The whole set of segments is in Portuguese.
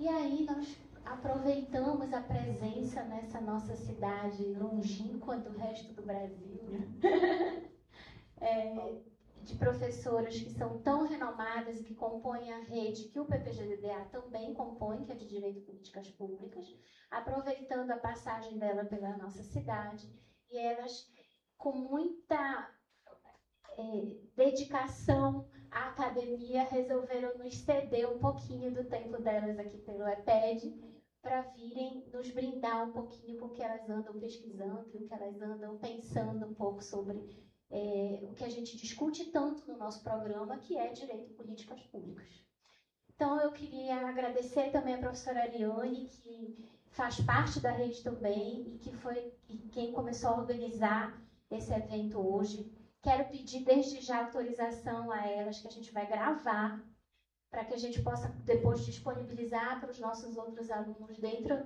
E aí nós aproveitamos a presença nessa nossa cidade longínqua do resto do Brasil, né? De professoras que são tão renomadas e que compõem a rede que o PPGDDA também compõe, que é de Direito e Políticas Públicas, aproveitando a passagem dela pela nossa cidade, e elas, com muita dedicação à academia, resolveram nos ceder um pouquinho do tempo delas aqui pelo EPED, para virem nos brindar um pouquinho com o que elas andam pesquisando e o que elas andam pensando um pouco sobre o que a gente discute tanto no nosso programa, que é Direito e Políticas Públicas. Então, eu queria agradecer também a professora Ariane, que faz parte da rede também e que foi quem começou a organizar esse evento hoje. Quero pedir desde já autorização a elas, que a gente vai gravar, para que a gente possa depois disponibilizar para os nossos outros alunos dentro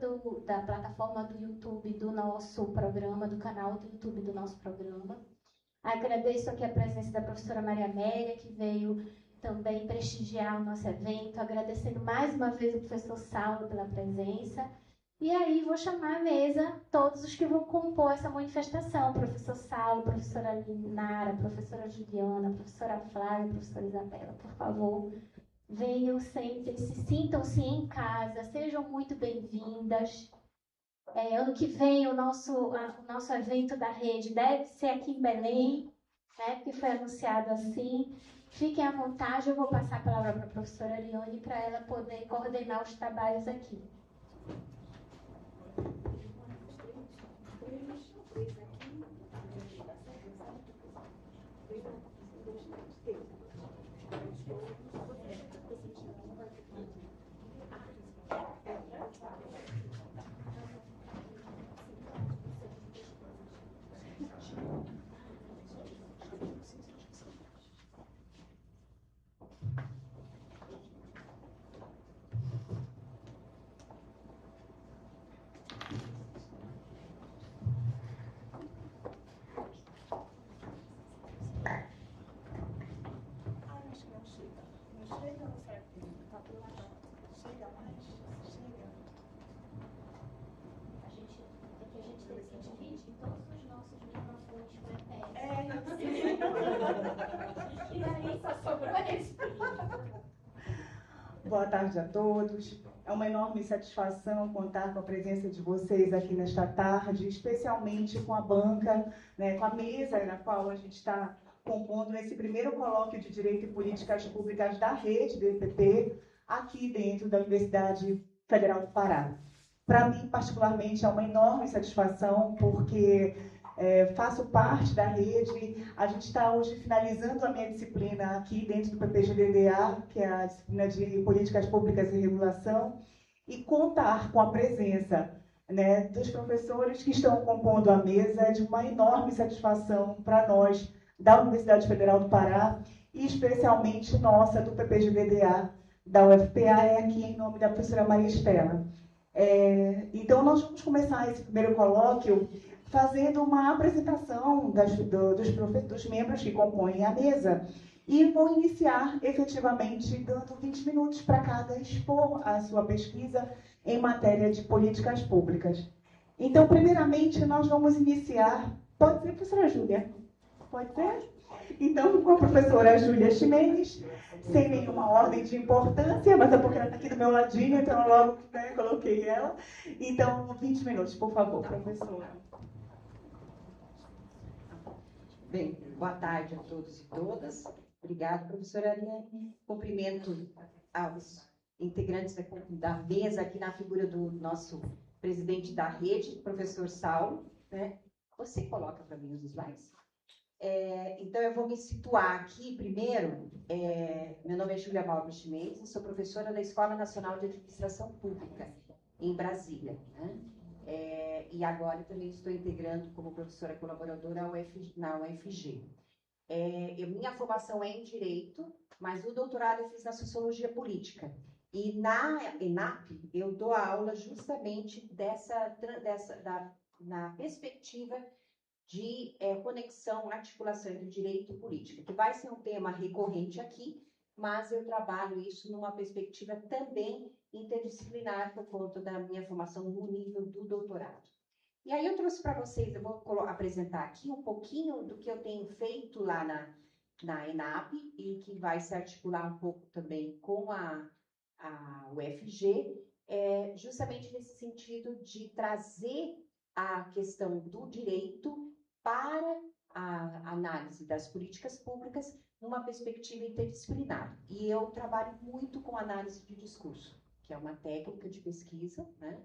da plataforma do YouTube do nosso programa, do canal do YouTube do nosso programa. Agradeço aqui a presença da professora Maria Amélia, que veio também prestigiar o nosso evento, agradecendo mais uma vez o professor Saulo pela presença. E aí vou chamar à mesa todos os que vão compor essa manifestação: professor Saulo, professora Linara, professora Juliana, professora Flávia, professora Isabela. Por favor, venham, sentem-se, sintam-se em casa, sejam muito bem-vindas. Ano que vem o nosso evento da rede deve ser aqui em Belém, né, porque foi anunciado assim. Fiquem à vontade, eu vou passar a palavra para a professora Ariane para ela poder coordenar os trabalhos aqui. Boa tarde a todos. É uma enorme satisfação contar com a presença de vocês aqui nesta tarde, especialmente com a banca, né, com a mesa na qual a gente está compondo esse primeiro colóquio de Direito e Políticas Públicas da rede do EPP, aqui dentro da Universidade Federal do Pará. Para mim, particularmente, é uma enorme satisfação, porque faço parte da rede. A gente está hoje finalizando a minha disciplina aqui dentro do PPGDDA, que é a disciplina de Políticas Públicas e Regulação, e contar com a presença, né, dos professores que estão compondo a mesa é de uma enorme satisfação para nós da Universidade Federal do Pará, e especialmente nossa, do PPGDDA, da UFPA, aqui em nome da professora Maria Estela. Então, nós vamos começar esse primeiro colóquio fazendo uma apresentação dos membros que compõem a mesa, e vou iniciar efetivamente dando 20 minutos para cada expor a sua pesquisa em matéria de políticas públicas. Então, primeiramente, nós vamos iniciar... Pode ser, professora Júlia? Pode ser? Então, com a professora Júlia Ximenes, sem nenhuma ordem de importância, mas é porque ela está aqui do meu ladinho, então eu logo, né, coloquei ela. Então, 20 minutos, por favor, professora. Bem, boa tarde a todos e todas. Obrigada, professora Ariane. Cumprimento aos integrantes da mesa, aqui na figura do nosso presidente da rede, professor Saulo, né? Você coloca para mim os slides? Então, eu vou me situar aqui primeiro. Meu nome é Júlia Mauro Chimenez, eu sou professora da Escola Nacional de Administração Pública, em Brasília, né? E agora também estou integrando como professora colaboradora na UFG. Minha formação é em Direito, mas o doutorado eu fiz na Sociologia Política. E na ENAP eu dou aula justamente na perspectiva de conexão, articulação entre direito e política, que vai ser um tema recorrente aqui, mas eu trabalho isso numa perspectiva também interdisciplinar por conta da minha formação no nível do doutorado. E aí eu trouxe para vocês, eu vou apresentar aqui um pouquinho do que eu tenho feito lá na ENAP e que vai se articular um pouco também com a UFG, justamente nesse sentido de trazer a questão do direito para a análise das políticas públicas numa perspectiva interdisciplinar. E eu trabalho muito com análise de discurso, que é uma técnica de pesquisa, né?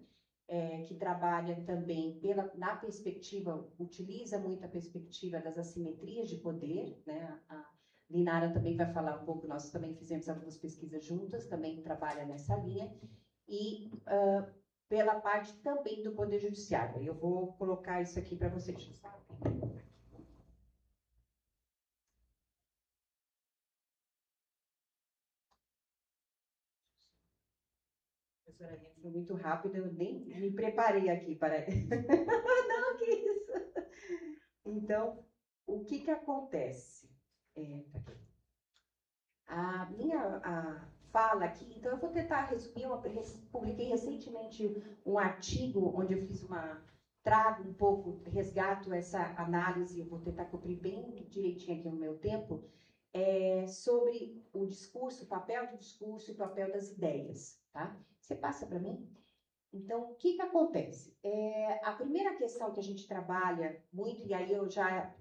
Que trabalha também na perspectiva, utiliza muito a perspectiva das assimetrias de poder, né? A Linara também vai falar um pouco, nós também fizemos algumas pesquisas juntas, também trabalha nessa linha, e pela parte também do Poder Judiciário. Eu vou colocar isso aqui para vocês. Professora Aline, foi muito rápido, eu nem me preparei aqui para... Não, que isso! Então, o que acontece? A minha fala aqui, então eu vou tentar resumir, eu publiquei recentemente um artigo onde eu trago um pouco, resgato essa análise, eu vou tentar cobrir bem direitinho aqui no meu tempo, sobre o discurso, o papel do discurso e o papel das ideias, tá? Você passa para mim? Então, o que acontece? A primeira questão que a gente trabalha muito, e aí eu já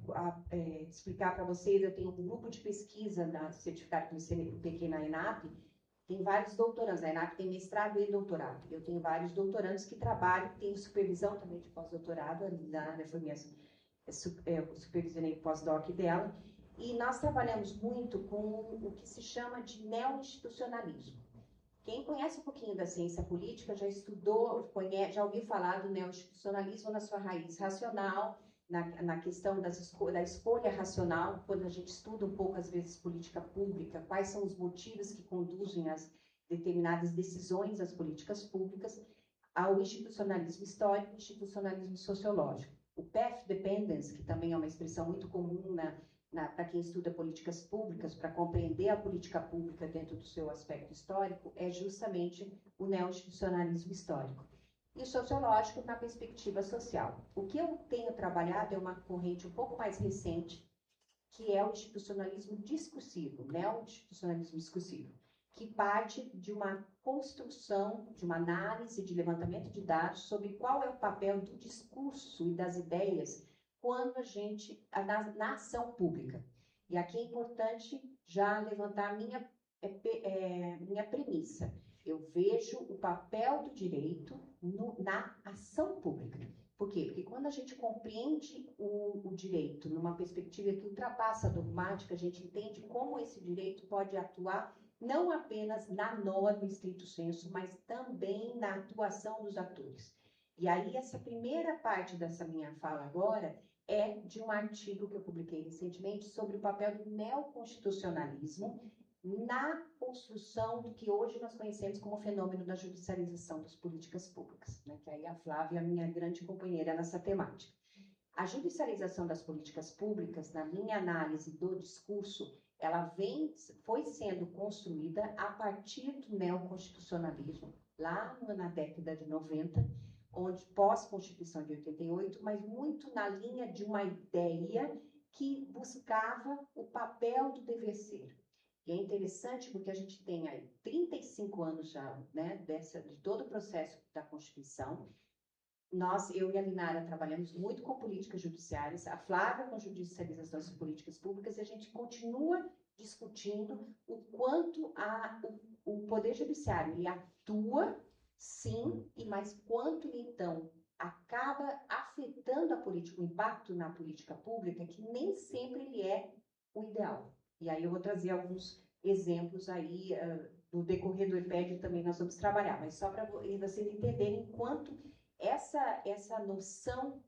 explicar para vocês, eu tenho um grupo de pesquisa da certificado do CNPq na ENAP, tem vários doutorandos, a ENAP tem mestrado e doutorado, eu tenho vários doutorandos que trabalham, tenho supervisão também de pós-doutorado, a Linara foi minha, eu supervisionei o pós-doc dela, e nós trabalhamos muito com o que se chama de neo-institucionalismo. Quem conhece um pouquinho da ciência política já estudou, já ouviu falar do neo-institucionalismo na sua raiz racional, na questão da escolha racional, quando a gente estuda um pouco, às vezes, política pública, quais são os motivos que conduzem às determinadas decisões das políticas públicas, ao institucionalismo histórico e institucionalismo sociológico. O path dependence, que também é uma expressão muito comum para quem estuda políticas públicas, para compreender a política pública dentro do seu aspecto histórico, é justamente o neo-institucionalismo histórico. E o sociológico na perspectiva social. O que eu tenho trabalhado é uma corrente um pouco mais recente, que é o institucionalismo discursivo, neo-institucionalismo discursivo, que parte de uma construção, de uma análise, de levantamento de dados sobre qual é o papel do discurso e das ideias quando a gente, na ação pública. E aqui é importante já levantar a minha premissa. Eu vejo o papel do direito na ação pública. Por quê? Porque quando a gente compreende o direito numa perspectiva que ultrapassa a dogmática, a gente entende como esse direito pode atuar não apenas na norma estrito sensu, mas também na atuação dos atores. E aí, essa primeira parte dessa minha fala agora é de um artigo que eu publiquei recentemente sobre o papel do neoconstitucionalismo na construção do que hoje nós conhecemos como fenômeno da judicialização das políticas públicas, né? Que aí a Flávia é a minha grande companheira nessa temática. A judicialização das políticas públicas, na minha análise do discurso, ela foi sendo construída a partir do neoconstitucionalismo, lá na década de 90, onde pós-Constituição de 88, mas muito na linha de uma ideia que buscava o papel do dever ser. E é interessante porque a gente tem aí 35 anos já, né, de todo o processo da Constituição. Eu e a Linara trabalhamos muito com políticas judiciárias, a Flávia com judicialização das políticas públicas, e a gente continua discutindo o quanto o Poder Judiciário ele atua, sim, mas quanto então acaba afetando a política, o impacto na política pública, que nem sempre ele é o ideal. E aí eu vou trazer alguns exemplos aí, no decorrer do EPED também nós vamos trabalhar, mas só para vocês entenderem quanto essa noção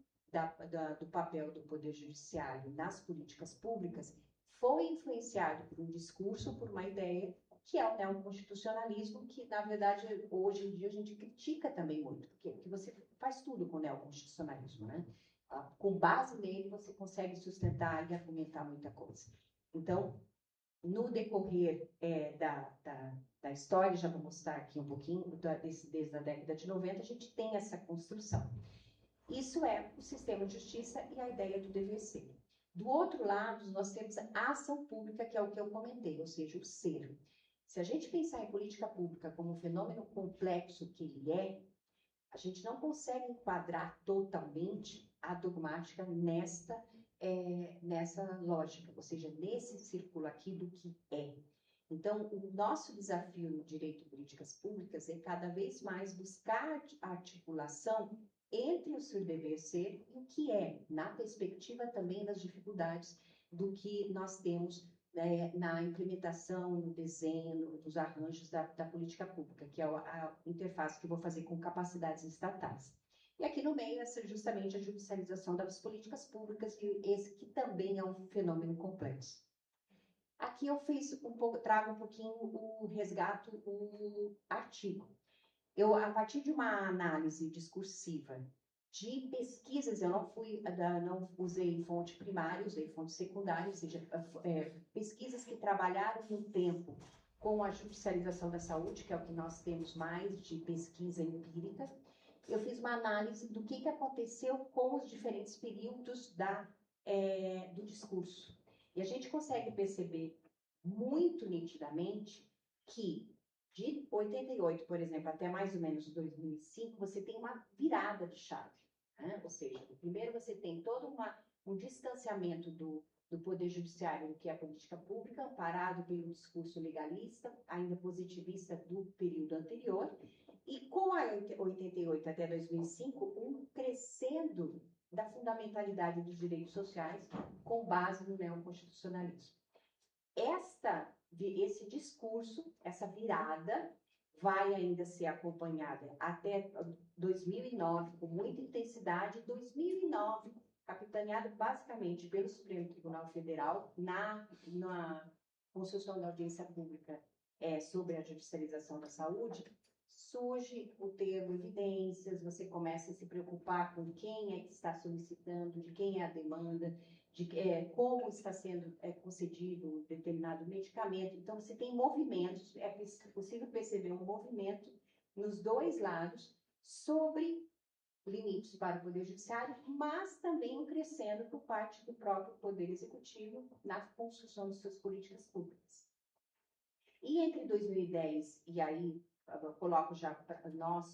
do papel do Poder Judiciário nas políticas públicas foi influenciado por um discurso, por uma ideia, que é o neoconstitucionalismo, que, na verdade, hoje em dia a gente critica também muito, porque você faz tudo com o neoconstitucionalismo, né? Com base nele, você consegue sustentar e argumentar muita coisa. Então, no decorrer da história, já vou mostrar aqui um pouquinho, desde a década de 90, a gente tem essa construção. Isso é o sistema de justiça e a ideia do dever ser. Do outro lado, nós temos a ação pública, que é o que eu comentei, ou seja, o ser. Se a gente pensar em política pública como um fenômeno complexo que ele é, a gente não consegue enquadrar totalmente a dogmática nessa lógica, ou seja, nesse círculo aqui do que é. Então, o nosso desafio no direito de políticas públicas é cada vez mais buscar a articulação entre o seu dever ser e o que é, na perspectiva também das dificuldades do que nós temos na implementação, no desenho, dos arranjos da política pública, que é a interface que eu vou fazer com capacidades estatais. E aqui no meio, essa justamente a judicialização das políticas públicas, e esse que também é um fenômeno complexo. Aqui eu trago um pouquinho o resgato, o artigo. A partir de uma análise discursiva de pesquisas, eu não usei fonte primária, usei fonte secundária, ou seja, pesquisas que trabalharam no tempo com a judicialização da saúde, que é o que nós temos mais de pesquisa empírica. Eu fiz uma análise do que aconteceu com os diferentes períodos do discurso. E a gente consegue perceber muito nitidamente que de 88, por exemplo, até mais ou menos 2005, você tem uma virada de chave. Né? Ou seja, primeiro você tem todo um distanciamento do Poder Judiciário do que é a política pública, parado pelo discurso legalista, ainda positivista do período anterior, e com a 88 até 2005, um crescendo da fundamentalidade dos direitos sociais com base no neoconstitucionalismo. Esse discurso, essa virada, vai ainda ser acompanhada até 2009 com muita intensidade. 2009, capitaneado basicamente pelo Supremo Tribunal Federal, na construção da audiência pública sobre a judicialização da saúde, surge o termo evidências, você começa a se preocupar com quem é que está solicitando, de quem é a demanda, de como está sendo concedido determinado medicamento. Então, você tem movimentos, é possível perceber um movimento nos dois lados sobre limites para o Poder Judiciário, mas também um crescendo por parte do próprio Poder Executivo na construção de suas políticas públicas. E entre 2010 e aí, eu coloco já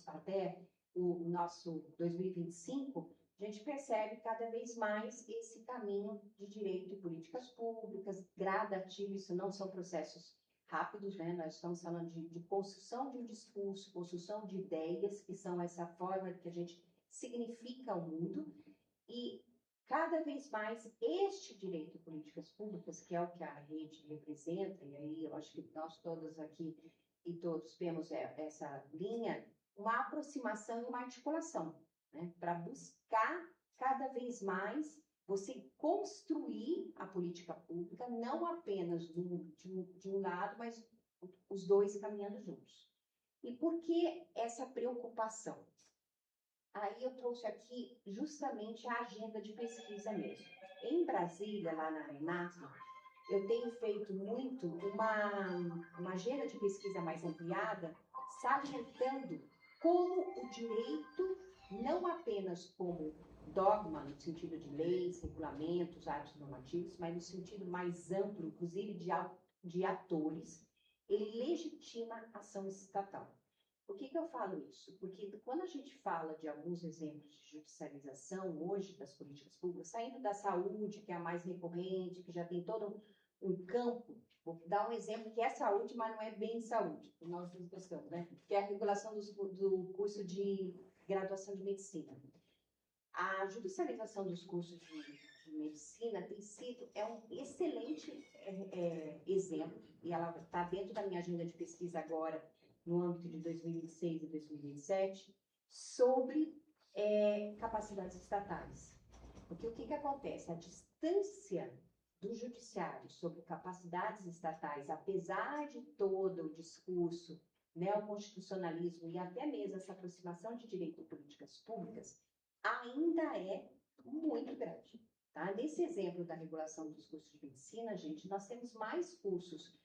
até o nosso 2025, a gente percebe cada vez mais esse caminho de direito e políticas públicas, gradativo, isso não são processos rápidos, né? Nós estamos falando de construção de um discurso, construção de ideias, que são essa forma que a gente significa o mundo, e cada vez mais este direito e políticas públicas, que é o que a rede representa, e aí eu acho que nós todos aqui e todos temos essa linha, uma aproximação e uma articulação, né? Para buscar cada vez mais você construir a política pública, não apenas de um lado, mas os dois caminhando juntos. E por que essa preocupação? Aí eu trouxe aqui justamente a agenda de pesquisa mesmo. Em Brasília, lá na ENASM, eu tenho feito muito uma agenda de pesquisa mais ampliada, salientando como o direito, não apenas como dogma, no sentido de leis, regulamentos, atos normativos, mas no sentido mais amplo, inclusive de atores, ele legitima a ação estatal. Por que eu falo isso? Porque quando a gente fala de alguns exemplos de judicialização hoje das políticas públicas, saindo da saúde, que é a mais recorrente, que já tem todo um campo, vou dar um exemplo que é saúde, mas não é bem saúde, que nós buscamos, né? Que é a regulação do curso de graduação de medicina. A judicialização dos cursos de medicina tem sido um excelente exemplo, e ela está dentro da minha agenda de pesquisa agora, no âmbito de 2026 e 2027, sobre capacidades estatais. Porque o que acontece? A distância do judiciário sobre capacidades estatais, apesar de todo o discurso neoconstitucionalismo e até mesmo essa aproximação de direito e políticas públicas, ainda é muito grande. Tá? Nesse exemplo da regulação dos cursos de medicina, gente, nós temos mais cursos.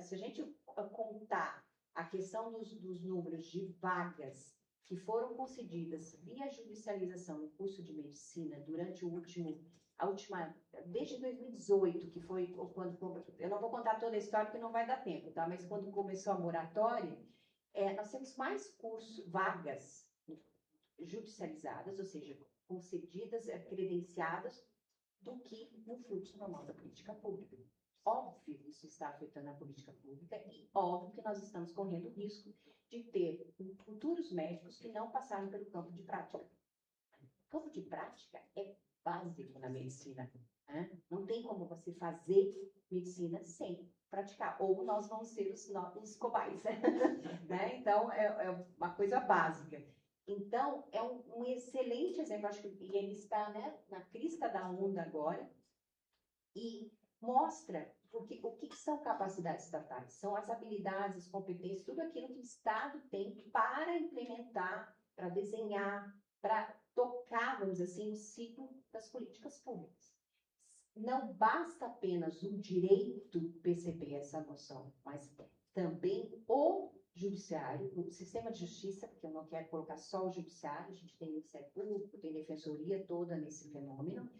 Se a gente contar a questão dos números de vagas que foram concedidas via judicialização no curso de medicina durante desde 2018, que foi quando, eu não vou contar toda a história porque não vai dar tempo, tá? Mas quando começou a moratória, nós temos mais vagas judicializadas, ou seja, concedidas, credenciadas, do que no fluxo normal da política pública. Óbvio que isso está afetando a política pública e óbvio que nós estamos correndo o risco de ter futuros médicos que não passaram pelo campo de prática. O campo de prática é básico na medicina. Né? Não tem como você fazer medicina sem praticar. Ou nós vamos ser os cobaias. Né? Então, é uma coisa básica. Então, é um excelente exemplo, acho que ele está, né, na crista da onda agora, e mostra o que são capacidades estatais. São as habilidades, as competências, tudo aquilo que o Estado tem para implementar, para desenhar, para tocar, vamos dizer assim, o ciclo das políticas públicas. Não basta apenas o direito perceber essa noção, mas também o judiciário, o sistema de justiça, porque eu não quero colocar só o judiciário, a gente tem Ministério Público, tem defensoria toda nesse fenômeno,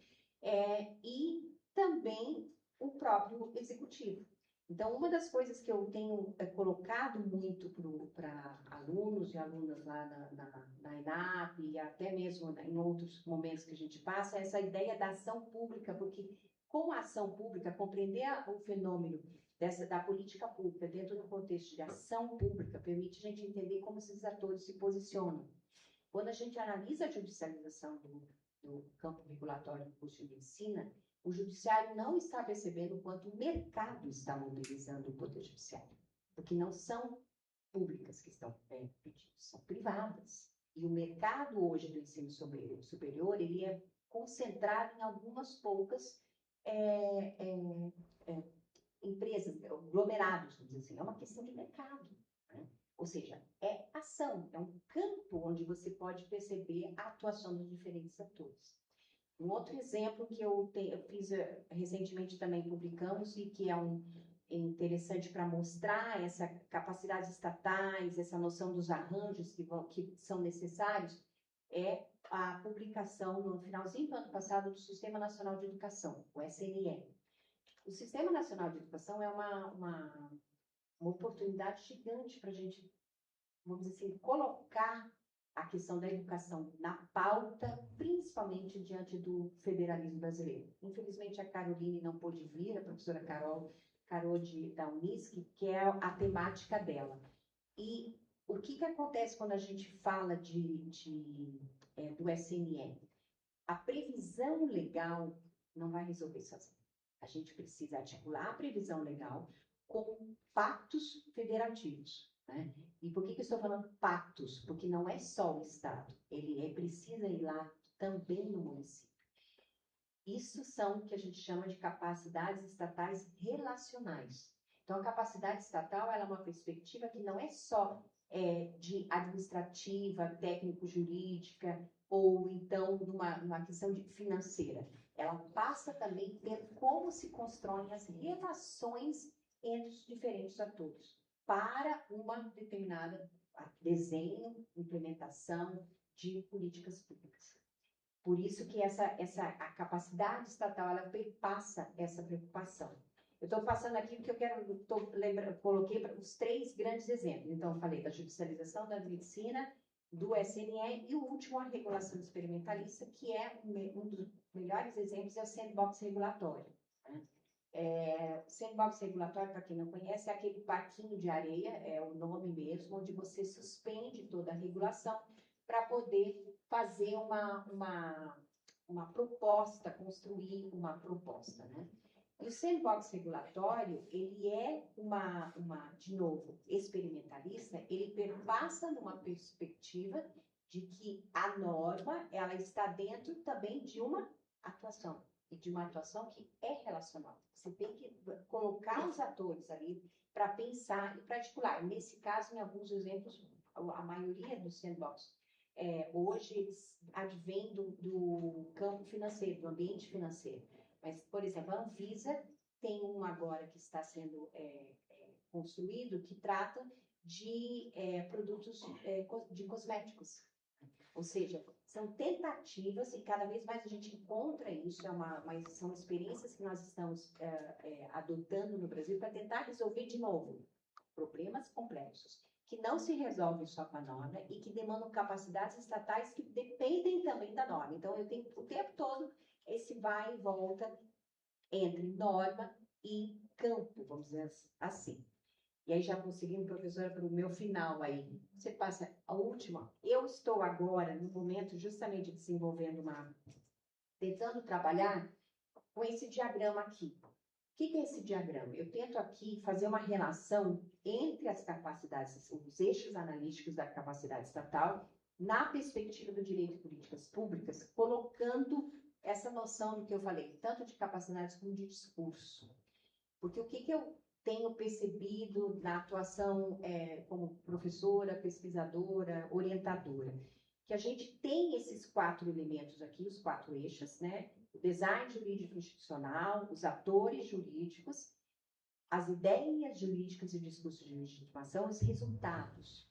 e também o próprio executivo. Então, uma das coisas que eu tenho colocado muito para alunos e alunas lá na ENAP, e até mesmo em outros momentos que a gente passa, é essa ideia da ação pública, porque com a ação pública, compreender o fenômeno da política pública dentro do contexto de ação pública permite a gente entender como esses atores se posicionam. Quando a gente analisa a judicialização do campo regulatório do curso de medicina, o judiciário não está percebendo o quanto o mercado está mobilizando o poder judiciário, porque não são públicas que estão pedindo, são privadas. E o mercado hoje do ensino superior ele é concentrado em algumas poucas empresas, aglomerados, vamos dizer assim. É uma questão de mercado. Né? Ou seja, é ação, é um campo onde você pode perceber a atuação dos diferentes atores. Um outro exemplo que eu fiz recentemente também publicamos e que é interessante para mostrar essa capacidades estatais, essa noção dos arranjos que são necessários, é a publicação no finalzinho do ano passado do Sistema Nacional de Educação, o SNE. O Sistema Nacional de Educação é uma oportunidade gigante para a gente, vamos dizer assim, colocar a questão da educação na pauta, principalmente diante do federalismo brasileiro. Infelizmente, a Caroline não pôde vir, a professora Carol da Unisc, que é a temática dela. E o que acontece quando a gente fala do SNE? A previsão legal não vai resolver sozinha. A gente precisa articular a previsão legal com pactos federativos. Né? E por que eu estou falando pactos? Porque não é só o Estado, ele precisa ir lá também no município. Isso são o que a gente chama de capacidades estatais relacionais. Então, a capacidade estatal ela é uma perspectiva que não é só de administrativa, técnico-jurídica, ou então numa questão financeira. Ela passa também a ver como se constroem as relações entre os diferentes atores para uma determinada desenho, implementação de políticas públicas. Por isso que a capacidade estatal, ela perpassa essa preocupação. Eu estou passando aqui porque coloquei os 3 grandes exemplos. Então, eu falei da judicialização da medicina, do SNE e o último, a regulação experimentalista, que é um dos melhores exemplos, é o sandbox regulatório. Né? Sandbox regulatório, para quem não conhece, é aquele parquinho de areia, é o nome mesmo, onde você suspende toda a regulação para poder fazer uma proposta, construir uma proposta, né? E o sandbox regulatório, ele é de novo, experimentalista, ele perpassa numa perspectiva de que a norma, ela está dentro também de uma atuação, e de uma atuação que é relacional. Você tem que colocar os atores ali para pensar e para articular. Nesse caso, em alguns exemplos, a maioria dos sandbox hoje advém do campo financeiro, do ambiente financeiro. Mas, por exemplo, a Anvisa tem um agora que está sendo construído que trata de produtos de cosméticos. Ou seja, são tentativas e cada vez mais a gente encontra isso, mas são experiências que nós estamos adotando no Brasil para tentar resolver de novo problemas complexos, que não se resolvem só com a norma e que demandam capacidades estatais que dependem também da norma. Então, eu tenho o tempo todo esse vai e volta entre norma e campo, vamos dizer assim. E aí já conseguimos, professora, para o meu final aí. Você passa a última. Eu estou agora, no momento, justamente desenvolvendo tentando trabalhar com esse diagrama aqui. O que é esse diagrama? Eu tento aqui fazer uma relação entre as capacidades, os eixos analíticos da capacidade estatal, na perspectiva do direito de políticas públicas, colocando essa noção do que eu falei, tanto de capacidades como de discurso. Porque o que eu tenho percebido na atuação como professora, pesquisadora, orientadora, que a gente tem esses 4 elementos aqui, os 4 eixos, né? O design jurídico institucional, os atores jurídicos, as ideias jurídicas e o discurso de legitimação, os resultados.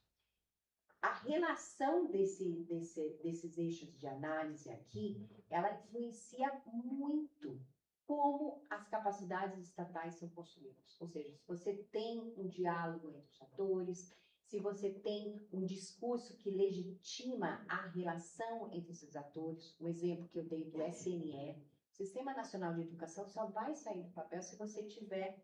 A relação desses eixos de análise aqui, ela influencia muito como as capacidades estatais são construídas. Ou seja, se você tem um diálogo entre os atores, se você tem um discurso que legitima a relação entre esses atores, o exemplo que eu dei do SNE, Sistema Nacional de Educação, só vai sair do papel se você tiver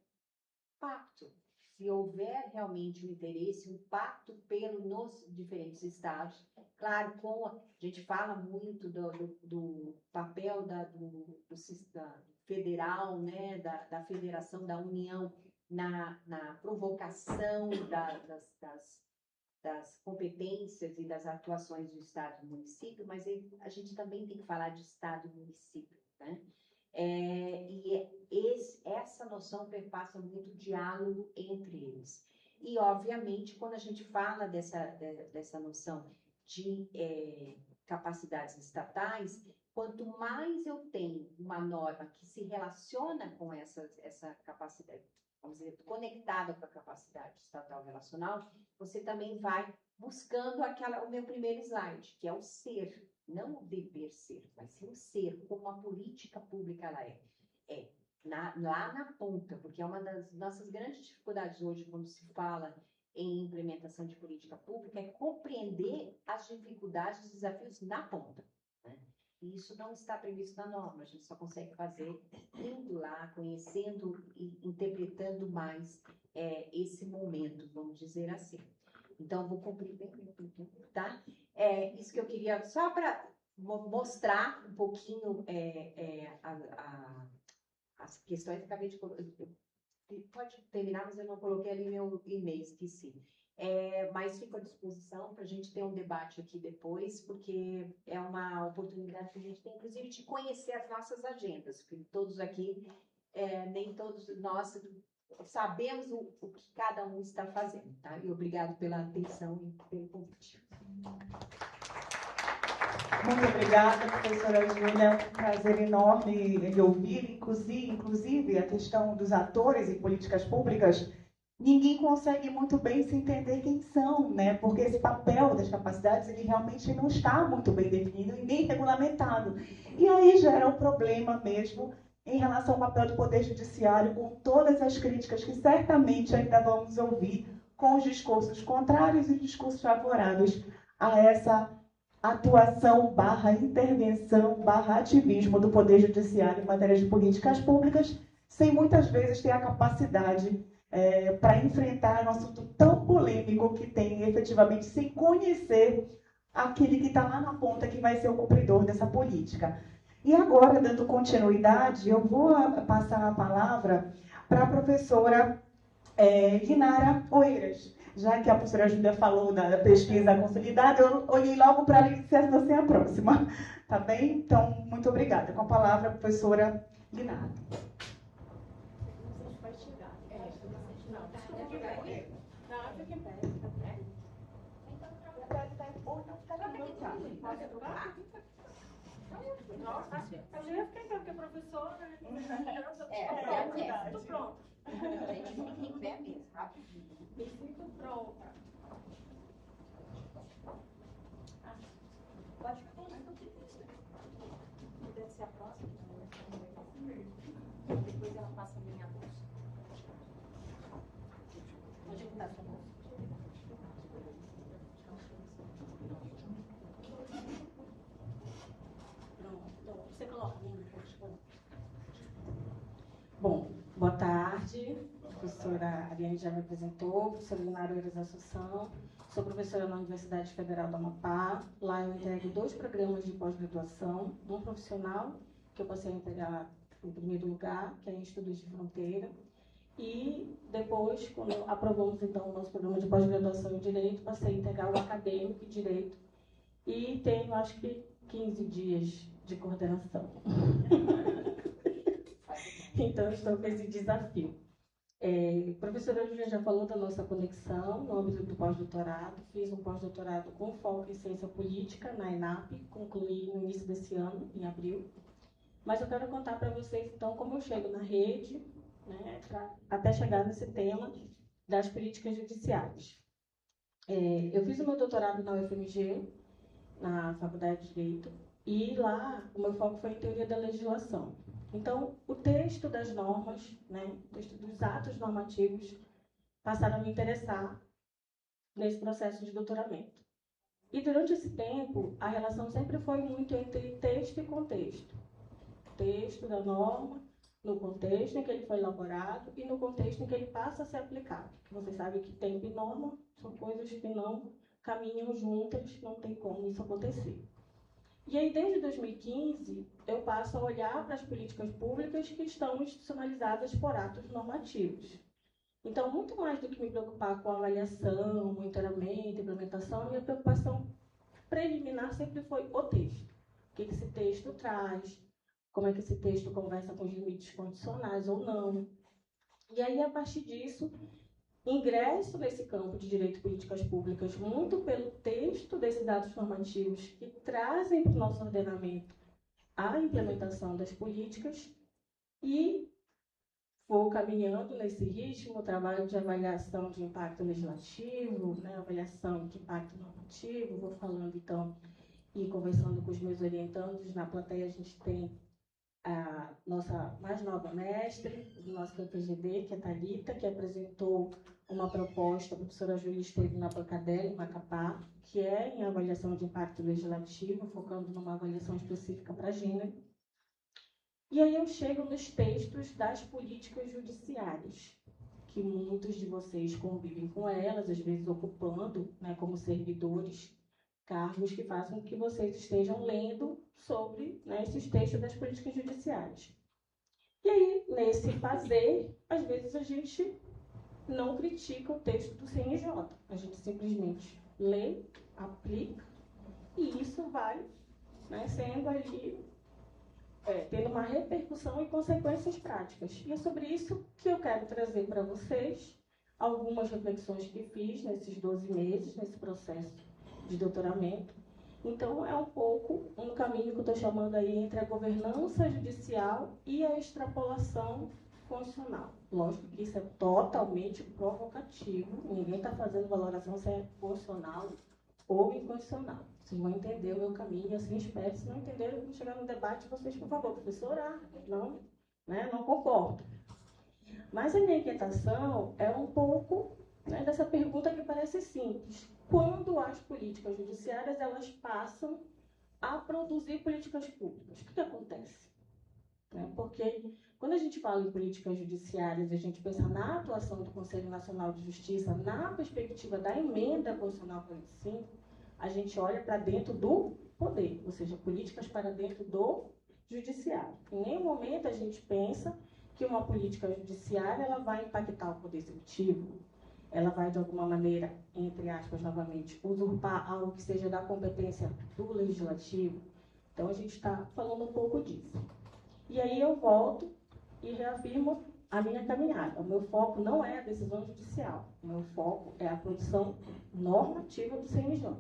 pacto. Se houver realmente um interesse, um pacto nos diferentes estados. Claro, a gente fala muito do papel do federal, né, da federação, da União, na provocação das competências e das atuações do Estado e do município, mas a gente também tem que falar de Estado e município, né? Essa noção perpassa muito o diálogo entre eles. E, obviamente, quando a gente fala dessa noção de capacidades estatais, quanto mais eu tenho uma norma que se relaciona com essa capacidade, vamos dizer, conectada com a capacidade estatal relacional, você também vai buscando o meu primeiro slide, que é o ser, não o dever ser, mas sim o ser, como a política pública ela lá na ponta, porque é uma das nossas grandes dificuldades hoje quando se fala em implementação de política pública, é compreender as dificuldades, os desafios na ponta, né? E isso não está previsto na norma, a gente só consegue fazer indo lá, conhecendo e interpretando mais esse momento, vamos dizer assim. Então, vou cumprir bem, tá? Isso que eu queria, só para mostrar um pouquinho as questões que eu acabei de colocar. Pode terminar, mas eu não coloquei ali meu e-mail, esqueci. Mas fico à disposição para a gente ter um debate aqui depois, porque é uma oportunidade que a gente tem, inclusive, de conhecer as nossas agendas, porque todos aqui, nem todos nós sabemos o que cada um está fazendo, tá? E obrigado pela atenção e pelo convite. Muito obrigada, professora Júlia. Um prazer enorme de ouvir, inclusive a questão dos atores em políticas públicas. Ninguém consegue muito bem se entender quem são, né? Porque esse papel das capacidades ele realmente não está muito bem definido e nem regulamentado. E aí gera um problema mesmo em relação ao papel do Poder Judiciário, com todas as críticas que certamente ainda vamos ouvir com os discursos contrários e discursos favoráveis a essa atuação / intervenção / ativismo do Poder Judiciário em matéria de políticas públicas, sem muitas vezes ter a capacidade para enfrentar um assunto tão polêmico que tem efetivamente sem conhecer aquele que está lá na ponta que vai ser o cumpridor dessa política. E agora, dando continuidade, eu vou passar a palavra para a professora Guinara Oeiras. Já que a professora Júlia falou da pesquisa consolidada, eu olhei logo para ali se essa fosse a próxima. Tá bem? Então, muito obrigada. Com a palavra, a professora Guinara. Não, fica em pé. Ou então fica aqui no Nossa, eu já ia ficar porque a professora, né? Tô pronta. A gente fica em pé mesmo, rapidinho. Me sinto pronta. Pode ficar deve ser a próxima. Depois ela passa a minha bolsa. Onde é que está a sua bolsa? Pronto. Você coloca a minha bolsa. Bom, boa tarde. A professora Ariane já me apresentou, professora Linara Oeiras Assunção. Sou professora na Universidade Federal do Amapá. Lá eu entrego 2 programas de pós-graduação, um profissional, que eu passei a entregar em primeiro lugar, que é em Estudos de Fronteira. E depois, quando aprovamos então o nosso programa de pós-graduação em Direito, passei a integrar o acadêmico em Direito. E tenho, acho que, 15 dias de coordenação. Então, estou com esse desafio. A professora Júlia já falou da nossa conexão no âmbito do pós-doutorado. Fiz um pós-doutorado com foco em ciência política na ENAP, concluí no início desse ano, em abril. Mas eu quero contar para vocês, então, como eu chego na rede, né, até chegar nesse tema das políticas judiciárias. Eu fiz o meu doutorado na UFMG, na Faculdade de Direito, e lá o meu foco foi em teoria da legislação. Então, o texto das normas, né, o texto dos atos normativos, passaram a me interessar nesse processo de doutoramento. E durante esse tempo, a relação sempre foi muito entre texto e contexto. Texto da norma, no contexto em que ele foi elaborado e no contexto em que ele passa a ser aplicado. Vocês sabem que tempo e norma são coisas que não caminham juntas, não tem como isso acontecer. E aí, desde 2015, eu passo a olhar para as políticas públicas que estão institucionalizadas por atos normativos. Então, muito mais do que me preocupar com avaliação, monitoramento, implementação, a minha preocupação preliminar sempre foi o texto. O que esse texto traz, como é que esse texto conversa com os limites condicionais ou não. E aí, a partir disso, ingresso nesse campo de direito e políticas públicas muito pelo texto desses atos normativos que trazem para o nosso ordenamento a implementação das políticas e vou caminhando nesse ritmo, trabalho de avaliação de impacto legislativo, né, avaliação de impacto normativo, vou falando então e conversando com os meus orientandos. Na plateia a gente tem a nossa mais nova mestre do nosso PPGD, que é a Thalita, que apresentou uma proposta, a professora Júlia esteve na banca dela, em Macapá, que é em avaliação de impacto legislativo, focando numa avaliação específica para gênero. E aí eu chego nos textos das políticas judiciárias, que muitos de vocês convivem com elas, às vezes ocupando, né, como servidores, cargos que façam com que vocês estejam lendo sobre, né, esses textos das políticas judiciárias. E aí, nesse fazer, às vezes a gente não critica o texto do CNJ. A gente simplesmente lê, aplica, e isso vai, né, sendo ali, tendo uma repercussão e consequências práticas. E é sobre isso que eu quero trazer para vocês algumas reflexões que fiz nesses 12 meses, nesse processo de doutoramento. Então, é um pouco um caminho que eu estou chamando aí entre a governança judicial e a extrapolação constitucional. Lógico que isso é totalmente provocativo, ninguém está fazendo valoração se é constitucional ou inconstitucional. Vocês vão entender o meu caminho e assim espero. Se não entenderem, quando chegar no debate, vocês, por favor, professora, não, né, não concordo. Mas a minha inquietação é um pouco, né, dessa pergunta que parece simples. Quando as políticas judiciárias elas passam a produzir políticas públicas, o que acontece? Porque quando a gente fala em políticas judiciárias, a gente pensa na atuação do Conselho Nacional de Justiça, na perspectiva da emenda constitucional 45, a gente olha para dentro do poder, ou seja, políticas para dentro do judiciário. Em nenhum momento a gente pensa que uma política judiciária ela vai impactar o poder executivo, ela vai, de alguma maneira, entre aspas, novamente, usurpar algo que seja da competência do legislativo. Então, a gente está falando um pouco disso. E aí eu volto e reafirmo a minha caminhada. O meu foco não é a decisão judicial. O meu foco é a produção normativa do CNJ.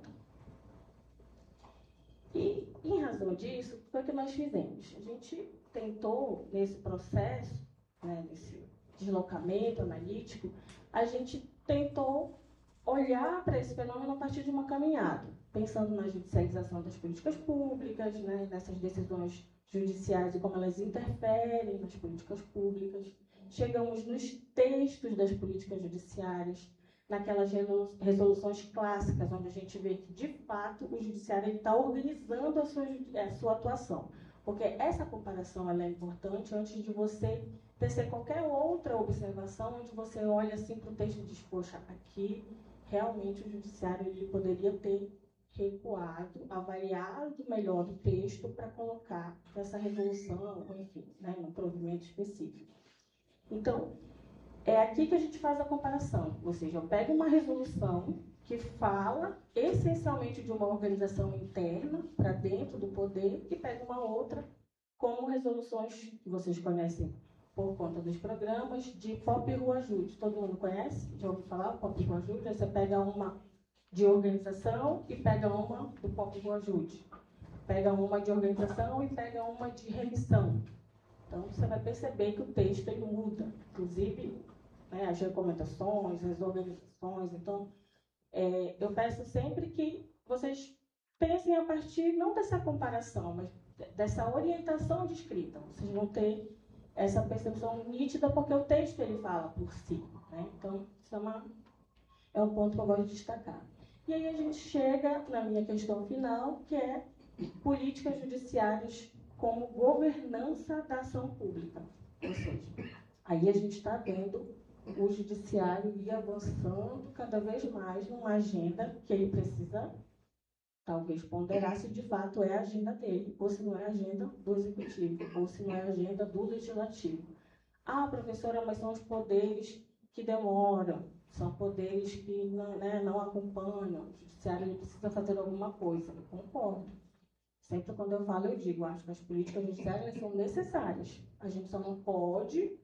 E, em razão disso, o que foi que nós fizemos? A gente tentou, nesse processo, né, nesse deslocamento analítico, a gente tentou olhar para esse fenômeno a partir de uma caminhada, pensando na judicialização das políticas públicas, né, nessas decisões judiciais e como elas interferem nas políticas públicas. Chegamos nos textos das políticas judiciárias, naquelas resoluções clássicas, onde a gente vê que, de fato, o judiciário está organizando a sua atuação. Porque essa comparação ela é importante antes de você tecer qualquer outra observação, onde você olha assim para o texto e diz, poxa, aqui realmente o judiciário ele poderia ter recuado, avaliado melhor o texto para colocar essa resolução, enfim, né, num provimento específico. Então, é aqui que a gente faz a comparação, ou seja, eu pego uma resolução que fala essencialmente de uma organização interna para dentro do poder e pego uma outra, como resoluções que vocês conhecem por conta dos programas de Pop e Rua Ajude. Todo mundo conhece? Já ouviu falar? Pop e Rua Ajude? Aí você pega uma de organização e pega uma do Pop e Rua Ajude. Pega uma de organização e pega uma de remissão. Então, você vai perceber que o texto ele muda, inclusive, né, as recomendações, as organizações. Então, eu peço sempre que vocês pensem a partir, não dessa comparação, mas dessa orientação de escrita. Vocês vão ter essa percepção nítida, porque o texto ele fala por si. Né? Então, isso é um ponto que eu gosto de destacar. E aí a gente chega na minha questão final, que é políticas judiciárias como governança da ação pública. Ou seja, aí a gente está vendo o judiciário ir avançando cada vez mais numa agenda que ele precisa, talvez, ponderar se de fato é a agenda dele, ou se não é a agenda do executivo, ou se não é a agenda do legislativo. Ah, professora, mas são os poderes que demoram, são poderes que não acompanham, o judiciário ele precisa fazer alguma coisa. Eu concordo. Sempre quando eu falo, eu digo, acho que as políticas judiciárias são necessárias. A gente só não pode,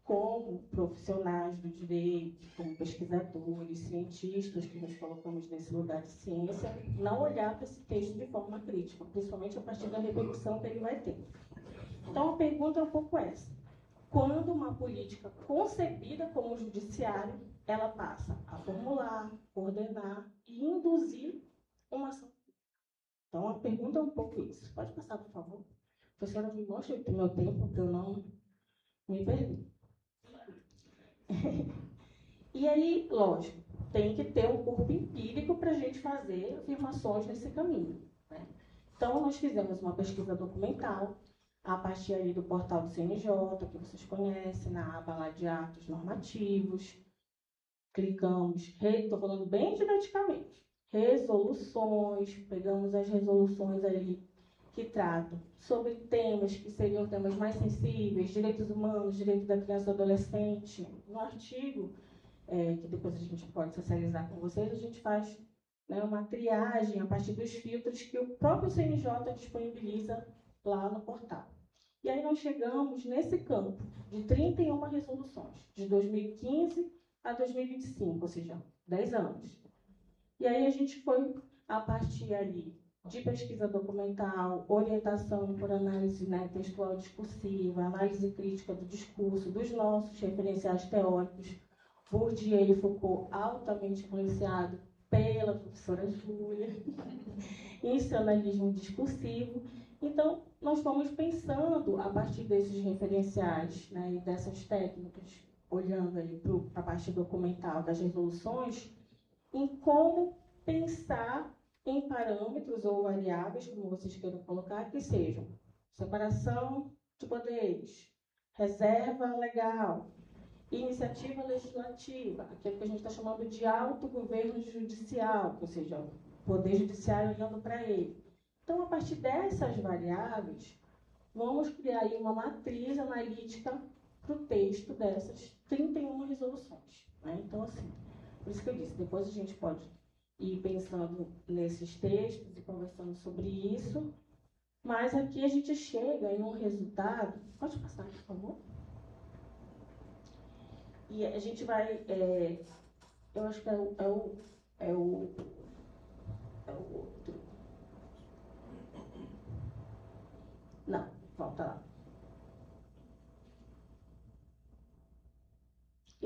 como profissionais do direito, como pesquisadores, cientistas que nos colocamos nesse lugar de ciência, não olhar para esse texto de forma crítica, principalmente a partir da repercussão que ele vai ter. Então, a pergunta é um pouco essa. Quando uma política concebida como judiciário, ela passa a formular, coordenar e induzir uma ação? Então, a pergunta é um pouco isso. Pode passar, por favor? Professora, me mostre o meu tempo, para eu não me perder. E aí, lógico, tem que ter um corpo empírico para a gente fazer afirmações nesse caminho. Né? Então, nós fizemos uma pesquisa documental, a partir ali do portal do CNJ, que vocês conhecem, na aba lá de atos normativos. Clicamos, estou falando bem didaticamente, resoluções, pegamos as resoluções ali que tratam sobre temas que seriam temas mais sensíveis, direitos humanos, direito da criança e do adolescente. No artigo, que depois a gente pode socializar com vocês, a gente faz, né, uma triagem a partir dos filtros que o próprio CNJ disponibiliza lá no portal. E aí nós chegamos nesse campo de 31 resoluções, de 2015 a 2025, ou seja, 10 anos. E aí a gente foi, a partir ali de pesquisa documental, orientação por análise, né, textual discursiva, análise crítica do discurso, dos nossos referenciais teóricos, Bourdieu e Foucault, altamente influenciado pela professora Júlia, institucionalismo discursivo. Então, nós fomos pensando, a partir desses referenciais, né, e dessas técnicas, olhando aí para a parte documental das resoluções, em como pensar em parâmetros ou variáveis, como vocês queiram colocar, que sejam separação de poderes, reserva legal, iniciativa legislativa, aquilo que a gente está chamando de autogoverno judicial, ou seja, o poder judiciário olhando para ele. Então, a partir dessas variáveis, vamos criar aí uma matriz analítica para o texto dessas 31 resoluções. Né? Então, assim, por isso que eu disse, depois a gente pode ir pensando nesses textos e conversando sobre isso, mas aqui a gente chega em um resultado... Pode passar, por favor? E a gente vai... eu acho que é o outro...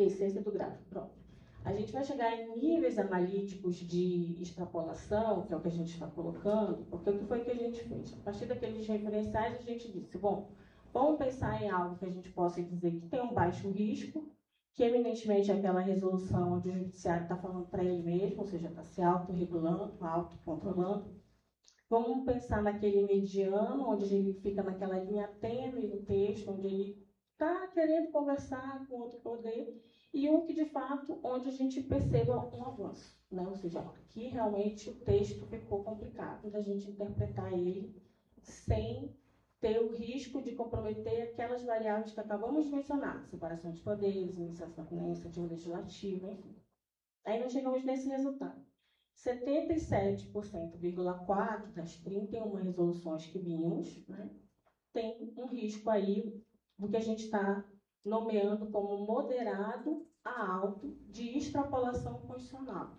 essência do gráfico, pronto. A gente vai chegar em níveis analíticos de extrapolação, que é o que a gente está colocando, porque o que foi que a gente fez? A partir daqueles referenciais, a gente disse, bom, vamos pensar em algo que a gente possa dizer que tem um baixo risco, que eminentemente é aquela resolução onde o judiciário está falando para ele mesmo, ou seja, está se autorregulando, autocontrolando. Vamos pensar naquele mediano, onde ele fica naquela linha tênue no texto, onde ele está querendo conversar com outro poder, e um que, de fato, onde a gente perceba um avanço, né? Ou seja, aqui realmente o texto ficou complicado da gente interpretar ele sem ter o risco de comprometer aquelas variáveis que acabamos de mencionar, separação de poderes, iniciativa legislativa, enfim. Aí nós chegamos nesse resultado. 77,4% das 31 resoluções que vimos, né, tem um risco aí do que a gente está nomeando como moderado a alto de extrapolação constitucional.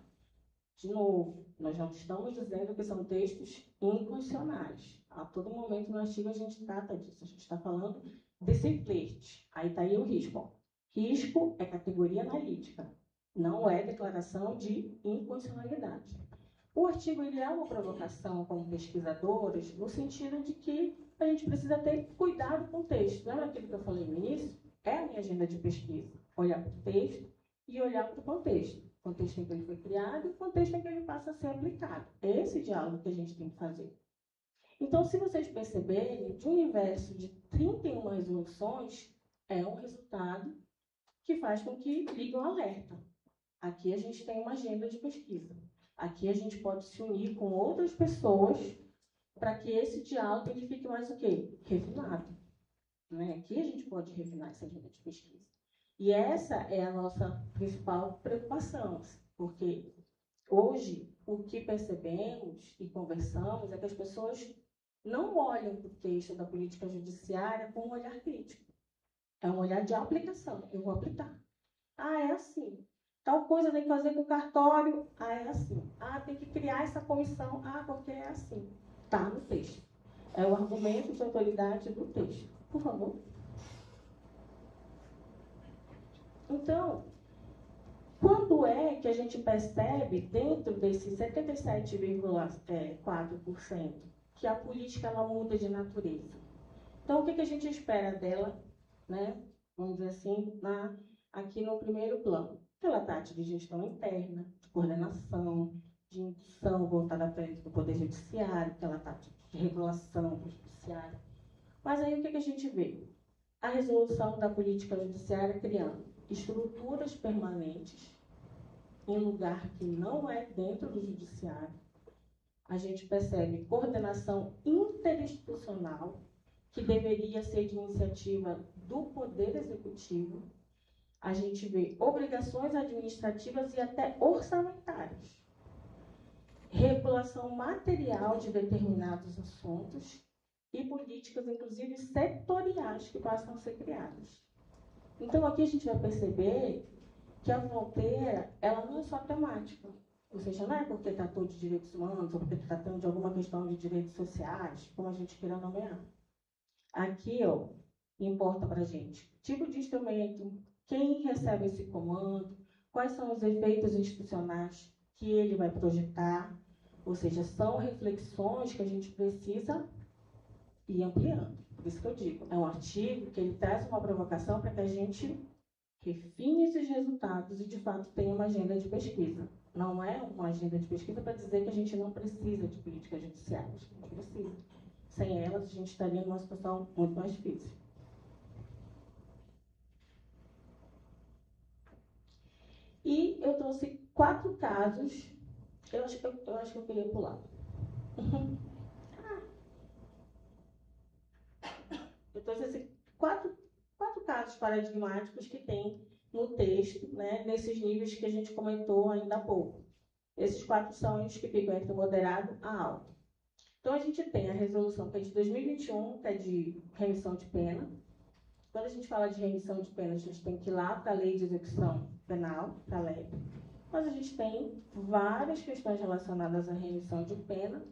De novo, nós não estamos dizendo que são textos inconstitucionais. A todo momento no artigo a gente trata disso. A gente está falando desse flerte. Aí está aí o risco. Ó. Risco é categoria analítica, não é declaração de inconstitucionalidade. O artigo ele é uma provocação como pesquisadores, no sentido de que a gente precisa ter cuidado com o texto. Lembra aquilo que eu falei no início? É a minha agenda de pesquisa. Olhar para o texto e olhar para o contexto. O contexto em que ele foi criado e o contexto em que ele passa a ser aplicado. É esse diálogo que a gente tem que fazer. Então, se vocês perceberem, de um universo de 31 resoluções, é um resultado que faz com que ligue um alerta. Aqui a gente tem uma agenda de pesquisa. Aqui a gente pode se unir com outras pessoas para que esse diálogo ele fique mais o quê? Refinado. Né? Aqui a gente pode refinar essa agenda de pesquisa. E essa é a nossa principal preocupação, porque hoje o que percebemos e conversamos é que as pessoas não olham para o texto da política judiciária com um olhar crítico. É um olhar de aplicação. Eu vou aplicar. Ah, é assim. Tal coisa tem que fazer com o cartório. Ah, é assim. Ah, tem que criar essa comissão. Ah, porque é assim. Está no texto. É o argumento de autoridade do texto. Por favor. Então, quando é que a gente percebe, dentro desse 77,4%, que a política ela muda de natureza? Então, o que a gente espera dela, né? Vamos dizer assim, aqui no primeiro plano? Que ela trate de gestão interna, de coordenação, de indução voltada para dentro do Poder Judiciário, que ela trate de regulação do Judiciário. Mas aí o que a gente vê? A resolução da política judiciária criando estruturas permanentes em lugar que não é dentro do judiciário. A gente percebe coordenação interinstitucional, que deveria ser de iniciativa do Poder Executivo. A gente vê obrigações administrativas e até orçamentárias. Regulação material de determinados assuntos e políticas, inclusive setoriais, que passam a ser criadas. Então, aqui a gente vai perceber que a fronteira, ela não é só temática. Ou seja, não é porque tratou de direitos humanos ou porque tratando de alguma questão de direitos sociais, como a gente queira nomear. Aqui, ó, importa para a gente tipo de instrumento, quem recebe esse comando, quais são os efeitos institucionais que ele vai projetar. Ou seja, são reflexões que a gente precisa ir ampliando. Por isso que eu digo, é um artigo que ele traz uma provocação para que a gente refine esses resultados e, de fato, tenha uma agenda de pesquisa. Não é uma agenda de pesquisa para dizer que a gente não precisa de políticas judiciárias. A gente precisa. Sem elas, a gente estaria numa situação muito mais difícil. E eu trouxe 4 casos. Eu acho que eu queria pular. Eu trouxe quatro casos paradigmáticos que tem no texto, né, nesses níveis que a gente comentou ainda há pouco. Esses 4 são os que ficam entre moderado a alto. Então, a gente tem a resolução que é de 2021, que é de remissão de pena. Quando a gente fala de remissão de pena, a gente tem que ir lá para a Lei de Execução Penal, para a LEP. Mas a gente tem várias questões relacionadas à remissão de pena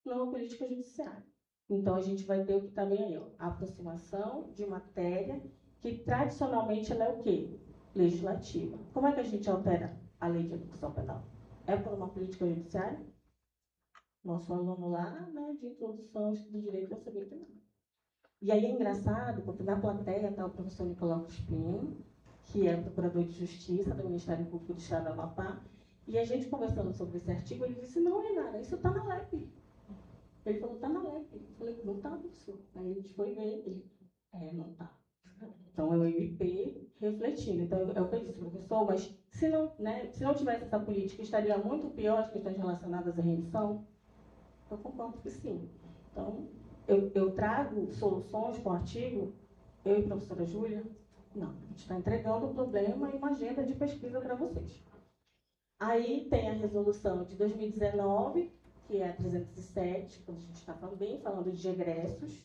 numa política judiciária. Então, a gente vai ter o que está bem aí, ó, a aproximação de matéria que, tradicionalmente, ela é o quê? legislativa. Como é que a gente altera a lei de execução penal? É por uma política judiciária? Nosso aluno lá, né, de introdução do direito, vai saber que não. E aí é engraçado, porque na plateia está o professor Nicolau Crispim, que é procurador de Justiça do Ministério Público do Estado do Amapá, e a gente conversando sobre esse artigo, ele disse, não, Renata, isso está na LEP. Ele falou, está na LEP. Eu falei, não está, professor. Aí a gente foi ver, ele, não está. Então, é o MP refletindo. Então, é o que eu disse, professor, mas se não tivesse essa política, estaria muito pior as questões relacionadas à remissão? Eu concordo que sim. Então, eu trago soluções com o artigo, eu e a professora Júlia, não, a gente está entregando o problema e uma agenda de pesquisa para vocês. Aí tem a resolução de 2019, que é a 307, quando a gente está também falando de egressos,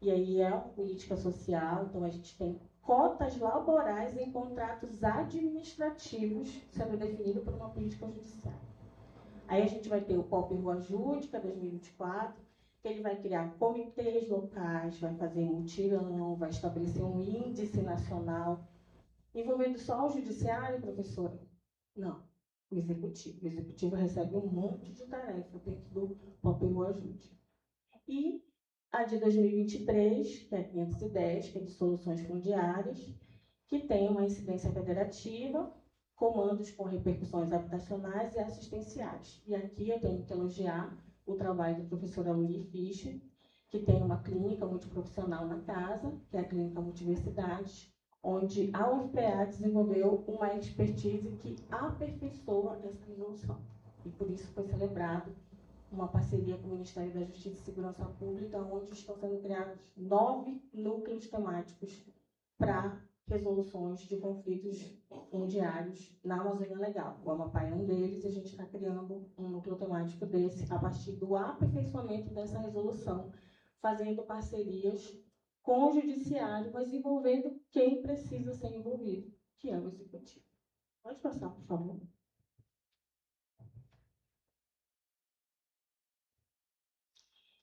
e aí é uma política social, então a gente tem cotas laborais em contratos administrativos sendo definido por uma política judiciária. Aí a gente vai ter o POP Rua Júdica 2024, que ele vai criar comitês locais, vai fazer mutirão, vai estabelecer um índice nacional. Envolvendo só o judiciário, professora? Não, o executivo. O executivo recebe um monte de tarefa dentro do POP Rua Júdica. E a de 2023, que é a 510, que é de soluções fundiárias, que tem uma incidência federativa, comandos com repercussões habitacionais e assistenciais. E aqui eu tenho que elogiar o trabalho da professora Luli Fischer, que tem uma clínica multiprofissional na casa, que é a Clínica Multiversidade, onde a UFPA desenvolveu uma expertise que aperfeiçoa essa resolução. E por isso foi celebrado uma parceria com o Ministério da Justiça e Segurança Pública, onde estão sendo criados 9 núcleos temáticos para resoluções de conflitos fundiários na Amazônia Legal. O Amapá é um deles e a gente está criando um núcleo temático desse a partir do aperfeiçoamento dessa resolução, fazendo parcerias com o judiciário, mas envolvendo quem precisa ser envolvido, que é o executivo. Pode passar, por favor.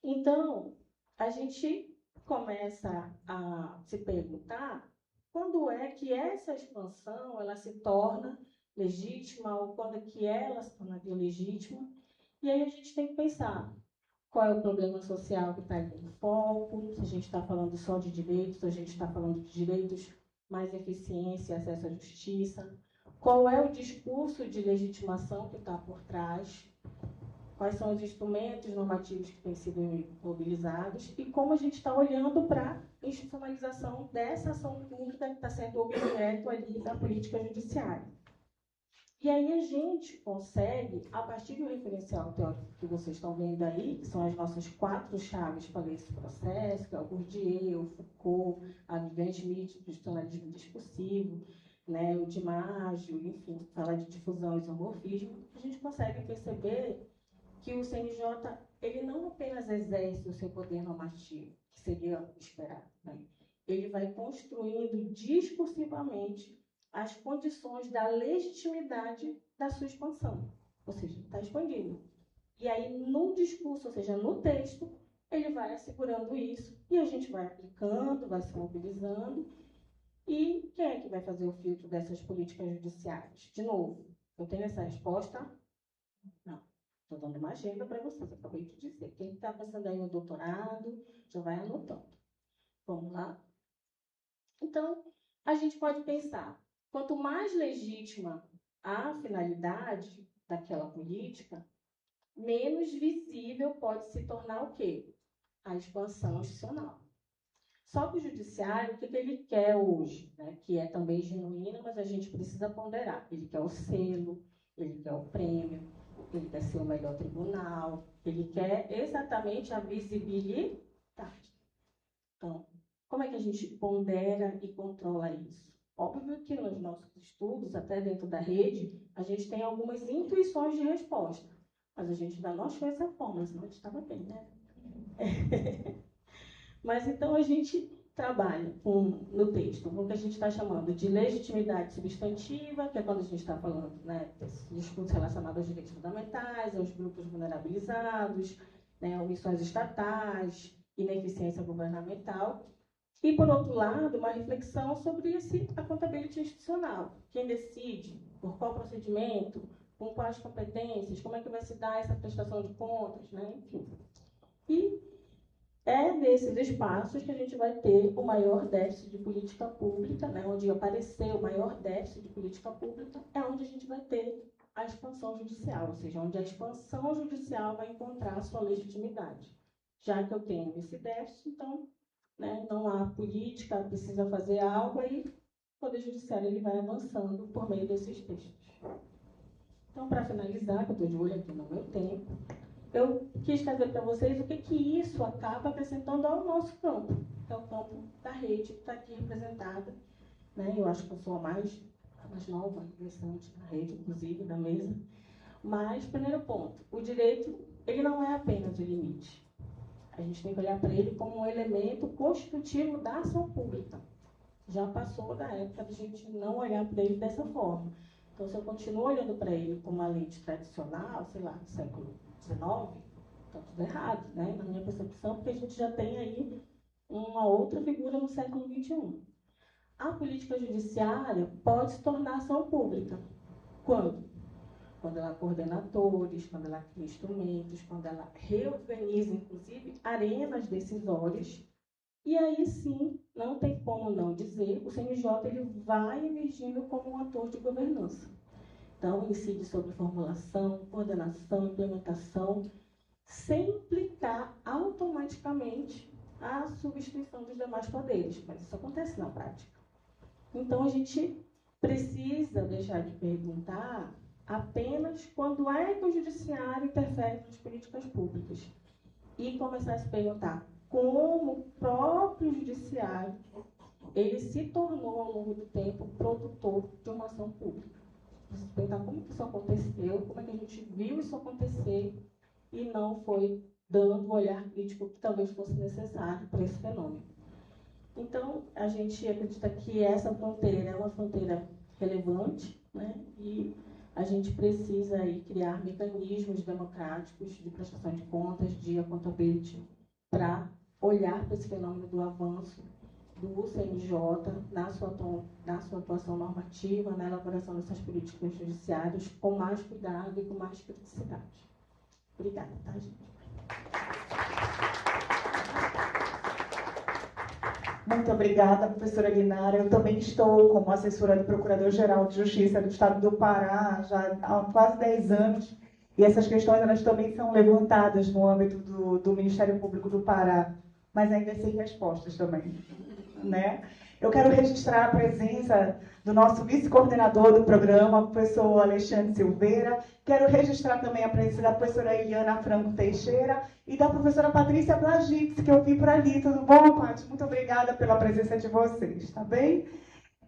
Então, a gente começa a se perguntar quando é que essa expansão ela se torna legítima ou quando é que ela se tornaria legítima. E aí a gente tem que pensar qual é o problema social que está em foco, se a gente está falando só de direitos, se a gente está falando de direitos, mais eficiência e acesso à justiça, qual é o discurso de legitimação que está por trás, quais são os instrumentos normativos que têm sido mobilizados e como a gente está olhando para a institucionalização dessa ação pública que está sendo objeto ali da política judiciária. E aí a gente consegue, a partir do referencial teórico que vocês estão vendo aí, que são as nossas 4 chaves para ler esse processo, que é o Bourdieu, o Foucault, a Viviane Schmidt, do institucionalismo discursivo, né, o DiMaggio, enfim, fala de difusão e isomorfismo, a gente consegue perceber que o CNJ ele não apenas exerce o seu poder normativo, que seria esperado, né? Ele vai construindo discursivamente as condições da legitimidade da sua expansão, ou seja, está expandindo. E aí, no discurso, ou seja, no texto, ele vai assegurando isso e a gente vai aplicando, vai se mobilizando. E quem é que vai fazer o filtro dessas políticas judiciárias? De novo, eu tenho essa resposta? Não. Estou dando uma agenda para vocês, acabei de dizer. Quem está passando aí no doutorado, já vai anotando. Vamos lá? Então, a gente pode pensar, quanto mais legítima a finalidade daquela política, menos visível pode se tornar o quê? A expansão institucional. Só que o judiciário, o que ele quer hoje, né, que é também genuíno, mas a gente precisa ponderar. Ele quer o selo, ele quer o prêmio, ele quer ser o melhor tribunal, ele quer exatamente a visibilidade. Então, como é que a gente pondera e controla isso? Óbvio que nos nossos estudos, até dentro da rede, a gente tem algumas intuições de resposta, mas a gente ainda não achou essa fórmula, senão a gente estava bem, né? Mas então a gente trabalha no texto com o que a gente está chamando de legitimidade substantiva, que é quando a gente está falando, né, desse discurso relacionado aos direitos fundamentais, aos grupos vulnerabilizados, né, omissões estatais, ineficiência governamental. E, por outro lado, uma reflexão sobre a accountability institucional. Quem decide, por qual procedimento, com quais competências, como é que vai se dar essa prestação de contas, né? Enfim. E é nesses espaços que a gente vai ter o maior déficit de política pública, né? Onde aparecer o maior déficit de política pública, é onde a gente vai ter a expansão judicial, ou seja, onde a expansão judicial vai encontrar a sua legitimidade. Já que eu tenho esse déficit, então, né, não há política, precisa fazer algo, aí o Poder Judiciário ele vai avançando por meio desses textos. Então, para finalizar, que eu estou de olho aqui no meu tempo, eu quis trazer para vocês o que isso acaba acrescentando ao nosso campo, que é o campo da rede, que está aqui representada. Né? Eu acho que eu sou a mais nova ingressante na rede, inclusive, da mesa. Mas, primeiro ponto, o direito ele não é apenas o limite. A gente tem que olhar para ele como um elemento constitutivo da ação pública. Já passou da época de a gente não olhar para ele dessa forma. Então, se eu continuo olhando para ele como uma lente tradicional, sei lá, do século XIX, está tudo errado, né? Na minha percepção, porque a gente já tem aí uma outra figura no século XXI. A política judiciária pode se tornar ação pública. Quando? Quando ela coordena atores, quando ela cria instrumentos, quando ela reorganiza, inclusive, arenas decisórias. E aí sim, não tem como não dizer, o CNJ ele vai emergindo como um ator de governança. Então, incide sobre formulação, coordenação, implementação, sem implicar automaticamente a substituição dos demais poderes. Mas isso acontece na prática. Então, a gente precisa deixar de perguntar apenas quando é que o judiciário interfere nas políticas públicas e começar a se perguntar como o próprio judiciário ele se tornou, ao longo do tempo, produtor de uma ação pública. Você perguntar como que isso aconteceu, como é que a gente viu isso acontecer e não foi dando o olhar crítico que talvez fosse necessário para esse fenômeno. Então, a gente acredita que essa fronteira é uma fronteira relevante, né? E a gente precisa aí criar mecanismos democráticos de prestação de contas, de accountability, para olhar para esse fenômeno do avanço do CNJ na sua atuação normativa, na elaboração dessas políticas judiciárias, com mais cuidado e com mais criticidade. Obrigada, tá, gente? Muito obrigada, professora Guinara. Eu também estou como assessora do Procurador-Geral de Justiça do Estado do Pará já há quase 10 anos, e essas questões elas também são levantadas no âmbito do Ministério Público do Pará, mas ainda sem respostas também, né? Eu quero registrar a presença do nosso vice-coordenador do programa, o professor Alexandre Silveira. Quero registrar também a presença da professora Eliana Franco Teixeira e da professora Patrícia Blagix, que eu vi por ali. Tudo bom, Paty? Muito obrigada pela presença de vocês, tá bem?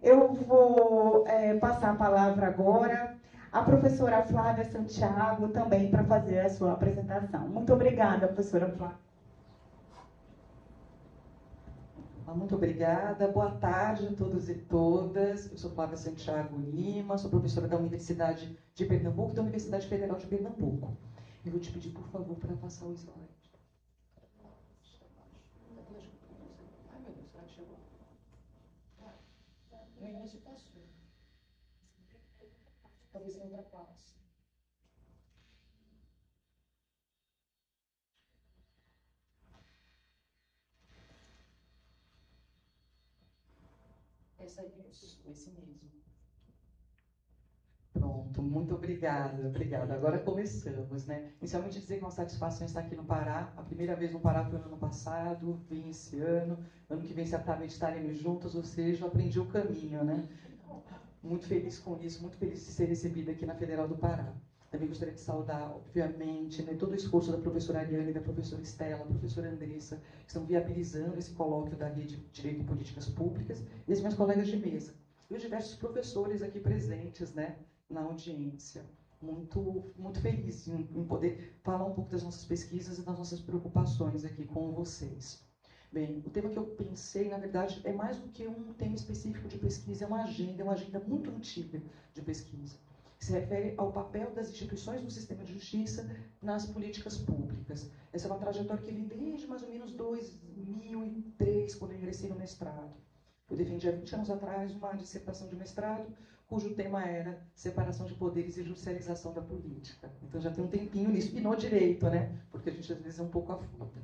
Eu vou passar a palavra agora à professora Flávia Santiago, também para fazer a sua apresentação. Muito obrigada, professora Flávia. Muito obrigada. Boa tarde a todos e todas. Eu sou Flávia Santiago Lima, sou professora da Universidade de Pernambuco e da Universidade Federal de Pernambuco. Eu vou te pedir, por favor, para passar o slide. Ai, meu Deus, será que chegou? No início passou. Talvez não ultrapasse. Esse mesmo. Pronto, muito obrigada, obrigada. Agora começamos, né? Inicialmente dizer que é uma satisfação estar aqui no Pará. A primeira vez no Pará foi no ano passado, vim esse ano que vem certamente estaremos juntos, ou seja, eu aprendi o caminho, né? Muito feliz com isso, muito feliz de ser recebida aqui na Federal do Pará. Também gostaria de saudar, obviamente, né, todo o esforço da professora Ariane, da professora Estela, da professora Andressa, que estão viabilizando esse colóquio da Rede de Direito e Políticas Públicas, e os meus colegas de mesa. E os diversos professores aqui presentes, né, na audiência. Muito feliz em poder falar um pouco das nossas pesquisas e das nossas preocupações aqui com vocês. Bem, o tema que eu pensei, na verdade, é mais do que um tema específico de pesquisa, é uma agenda muito antiga de pesquisa. Se refere ao papel das instituições no sistema de justiça nas políticas públicas. Essa é uma trajetória que vem desde mais ou menos 2003, quando eu ingressei no mestrado. Eu defendi há 20 anos atrás uma dissertação de mestrado, cujo tema era separação de poderes e judicialização da política. Então já tem um tempinho nisso, e no direito, né? Porque a gente às vezes é um pouco afuta.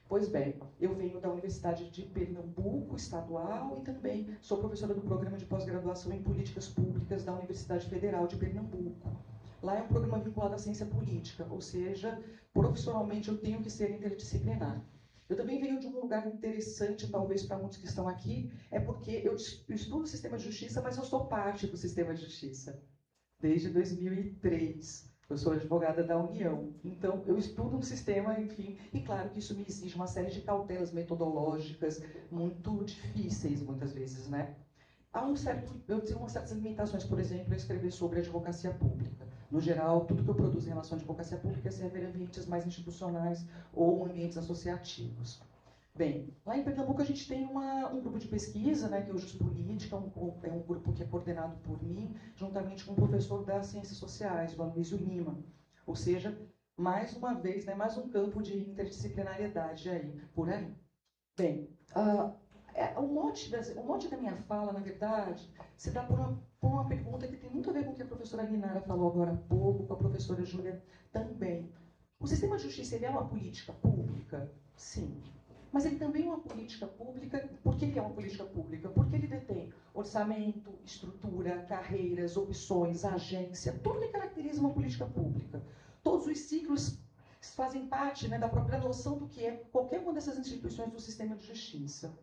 Pois bem, eu venho da Universidade de Pernambuco, estadual, e também sou professora do programa de pós-graduação em políticas públicas da Universidade Federal de Pernambuco. Lá é um programa vinculado à ciência política, ou seja, profissionalmente eu tenho que ser interdisciplinar. Eu também venho de um lugar interessante, talvez para muitos que estão aqui, é porque eu estudo o sistema de justiça, mas eu sou parte do sistema de justiça, desde 2003. Eu sou advogada da União, então eu estudo um sistema, enfim, e claro que isso me exige uma série de cautelas metodológicas muito difíceis, muitas vezes, né? Eu tenho umas certas limitações, por exemplo, eu escrever sobre advocacia pública. No geral, tudo que eu produzo em relação à advocacia pública se refere a ambientes mais institucionais ou ambientes associativos. Bem, lá em Pernambuco a gente tem um grupo de pesquisa, né, que é o Juspolítica, é um grupo que é coordenado por mim, juntamente com o professor das Ciências Sociais, o Aloysio Lima. Ou seja, mais uma vez, né, mais um campo de interdisciplinariedade aí, por aí. Bem, o mote da minha fala, na verdade, se dá por uma pergunta que tem muito a ver com o que a professora Linara falou agora há pouco, com a professora Júlia também. O sistema de justiça, ele é uma política pública? Sim. Mas ele também é uma política pública. Por que ele é uma política pública? Porque ele detém orçamento, estrutura, carreiras, opções, agência, tudo que caracteriza uma política pública. Todos os ciclos fazem parte, né, da própria noção do que é qualquer uma dessas instituições do sistema de justiça.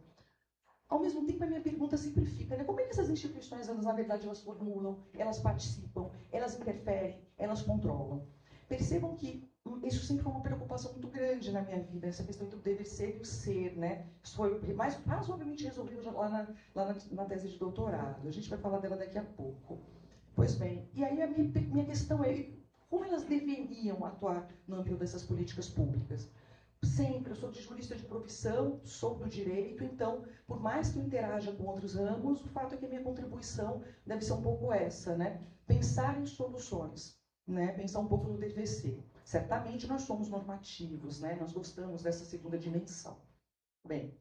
Ao mesmo tempo, a minha pergunta sempre fica, né, como é que essas instituições, na verdade, elas formulam, elas participam, elas interferem, elas controlam? Percebam que isso sempre foi uma preocupação muito grande na minha vida, essa questão do dever ser e o ser, né? Isso foi mais razoavelmente resolvido lá na tese de doutorado. A gente vai falar dela daqui a pouco. Pois bem, e aí a minha questão é como elas deveriam atuar no âmbito dessas políticas públicas? Sempre, eu sou jurista de profissão, sou do direito, então, por mais que eu interaja com outros ramos, o fato é que a minha contribuição deve ser um pouco essa, né? Pensar em soluções, né? Pensar um pouco no dever ser. Certamente nós somos normativos, né? Nós gostamos dessa segunda dimensão. Bem,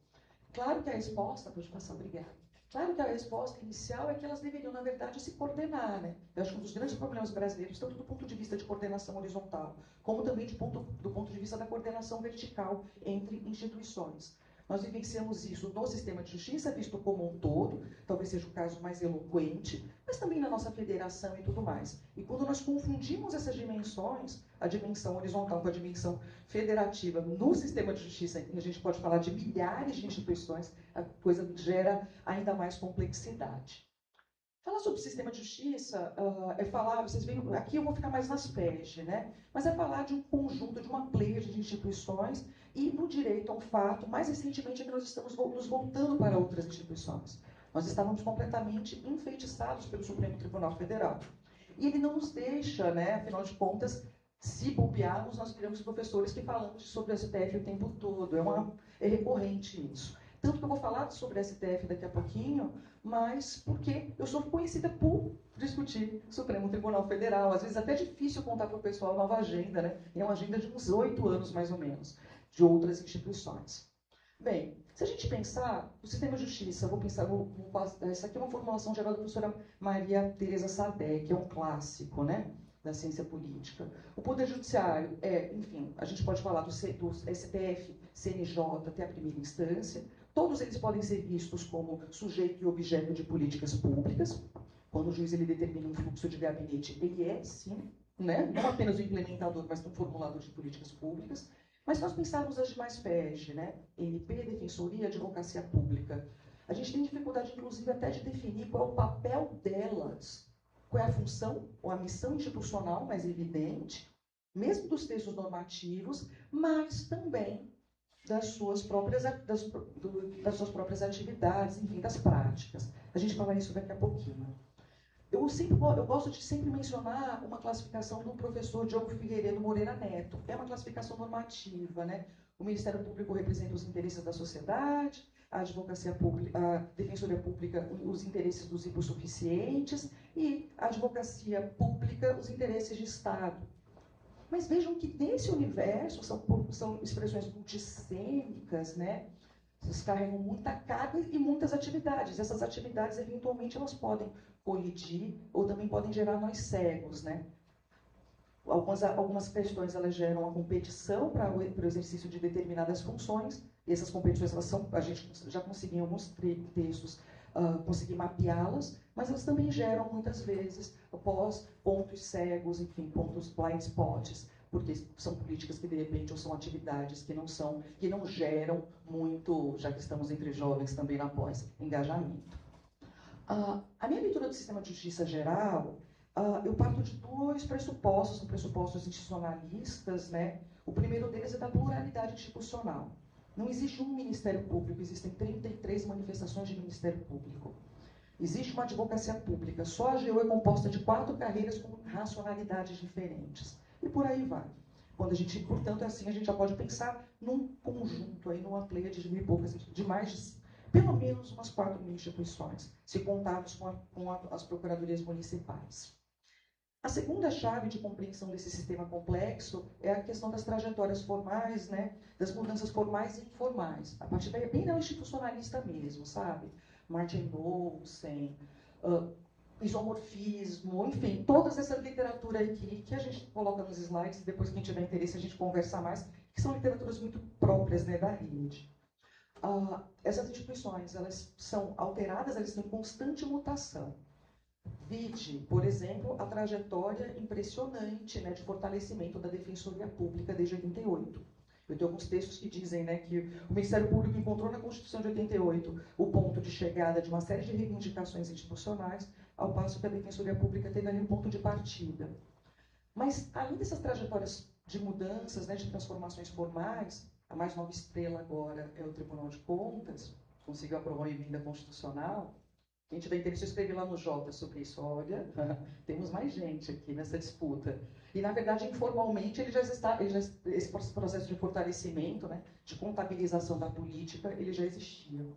claro que a resposta, pode passar, obrigada. Claro que a resposta inicial é que elas deveriam, na verdade, se coordenar, né? Eu acho que um dos grandes problemas brasileiros, tanto do ponto de vista de coordenação horizontal, como também do ponto de vista da coordenação vertical entre instituições. Nós vivenciamos isso no sistema de justiça, visto como um todo, talvez seja o caso mais eloquente, mas também na nossa federação e tudo mais. E quando nós confundimos essas dimensões, a dimensão horizontal com a dimensão federativa no sistema de justiça, em que a gente pode falar de milhares de instituições, a coisa gera ainda mais complexidade. Falar sobre o sistema de justiça é falar, vocês veem, aqui eu vou ficar mais nas PEG, né? Mas é falar de um conjunto, de uma pleiade de instituições, e no direito a um fato, mais recentemente é que nós estamos nos voltando para outras instituições. Nós estávamos completamente enfeitiçados pelo Supremo Tribunal Federal. E ele não nos deixa, né? Afinal de contas, se bobearmos, nós viramos professores que falamos sobre o STF o tempo todo. É recorrente isso. Tanto que eu vou falar sobre o STF daqui a pouquinho, mas porque eu sou conhecida por discutir Supremo Tribunal Federal. Às vezes é até difícil contar para o pessoal a nova agenda, né? É uma agenda de uns 8 anos, mais ou menos, de outras instituições. Bem, se a gente pensar, o sistema de justiça, essa aqui é uma formulação geral da professora Maria Teresa Sadek, que é um clássico, né, da ciência política. O Poder Judiciário enfim, a gente pode falar do STF, CNJ até a primeira instância. Todos eles podem ser vistos como sujeito e objeto de políticas públicas. Quando o juiz ele determina um fluxo de gabinete, ele é, sim, né, não apenas o implementador, mas um formulador de políticas públicas. Mas se nós pensarmos as demais FEG, né, MP, Defensoria, Advocacia Pública, a gente tem dificuldade, inclusive, até de definir qual é o papel delas, qual é a função ou a missão institucional mais evidente, mesmo dos textos normativos, mas também das suas próprias atividades, enfim, das práticas. A gente fala isso daqui a pouquinho. Eu gosto de sempre mencionar uma classificação do professor Diogo Figueiredo Moreira Neto. É uma classificação normativa, né? O Ministério Público representa os interesses da sociedade, a Advocacia Pública, a Defensoria Pública, os interesses dos hipossuficientes, e a advocacia pública, os interesses de Estado. Mas vejam que nesse universo são expressões multissêmicas, né? Eles carregam muita carga e muitas atividades. Essas atividades, eventualmente, elas podem colidir ou também podem gerar nós cegos, né? Algumas questões elas geram a competição para o exercício de determinadas funções, e essas competições, a gente já conseguiu em alguns textos conseguir mapeá-las, mas elas também geram, muitas vezes, pontos cegos, enfim, pontos blind spots, porque são políticas que, de repente, ou são atividades que não geram muito, já que estamos entre jovens também na pós-engajamento. A minha leitura do sistema de justiça geral, eu parto de dois pressupostos, são pressupostos institucionalistas, né? O primeiro deles é da pluralidade institucional. Não existe um Ministério Público, existem 33 manifestações de Ministério Público. Existe uma advocacia pública, só a AGU é composta de 4 carreiras com racionalidades diferentes. E por aí vai. Quando a gente, portanto, assim, a gente já pode pensar num conjunto, aí, numa pleiade de mil e poucas, de mais de, pelo menos, umas 4.000 instituições, se contarmos com as procuradorias municipais. A segunda chave de compreensão desse sistema complexo é a questão das trajetórias formais, né, das mudanças formais e informais. A partir daí é bem institucionalista mesmo, sabe? Martin Olsen, isomorfismo, enfim, toda essa literatura aqui que a gente coloca nos slides, e depois quem tiver interesse a gente conversa mais, que são literaturas muito próprias, né, da rede. Essas instituições, elas são alteradas, elas têm constante mutação. Vide, por exemplo, a trajetória impressionante, né, de fortalecimento da Defensoria Pública desde 88. Eu tenho alguns textos que dizem, né, que o Ministério Público encontrou na Constituição de 88 o ponto de chegada de uma série de reivindicações institucionais, ao passo que a Defensoria Pública teve ali um ponto de partida. Mas, além dessas trajetórias de mudanças, né, de transformações formais, a mais nova estrela agora é o Tribunal de Contas, conseguiu aprovar uma emenda constitucional. Quem tiver interesse, eu escrevi lá no Jota sobre isso. Olha, temos mais gente aqui nessa disputa. E, na verdade, informalmente, esse processo de fortalecimento, né, de contabilização da política, ele já existia.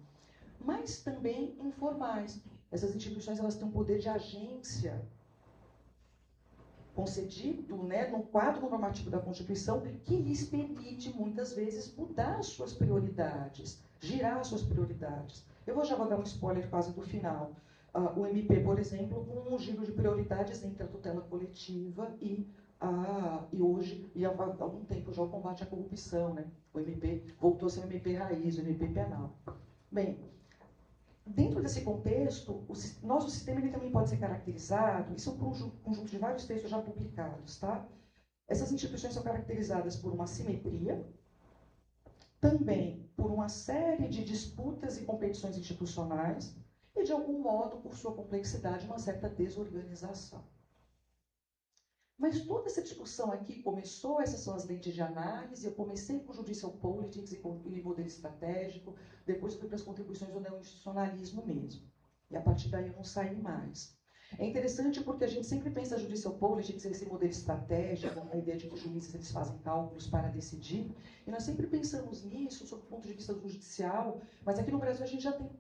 Mas também informais. Essas instituições, elas têm um poder de agência concedido, né, no quadro normativo da Constituição, que lhes permite, muitas vezes, mudar as suas prioridades, girar as suas prioridades. Eu já vou dar um spoiler quase do final. O MP, por exemplo, com um giro de prioridades entre a tutela coletiva e hoje, e há algum tempo já, o combate à corrupção, né? O MP voltou a ser o MP raiz, o MP penal. Bem, dentro desse contexto, o nosso sistema ele também pode ser caracterizado, isso é um conjunto de vários textos já publicados, tá? Essas instituições são caracterizadas por uma simetria, também por uma série de disputas e competições institucionais e, de algum modo, por sua complexidade, uma certa desorganização. Mas toda essa discussão aqui começou, essas são as lentes de análise, eu comecei com Judicial Politics e com o modelo estratégico, depois fui para as contribuições do neoinstitucionalismo mesmo. E a partir daí eu não saí mais. É interessante porque a gente sempre pensa Judicial Politics, esse modelo estratégico, a ideia de que os juízes eles fazem cálculos para decidir, e nós sempre pensamos nisso, sob o ponto de vista do judicial, mas aqui no Brasil a gente já tem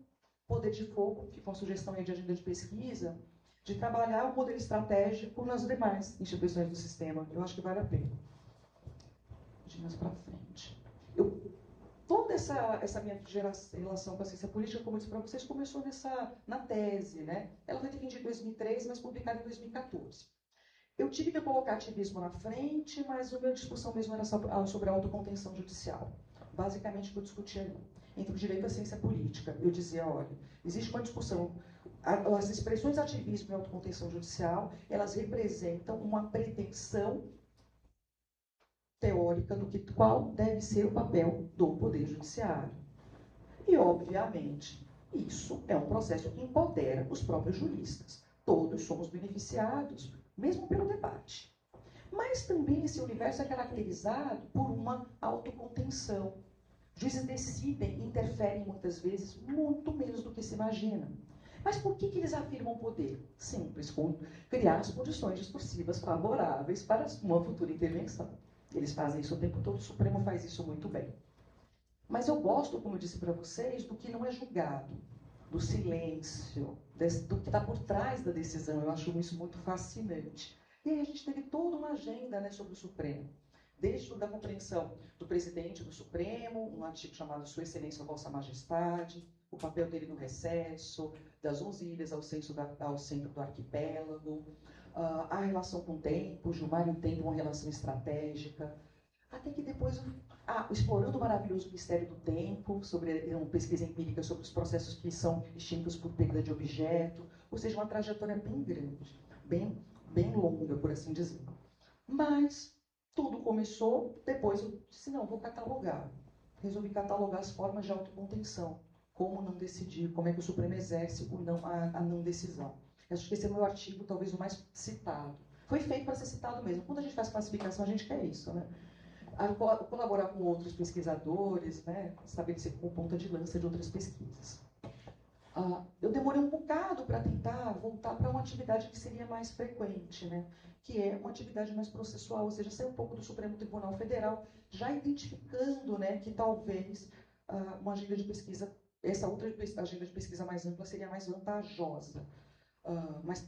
poder de fogo, que com a sugestão aí de agenda de pesquisa, de trabalhar o modelo estratégico nas demais instituições do sistema. Eu acho que vale a pena. De mais para frente. Toda essa minha relação com a ciência política, como eu disse para vocês, começou na tese, né? Ela foi defendida em 2003, mas publicada em 2014. Eu tive que colocar ativismo na frente, mas a minha discussão mesmo era sobre a autocontenção judicial. Basicamente, o que eu discutia ali, entre o direito e a ciência política. Eu dizia, olha, existe uma discussão, as expressões ativismo e autocontenção judicial, elas representam uma pretensão teórica do qual deve ser o papel do Poder Judiciário. E, obviamente, isso é um processo que empodera os próprios juristas. Todos somos beneficiados, mesmo pelo debate. Mas também esse universo é caracterizado por uma autocontenção. Juízes decidem, interferem muitas vezes, muito menos do que se imagina. Mas por que eles afirmam poder? Simples, criar as condições discursivas favoráveis para uma futura intervenção. Eles fazem isso o tempo todo, o Supremo faz isso muito bem. Mas eu gosto, como eu disse para vocês, do que não é julgado. do silêncio, do que está por trás da decisão. Eu acho isso muito fascinante. E aí a gente teve toda uma agenda, né, sobre o Supremo. Desde a compreensão do presidente do Supremo, um artigo chamado Sua Excelência Vossa Majestade, o papel dele no recesso, das 11 ilhas ao centro do arquipélago, a relação com o tempo, Gilmar e o tempo, uma relação estratégica, até que depois, explorando o maravilhoso mistério do tempo, sobre uma pesquisa empírica sobre os processos que são extintos por perda de objeto, ou seja, uma trajetória bem grande, bem longa, por assim dizer. Mas tudo começou, depois eu disse, não, vou catalogar. Resolvi catalogar as formas de autocontenção, como não decidir, como é que o Supremo exerce a não decisão. Acho que esse é o meu artigo, talvez o mais citado. Foi feito para ser citado mesmo. Quando a gente faz classificação, a gente quer isso, né? Colaborar com outros pesquisadores, né? Estabelecer como ponta de lança de outras pesquisas. Eu demorei um bocado para tentar voltar para uma atividade que seria mais frequente, né? Que é uma atividade mais processual, ou seja, sair um pouco do Supremo Tribunal Federal, já identificando, né, que talvez uma agenda de pesquisa, essa outra agenda de pesquisa mais ampla seria mais vantajosa, mas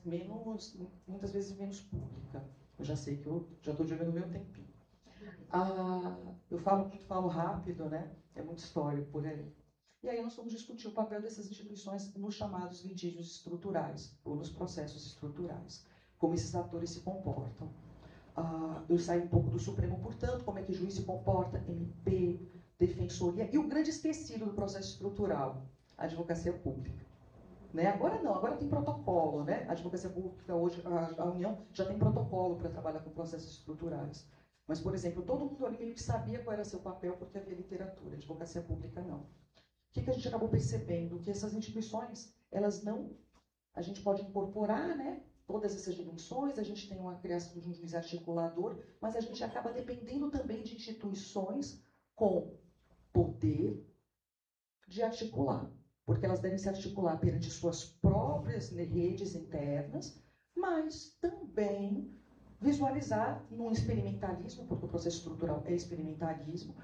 muitas vezes menos pública. Eu já sei que eu já estou jogando o meu tempinho. Eu falo rápido, né? É muita história por aí. E aí nós vamos discutir o papel dessas instituições nos chamados litígios estruturais, ou nos processos estruturais, como esses atores se comportam. Eu saio um pouco do Supremo, portanto, como é que o juiz se comporta, MP, defensoria, e o grande esquecido do processo estrutural, a advocacia pública. Né? Agora não, agora tem protocolo, né? A advocacia pública hoje, a União já tem protocolo para trabalhar com processos estruturais. Mas, por exemplo, todo mundo ali meio que sabia qual era seu papel porque havia literatura, a advocacia pública não. O que a gente acabou percebendo? Que essas instituições, elas não... A gente pode incorporar, né, todas essas dimensões, a gente tem uma criação de um juiz articulador, mas a gente acaba dependendo também de instituições com poder de articular, porque elas devem se articular perante suas próprias redes internas, mas também visualizar num experimentalismo, porque o processo estrutural é experimentalismo,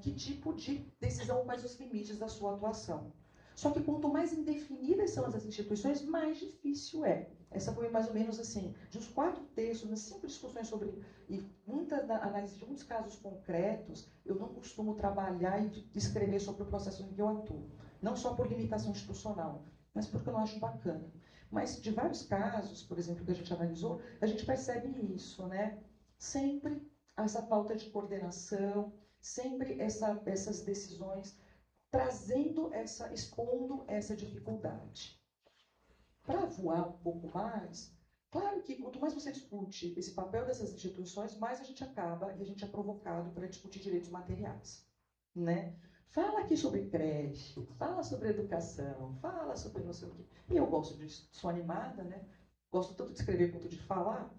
que tipo de decisão, quais os limites da sua atuação. Só que quanto mais indefinidas são as instituições, mais difícil é. Essa foi mais ou menos assim, de uns 4 textos, umas 5 discussões sobre, e muita análise de muitos casos concretos, eu não costumo trabalhar e escrever sobre o processo em que eu atuo. Não só por limitação institucional, mas porque eu não acho bacana. Mas de vários casos, por exemplo, que a gente analisou, a gente percebe isso, né? Sempre essa falta de coordenação, sempre essas decisões expondo essa dificuldade. Para voar um pouco mais, claro que quanto mais você discute esse papel dessas instituições, mais a gente acaba e a gente é provocado para discutir direitos materiais, né? Fala aqui sobre creche, fala sobre educação, fala sobre não sei o quê. E eu gosto disso, sou animada, né? Gosto tanto de escrever quanto de falar,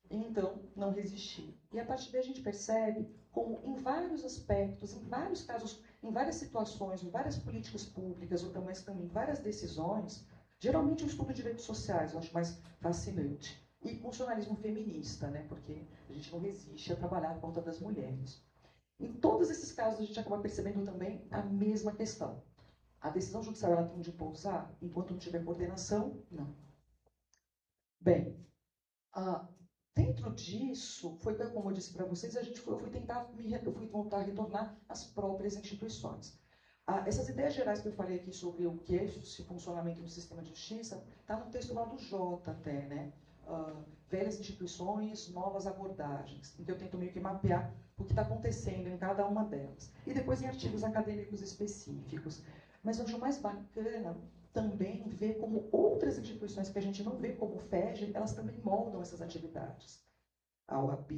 então não resisti. E a partir daí a gente percebe como em vários aspectos, em vários casos, em várias situações, em várias políticas públicas, mas também em várias decisões, geralmente eu estudo direitos sociais, eu acho mais fascinante. E funcionalismo feminista, né? Porque a gente não resiste a trabalhar a pauta das mulheres. Em todos esses casos, a gente acaba percebendo também a mesma questão. A decisão judicial ela tem de pousar enquanto não tiver coordenação? Não. Bem, dentro disso, foi como eu disse para vocês, eu fui voltar a retornar às próprias instituições. Essas ideias gerais que eu falei aqui sobre o que é esse funcionamento do sistema de justiça, está no texto lá do Jota até, né? Velhas instituições, novas abordagens, em que eu tento meio que mapear o que está acontecendo em cada uma delas. E depois em artigos acadêmicos específicos. Mas eu acho mais bacana também ver como outras instituições que a gente não vê como FEG, elas também moldam essas atividades. A OAB,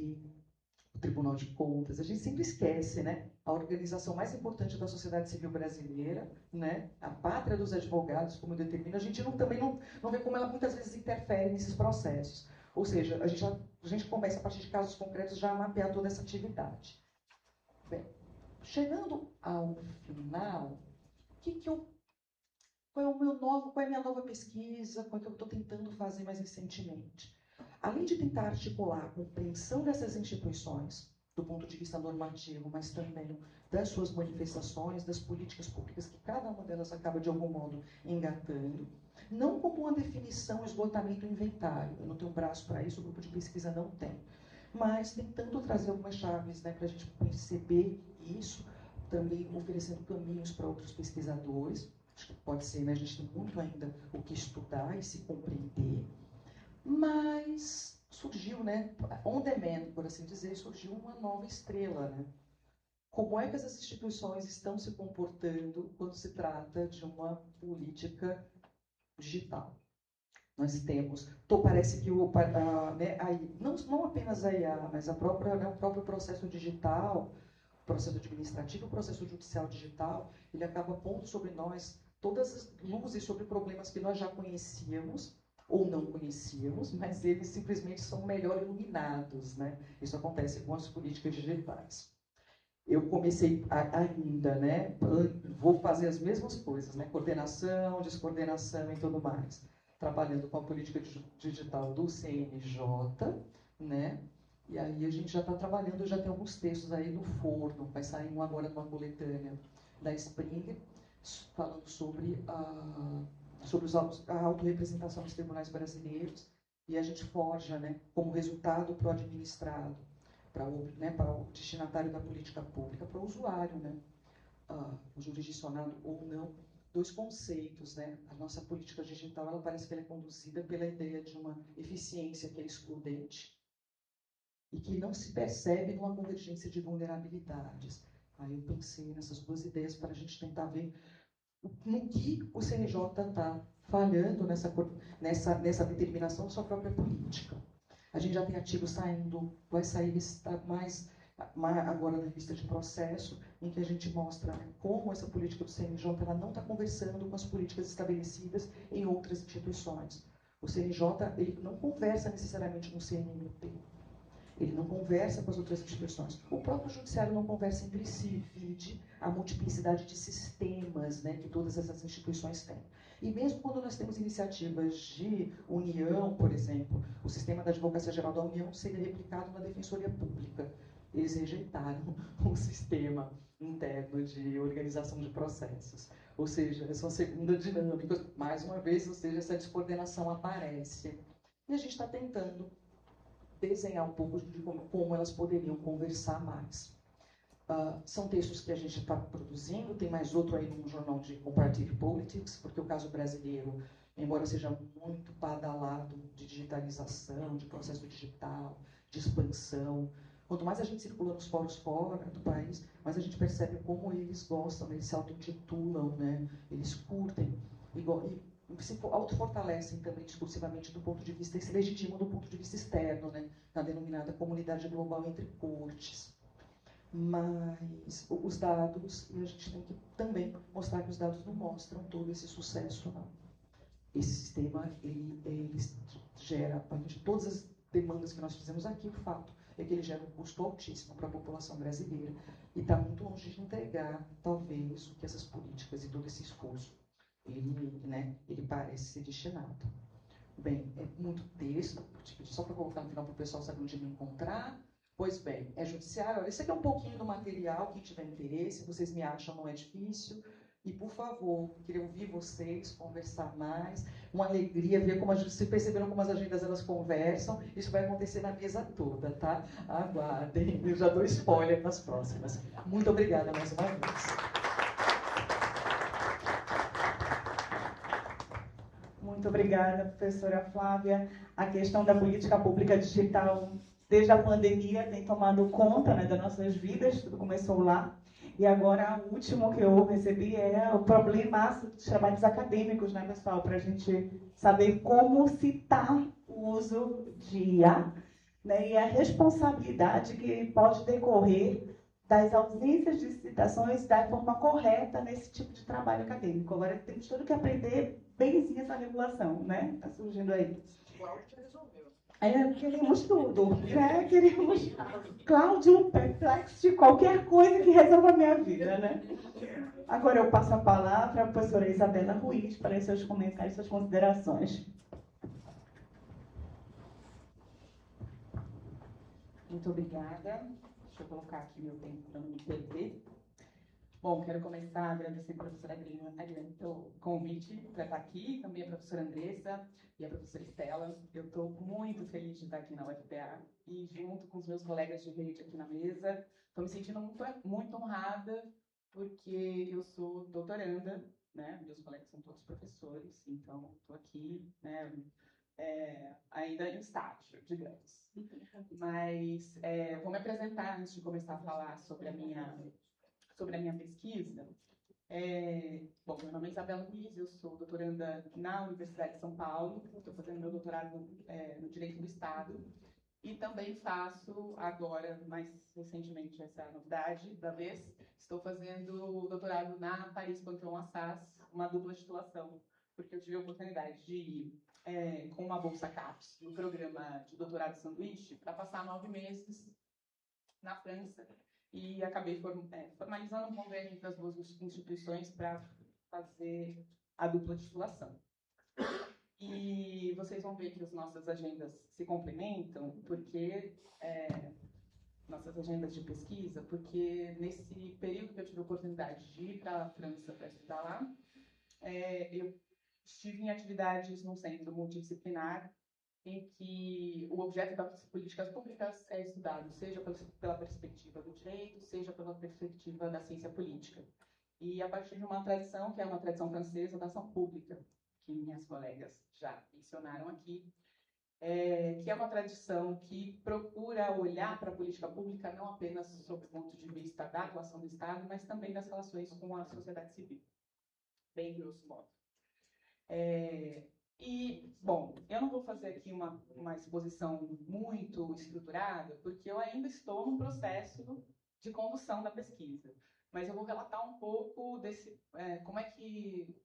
o Tribunal de Contas, a gente sempre esquece, né? A organização mais importante da sociedade civil brasileira, né? A pátria dos advogados, como eu determino, a gente também não vê como ela muitas vezes interfere nesses processos. Ou seja, a gente começa a partir de casos concretos já a mapear toda essa atividade. Bem, chegando ao final, qual é a minha nova pesquisa, qual é que eu estou tentando fazer mais recentemente? Além de tentar articular a compreensão dessas instituições, do ponto de vista normativo, mas também das suas manifestações, das políticas públicas que cada uma delas acaba, de algum modo, engatando. Não como uma definição, esgotamento, inventário. Eu não tenho braço para isso, o grupo de pesquisa não tem. Mas tentando trazer algumas chaves, né, para a gente perceber isso, também oferecendo caminhos para outros pesquisadores. Acho que pode ser, né, a gente tem muito ainda o que estudar e se compreender. Mas surgiu, né, on demand, por assim dizer, surgiu uma nova estrela, né? Como é que essas instituições estão se comportando quando se trata de uma política digital? Nós temos, parece que não apenas a IA, mas o próprio processo digital, o processo administrativo, o processo judicial digital, ele acaba pondo sobre nós todas as luzes sobre problemas que nós já conhecíamos ou não conhecíamos, mas eles simplesmente são melhor iluminados, né? Isso acontece com as políticas digitais. Eu comecei ainda, né? Vou fazer as mesmas coisas, né? Coordenação, descoordenação e tudo mais. Trabalhando com a política digital do CNJ, né? E aí a gente já está trabalhando, já tem alguns textos aí no forno, vai sair um agora numa coletânea da Springer, falando sobre a autorrepresentação dos tribunais brasileiros, e a gente forja, né, como resultado para o administrado, para o destinatário da política pública, para o usuário, né, o jurisdicionado ou não, dois conceitos, né? A nossa política digital, ela parece que ela é conduzida pela ideia de uma eficiência que é excludente e que não se percebe numa convergência de vulnerabilidades. Aí eu pensei nessas duas ideias para a gente tentar ver no que o CNJ está falhando nessa determinação da sua própria política. A gente já tem artigo saindo, vai sair mais agora na revista de processo, em que a gente mostra, né, como essa política do CNJ ela não está conversando com as políticas estabelecidas em outras instituições. O CNJ ele não conversa necessariamente com o CNMP, ele não conversa com as outras instituições. O próprio judiciário não conversa entre si, vide a multiplicidade de sistemas, né, que todas essas instituições têm. E mesmo quando nós temos iniciativas de união, por exemplo, o sistema da Advocacia Geral da União seria replicado na Defensoria Pública. Eles rejeitaram o sistema interno de organização de processos. Ou seja, essa segunda dinâmica, mais uma vez, ou seja, essa descoordenação aparece. E a gente está tentando desenhar um pouco de como elas poderiam conversar mais. São textos que a gente está produzindo, tem mais outro aí no jornal de Comparative Politics, porque o caso brasileiro, embora seja muito badalado de digitalização, de processo digital, de expansão, quanto mais a gente circula nos fóruns fora do país, mais a gente percebe como eles gostam, eles se auto-intitulam, né? Eles curtem e se autofortalecem também discursivamente do ponto de vista, e se legitimam do ponto de vista externo, né? Na denominada comunidade global entre cortes. Mas os dados, e a gente tem que também mostrar que os dados não mostram todo esse sucesso, não. Esse sistema, ele gera, todas as demandas que nós fizemos aqui, o fato é que ele gera um custo altíssimo para a população brasileira e está muito longe de entregar, talvez, o que essas políticas e todo esse esforço, ele parece ser destinado. Bem, é muito texto, só para colocar no final para o pessoal saber onde me encontrar. Pois bem, é judiciário. Esse aqui é um pouquinho do material, quem tiver interesse, vocês me acham, não é difícil. E, por favor, queria ouvir vocês, conversar mais. Uma alegria ver como vocês perceberam como as agendas elas conversam. Isso vai acontecer na mesa toda, tá? Aguardem. Eu já dou spoiler nas próximas. Muito obrigada mais uma vez. Muito obrigada, professora Flávia. A questão da política pública digital, desde a pandemia, tem tomado conta, né, das nossas vidas. Tudo começou lá. E agora, o último que eu recebi é o problema dos trabalhos acadêmicos, né, pessoal? Para a gente saber como citar o uso de IA, né, e a responsabilidade que pode decorrer das ausências de citações da forma correta nesse tipo de trabalho acadêmico. Agora, temos tudo que aprender benzinho essa regulação, né? Está surgindo aí. Cláudio resolveu. Queremos tudo, né? Queremos Cláudio, Perplexity, qualquer coisa que resolva a minha vida, né? Agora eu passo a palavra à professora Isabela Ruiz para seus comentários, suas considerações. Muito obrigada. Deixa eu colocar aqui meu tempo para não me perder. Bom, quero começar agradecendo a professora Adriane pelo convite para estar aqui, também a professora Andressa e a professora Estela. Eu estou muito feliz de estar aqui na UFPA e junto com os meus colegas de rede aqui na mesa. Estou me sentindo muito honrada porque eu sou doutoranda, né? Meus colegas são todos professores, então estou aqui, né? Ainda em estágio, digamos. Mas vou me apresentar antes de começar a falar sobre a minha pesquisa. Bom, meu nome é Isabela Luiz, eu sou doutoranda na Universidade de São Paulo, estou fazendo meu doutorado no Direito do Estado e também faço agora, mais recentemente, essa novidade da vez, estou fazendo doutorado na Paris Panthéon Assas, uma dupla titulação, porque eu tive a oportunidade de ir com uma bolsa CAPES no programa de doutorado sanduíche para passar 9 meses na França e acabei formalizando um convênio entre as duas instituições para fazer a dupla titulação. E vocês vão ver que as nossas agendas se complementam, porque nossas agendas de pesquisa, porque nesse período que eu tive a oportunidade de ir para a França para estudar lá, eu estive em atividades num centro multidisciplinar em que o objeto das políticas públicas é estudado, seja pela perspectiva do direito, seja pela perspectiva da ciência política. E a partir de uma tradição, que é uma tradição francesa da ação pública, que minhas colegas já mencionaram aqui, que é uma tradição que procura olhar para a política pública não apenas sob o ponto de vista da atuação do Estado, mas também das relações com a sociedade civil, bem grosso modo. Bom, eu não vou fazer aqui uma exposição muito estruturada, porque eu ainda estou no processo de condução da pesquisa. Mas eu vou relatar um pouco desse, como é que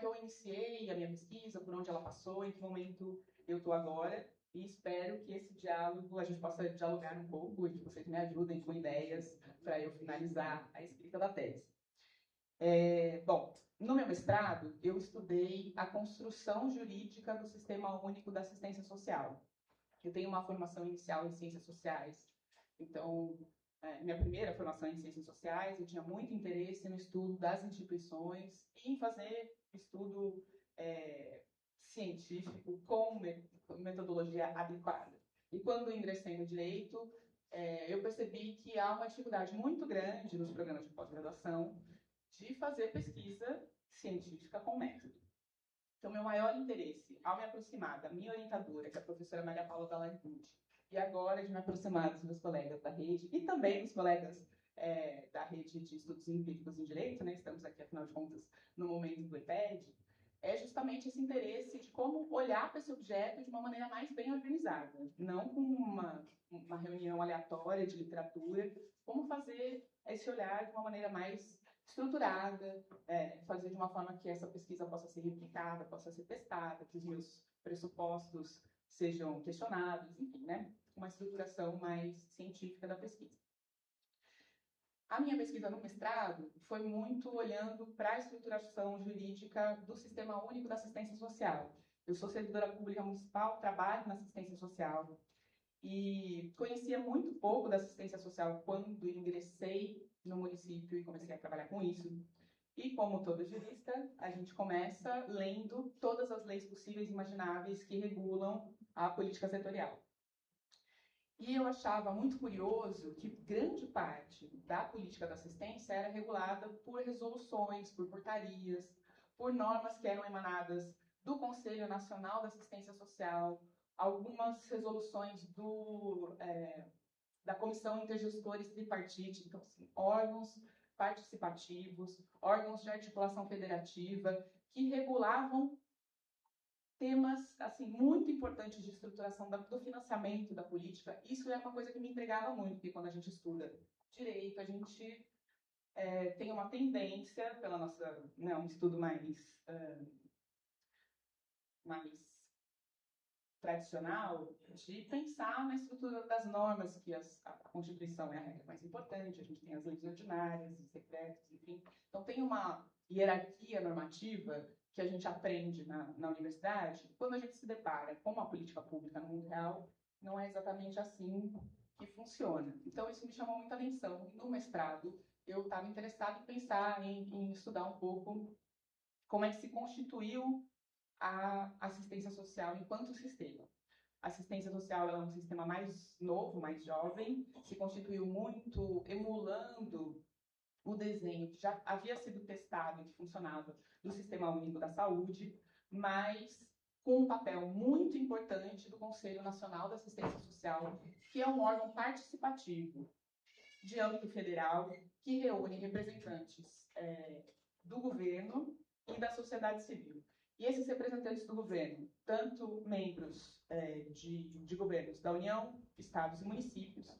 eu iniciei a minha pesquisa, por onde ela passou, em que momento eu estou agora, e espero que esse diálogo, a gente possa dialogar um pouco e que vocês me ajudem com ideias para eu finalizar a escrita da tese. Bom, no meu mestrado, eu estudei a construção jurídica do Sistema Único da Assistência Social. Eu tenho uma formação inicial em Ciências Sociais, então, minha primeira formação em Ciências Sociais, eu tinha muito interesse no estudo das instituições e em fazer estudo científico com metodologia adequada. E quando eu ingressei no Direito, eu percebi que há uma dificuldade muito grande nos programas de pós-graduação de fazer pesquisa científica com método. Então, meu maior interesse, ao me aproximar da minha orientadora, que é a professora Maria Paula Dallargude, e agora de me aproximar dos meus colegas da rede, e também dos colegas da rede de estudos empíricos em direito, né? Estamos aqui, afinal de contas, no momento do EPED, é justamente esse interesse de como olhar para esse objeto de uma maneira mais bem organizada, não com uma reunião aleatória de literatura, como fazer esse olhar de uma maneira mais estruturada, fazer de uma forma que essa pesquisa possa ser replicada, possa ser testada, que os meus pressupostos sejam questionados, enfim, né? Uma estruturação mais científica da pesquisa. A minha pesquisa no mestrado foi muito olhando para a estruturação jurídica do Sistema Único da Assistência Social. Eu sou servidora pública municipal, trabalho na assistência social e conhecia muito pouco da assistência social quando ingressei no município e comecei a trabalhar com isso. E como todo jurista, a gente começa lendo todas as leis possíveis e imagináveis que regulam a política setorial. E eu achava muito curioso que grande parte da política da assistência era regulada por resoluções, por portarias, por normas que eram emanadas do Conselho Nacional da Assistência Social, algumas resoluções da Comissão Intergestores Tripartite, então, assim, órgãos participativos, órgãos de articulação federativa, que regulavam temas assim muito importantes de estruturação do financiamento da política. Isso é uma coisa que me intrigava muito, porque quando a gente estuda direito, a gente tem uma tendência, pela nossa, né, um estudo mais tradicional, de pensar na estrutura das normas, que a Constituição é a regra mais importante, a gente tem as leis ordinárias, os decretos, enfim. Então tem uma hierarquia normativa que a gente aprende na universidade. Quando a gente se depara com uma política pública no mundo real, não é exatamente assim que funciona. Então, isso me chamou muita atenção. No mestrado, eu estava interessada em pensar, em estudar um pouco como é que se constituiu a assistência social enquanto sistema. A assistência social é um sistema mais novo, mais jovem, se constituiu muito emulando o desenho que já havia sido testado e que funcionava no Sistema Único da Saúde, mas com um papel muito importante do Conselho Nacional da Assistência Social, que é um órgão participativo de âmbito federal que reúne representantes do governo e da sociedade civil. E esses representantes do governo, tanto membros de governos da União, estados e municípios,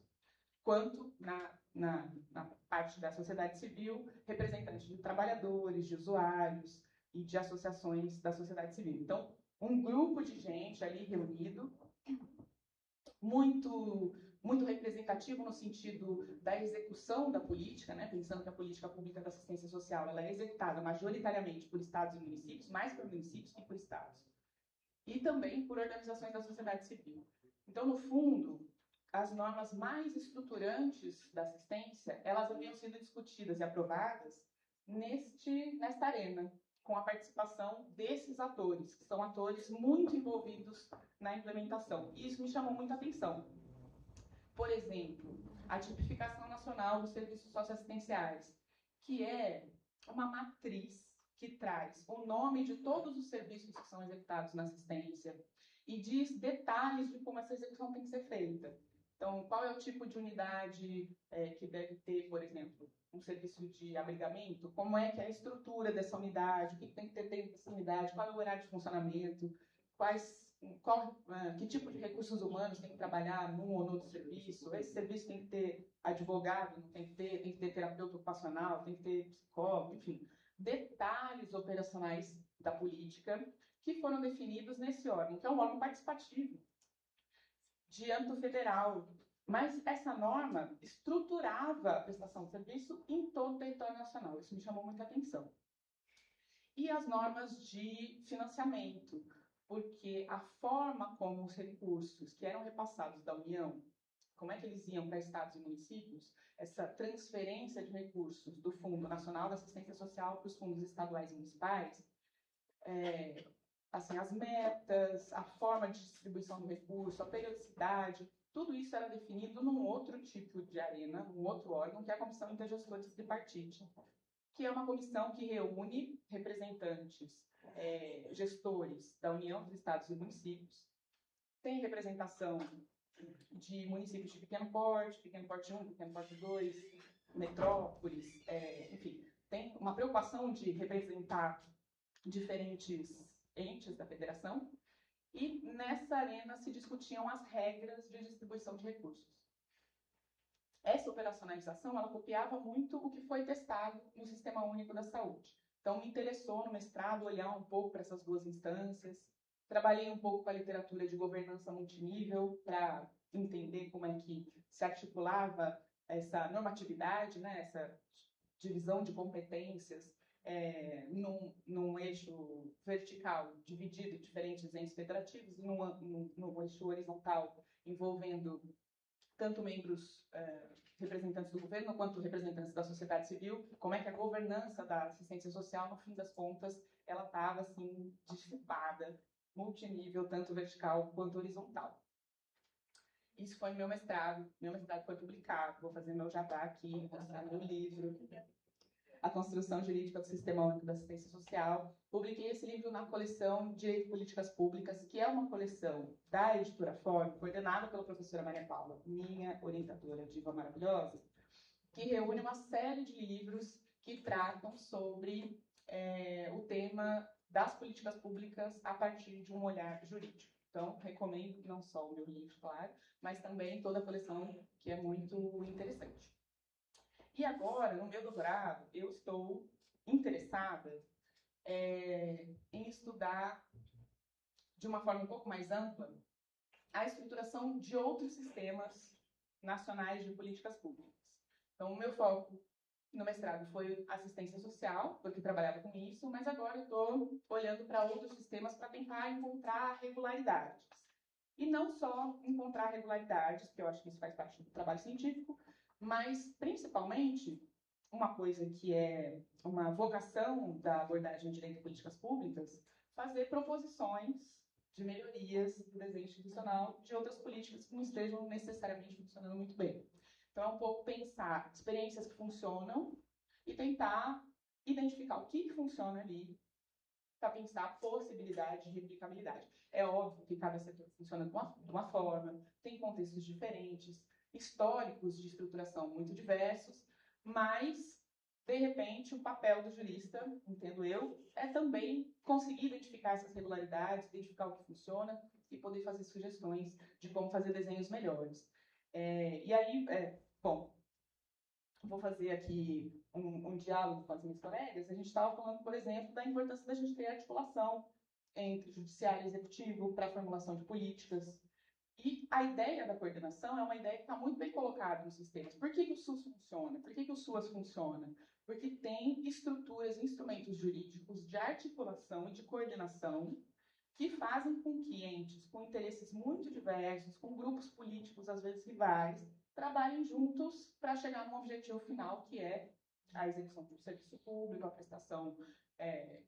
quanto na parte da sociedade civil, representantes de trabalhadores, de usuários e de associações da sociedade civil. Então, um grupo de gente ali reunido, muito representativo no sentido da execução da política, né? Pensando que a política pública da assistência social ela é executada majoritariamente por estados e municípios, mais por municípios que por estados, e também por organizações da sociedade civil. Então, no fundo, as normas mais estruturantes da assistência, elas haviam sido discutidas e aprovadas nesta arena, com a participação desses atores, que são atores muito envolvidos na implementação. E isso me chamou muita atenção. Por exemplo, a tipificação nacional dos serviços socioassistenciais, que é uma matriz que traz o nome de todos os serviços que são executados na assistência e diz detalhes de como essa execução tem que ser feita. Então, qual é o tipo de unidade que deve ter, por exemplo, um serviço de abrigamento? Como é que é a estrutura dessa unidade? O que tem que ter dentro dessa unidade? Qual é o horário de funcionamento? Que tipo de recursos humanos tem que trabalhar num ou no outro serviço? Esse serviço tem que ter advogado, não tem que ter terapeuta ocupacional, tem que ter psicólogo, enfim. Detalhes operacionais da política que foram definidos nesse órgão, que é um órgão participativo de âmbito federal. Mas essa norma estruturava a prestação de serviço em todo o território nacional. Isso me chamou muita atenção. E as normas de financiamento, porque a forma como os recursos que eram repassados da União, como é que eles iam para estados e municípios, essa transferência de recursos do Fundo Nacional da Assistência Social para os fundos estaduais e municipais, assim, as metas, a forma de distribuição do recurso, a periodicidade, tudo isso era definido num outro tipo de arena, num outro órgão, que é a Comissão Intergestores Tripartite, que é uma comissão que reúne representantes, gestores da União dos Estados e Municípios, tem representação de municípios de pequeno porte 1, pequeno porte 2, metrópoles, enfim, tem uma preocupação de representar diferentes entes da federação, e nessa arena se discutiam as regras de distribuição de recursos. Essa operacionalização, ela copiava muito o que foi testado no Sistema Único da Saúde. Então, me interessou no mestrado olhar um pouco para essas duas instâncias. Trabalhei um pouco com a literatura de governança multinível para entender como é que se articulava essa normatividade, né, essa divisão de competências num eixo vertical, dividido em diferentes entes federativos, e num eixo horizontal, envolvendo tanto membros representantes do governo quanto representantes da sociedade civil, como é que a governança da assistência social, no fim das contas, ela estava assim dissipada, multinível, tanto vertical quanto horizontal. Isso foi meu mestrado foi publicado, vou fazer meu jabá aqui, mostrar meu livro, A Construção Jurídica do Sistema Único da Assistência Social. Publiquei esse livro na coleção Direito e Políticas Públicas, que é uma coleção da Editora Fórum, coordenada pela professora Maria Paula, minha orientadora diva maravilhosa, que reúne uma série de livros que tratam sobre o tema das políticas públicas a partir de um olhar jurídico. Então, recomendo não só o meu livro, claro, mas também toda a coleção, que é muito interessante. E agora, no meu doutorado, eu estou interessada em estudar, de uma forma um pouco mais ampla, a estruturação de outros sistemas nacionais de políticas públicas. Então, o meu foco no mestrado foi assistência social, porque trabalhava com isso, mas agora eu estou olhando para outros sistemas para tentar encontrar regularidades. E não só encontrar regularidades, que eu acho que isso faz parte do trabalho científico, mas principalmente uma coisa que é uma vocação da abordagem de direito e políticas públicas, fazer proposições de melhorias do desenho institucional de outras políticas que não estejam necessariamente funcionando muito bem. Então, é um pouco pensar experiências que funcionam e tentar identificar o que funciona ali para pensar a possibilidade de replicabilidade. É óbvio que cada setor funciona de uma forma, tem contextos diferentes, históricos de estruturação muito diversos, mas, de repente, o papel do jurista, entendo eu, é também conseguir identificar essas regularidades, identificar o que funciona e poder fazer sugestões de como fazer desenhos melhores. Bom, vou fazer aqui um diálogo com as minhas colegas. A gente estava falando, por exemplo, da importância da gente ter articulação entre judiciário e executivo para a formulação de políticas. E a ideia da coordenação é uma ideia que está muito bem colocada nos sistemas. Por que o SUS funciona? Por que o SUAS funciona? Porque tem estruturas, instrumentos jurídicos de articulação e de coordenação que fazem com que entes com interesses muito diversos, com grupos políticos às vezes rivais, trabalhem juntos para chegar num objetivo final, que é a execução de um serviço público, a prestação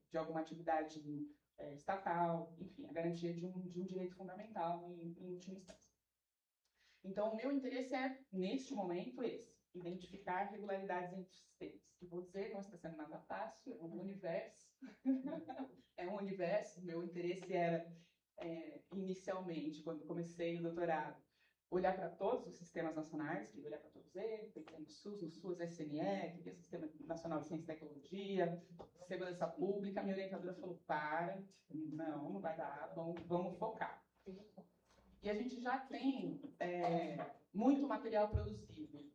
de alguma atividade estatal, enfim, a garantia de um direito fundamental em última instância. Então, o meu interesse é, neste momento, esse: identificar regularidades entre os sistemas. Que vou dizer, não está sendo nada fácil, é um universo. É um universo. Meu interesse era, inicialmente, quando comecei o doutorado, olhar para todos os sistemas nacionais, queria olhar para todos eles, pensando no SUS, no SUAS, SNE, que é o Sistema Nacional de Ciência e Tecnologia, Segurança Pública. A minha orientadora falou: não vai dar, vamos focar. E a gente já tem muito material produzido,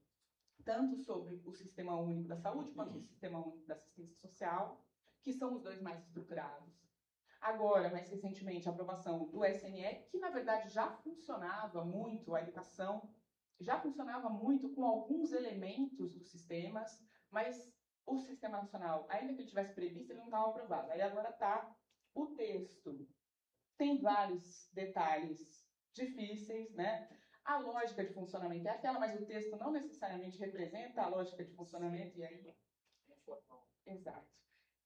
tanto sobre o Sistema Único da Saúde, quanto o Sistema Único da Assistência Social, que são os dois mais estruturados. Agora, mais recentemente, a aprovação do SNE, que na verdade já funcionava muito, a educação já funcionava muito com alguns elementos dos sistemas, mas o Sistema Nacional, ainda que ele tivesse previsto, ele não estava aprovado. Aí agora está o texto. Tem vários detalhes difíceis, né? A lógica de funcionamento é aquela, mas o texto não necessariamente representa a lógica de funcionamento, e aí... Exato.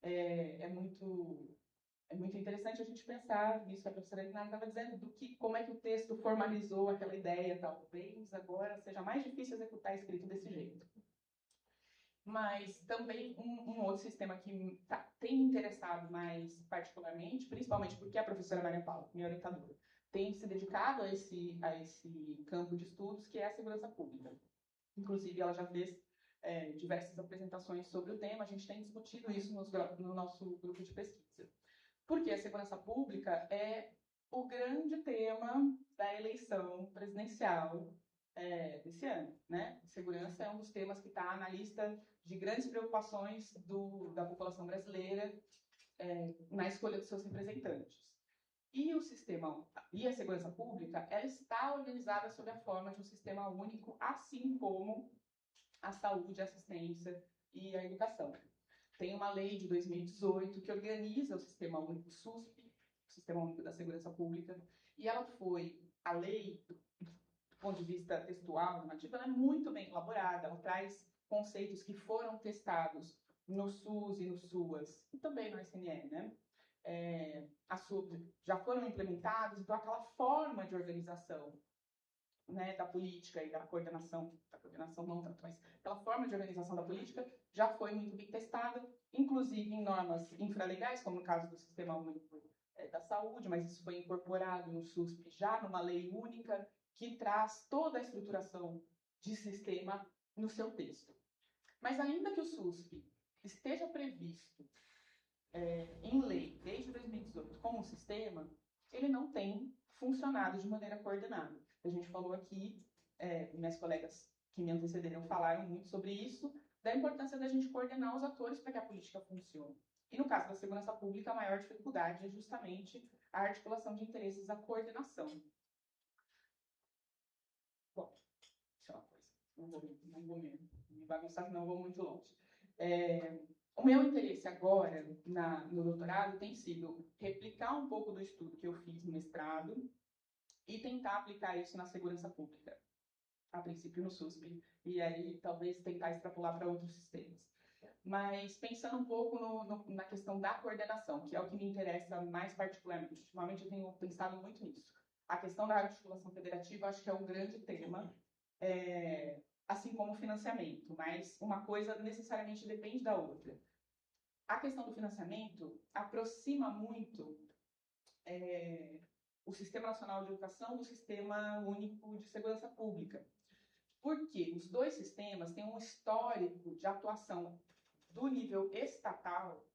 É muito interessante a gente pensar nisso que a professora Ignara estava dizendo, como é que o texto formalizou aquela ideia. Talvez agora seja mais difícil executar escrito desse jeito. Mas também um outro sistema que tem interessado mais particularmente, principalmente porque a professora Maria Paula, minha orientadora, tem se dedicado a esse campo de estudos, que é a segurança pública. Inclusive, ela já fez diversas apresentações sobre o tema. A gente tem discutido isso no nosso grupo de pesquisa. Porque a segurança pública é o grande tema da eleição presidencial desse ano, né? Segurança é um dos temas que está na lista de grandes preocupações da população brasileira na escolha dos seus representantes. E a segurança pública, ela está organizada sob a forma de um sistema único, assim como a saúde, a assistência e a educação. Tem uma lei de 2018 que organiza o Sistema Único SUSP, o Sistema Único da Segurança Pública, e a lei, do ponto de vista textual, normativo, ela é muito bem elaborada, ela traz conceitos que foram testados no SUS e no SUAS, e também no SNE, né? Já foram implementados, então aquela forma de organização, né, da política e da coordenação não tanto, mas aquela forma de organização da política já foi muito bem testada, inclusive em normas infralegais, como no caso do Sistema Único da Saúde, mas isso foi incorporado no SUSP já numa lei única que traz toda a estruturação de sistema no seu texto. Mas ainda que o SUSP esteja previsto em lei desde 2018 como um sistema, ele não tem funcionado de maneira coordenada. A gente falou aqui, minhas colegas que me antecederam falaram muito sobre isso, da importância da gente coordenar os atores para que a política funcione. E no caso da segurança pública, a maior dificuldade é justamente a articulação de interesses, a coordenação. Bom, isso é uma coisa. Não vou me bagunçar, senão vou muito longe. O meu interesse agora, no doutorado, tem sido replicar um pouco do estudo que eu fiz no mestrado e tentar aplicar isso na segurança pública, a princípio no SUSP, e aí talvez tentar extrapolar para outros sistemas. Mas pensando um pouco na questão da coordenação, que é o que me interessa mais particularmente. Ultimamente eu tenho pensado muito nisso. A questão da articulação federativa acho que é um grande tema, assim como o financiamento, mas uma coisa necessariamente depende da outra. A questão do financiamento aproxima muito o Sistema Nacional de Educação do Sistema Único de Segurança Pública. Porque os dois sistemas têm um histórico de atuação do nível estatal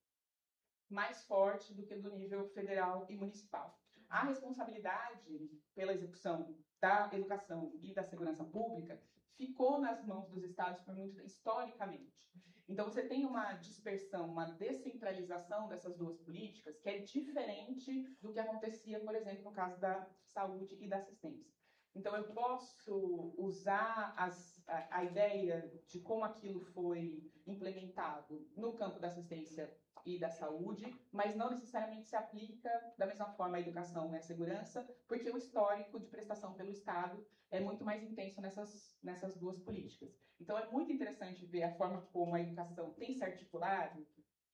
mais forte do que do nível federal e municipal. A responsabilidade pela execução da educação e da segurança pública ficou nas mãos dos estados por muito tempo, historicamente. Então, você tem uma dispersão, uma descentralização dessas duas políticas que é diferente do que acontecia, por exemplo, no caso da saúde e da assistência. Então, eu posso usar a ideia de como aquilo foi implementado no campo da assistência e da saúde, mas não necessariamente se aplica da mesma forma à educação e à segurança, porque o histórico de prestação pelo Estado é muito mais intenso nessas duas políticas. Então, é muito interessante ver a forma como a educação tem se articulado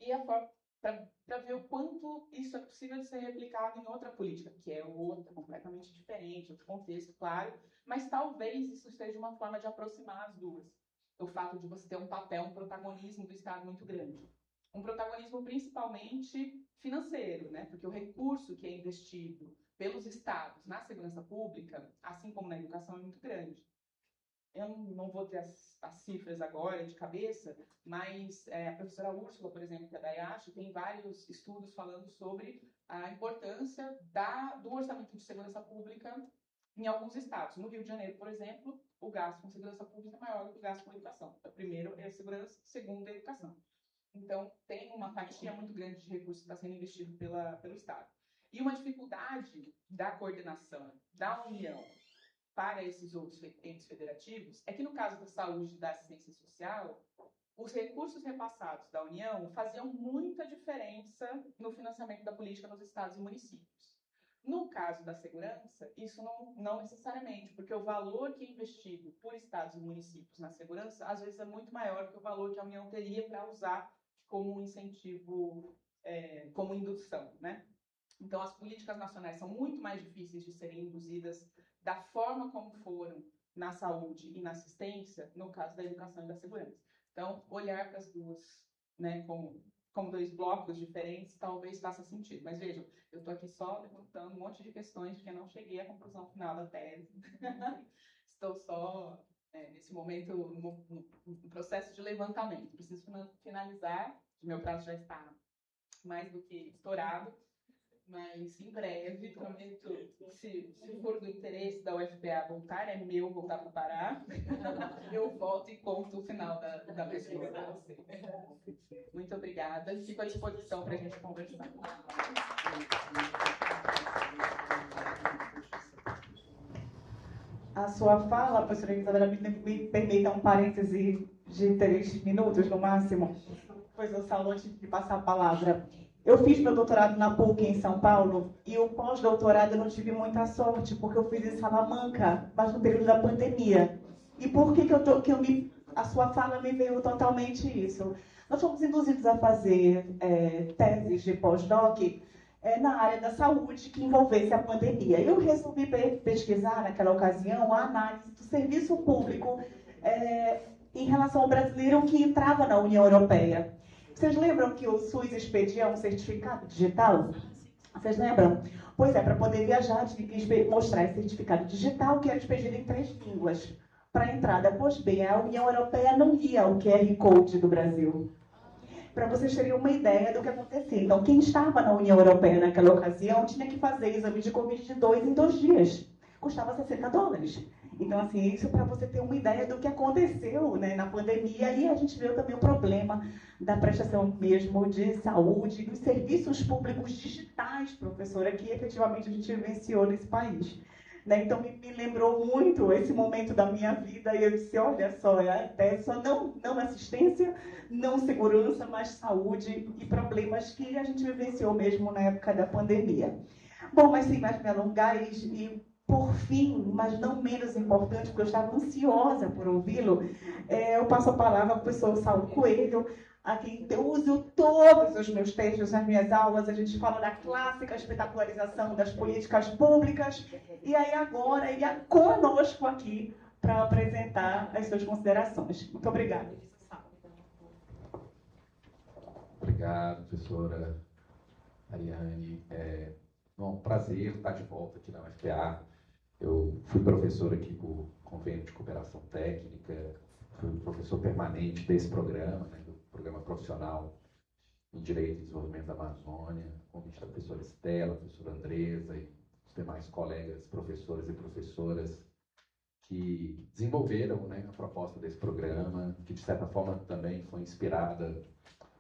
e a forma para ver o quanto isso é possível de ser replicado em outra política, que é outra, completamente diferente, outro contexto, claro, mas talvez isso seja uma forma de aproximar as duas. O fato de você ter um papel, um protagonismo do Estado muito grande. Um protagonismo principalmente financeiro, né? Porque o recurso que é investido pelos estados na segurança pública, assim como na educação, é muito grande. Eu não vou ter as cifras agora de cabeça, mas a professora Úrsula, por exemplo, que é da IASH, tem vários estudos falando sobre a importância do orçamento de segurança pública em alguns estados. No Rio de Janeiro, por exemplo, o gasto com segurança pública é maior do que o gasto com educação. Então, primeiro é a segurança, segundo é a educação. Então, tem uma fatia muito grande de recursos que está sendo investido pelo Estado. E uma dificuldade da coordenação da União para esses outros entes federativos é que, no caso da saúde e da assistência social, os recursos repassados da União faziam muita diferença no financiamento da política nos estados e municípios. No caso da segurança, isso não necessariamente, porque o valor que é investido por estados e municípios na segurança, às vezes é muito maior que o valor que a União teria para usar como um incentivo, como indução, né? Então, as políticas nacionais são muito mais difíceis de serem induzidas da forma como foram na saúde e na assistência, no caso da educação e da segurança. Então, olhar para as duas, né, como dois blocos diferentes, talvez faça sentido. Mas vejam, eu estou aqui só levantando um monte de questões, porque não cheguei à conclusão final da tese. Estou só, nesse momento, no processo de levantamento. Preciso finalizar, meu prazo já está mais do que estourado, mas em breve, prometo, se for do interesse da UFPA voltar, é meu voltar para o Pará, eu volto e conto o final da pesquisa para vocês. Muito obrigada, fico à disposição para a gente conversar. A sua fala, professora Isabela, me permita um parêntese de 3 minutos no máximo, pois o Saulo tive que passar a palavra. Eu fiz meu doutorado na PUC em São Paulo e o pós-doutorado eu não tive muita sorte, porque eu fiz em Salamanca, mas no período da pandemia. E por que a sua fala me veio totalmente isso? Nós fomos induzidos a fazer teses de pós-doc na área da saúde que envolvesse a pandemia. Eu resolvi pesquisar, naquela ocasião, a análise do serviço público em relação ao brasileiro que entrava na União Europeia. Vocês lembram que o SUS expedia um certificado digital? Vocês lembram? Pois é, para poder viajar, tinha que mostrar esse certificado digital que era expedido em 3 línguas para a entrada. Pois bem, a União Europeia não lia o QR Code do Brasil. Para vocês terem uma ideia do que acontecia. Então, quem estava na União Europeia naquela ocasião tinha que fazer exame de Covid de 2 em 2 dias. Custava $60. Então, assim, isso para você ter uma ideia do que aconteceu, né, na pandemia. E a gente viu também o problema da prestação mesmo de saúde, dos serviços públicos digitais, professora, que efetivamente a gente vivenciou nesse país. Né? Então, me lembrou muito esse momento da minha vida e eu disse, olha só, até só não assistência, não segurança, mas saúde e problemas que a gente vivenciou mesmo na época da pandemia. Bom, mas sem mais me alongar, e por fim, mas não menos importante, porque eu estava ansiosa por ouvi-lo, eu passo a palavra ao professor Saulo Coelho, a quem eu uso todos os meus textos nas minhas aulas. A gente fala da clássica espetacularização das políticas públicas, e aí agora ele é conosco aqui para apresentar as suas considerações. Muito obrigada. Obrigado, professora Ariane. É um prazer estar de volta aqui na UFPA. Eu fui professor aqui por convênio de cooperação técnica, fui professor permanente desse programa, né, do programa profissional em Direito e Desenvolvimento da Amazônia, convite da professora Estela, professora Andresa e os demais colegas, professores e professoras que desenvolveram, né, a proposta desse programa, que de certa forma também foi inspirada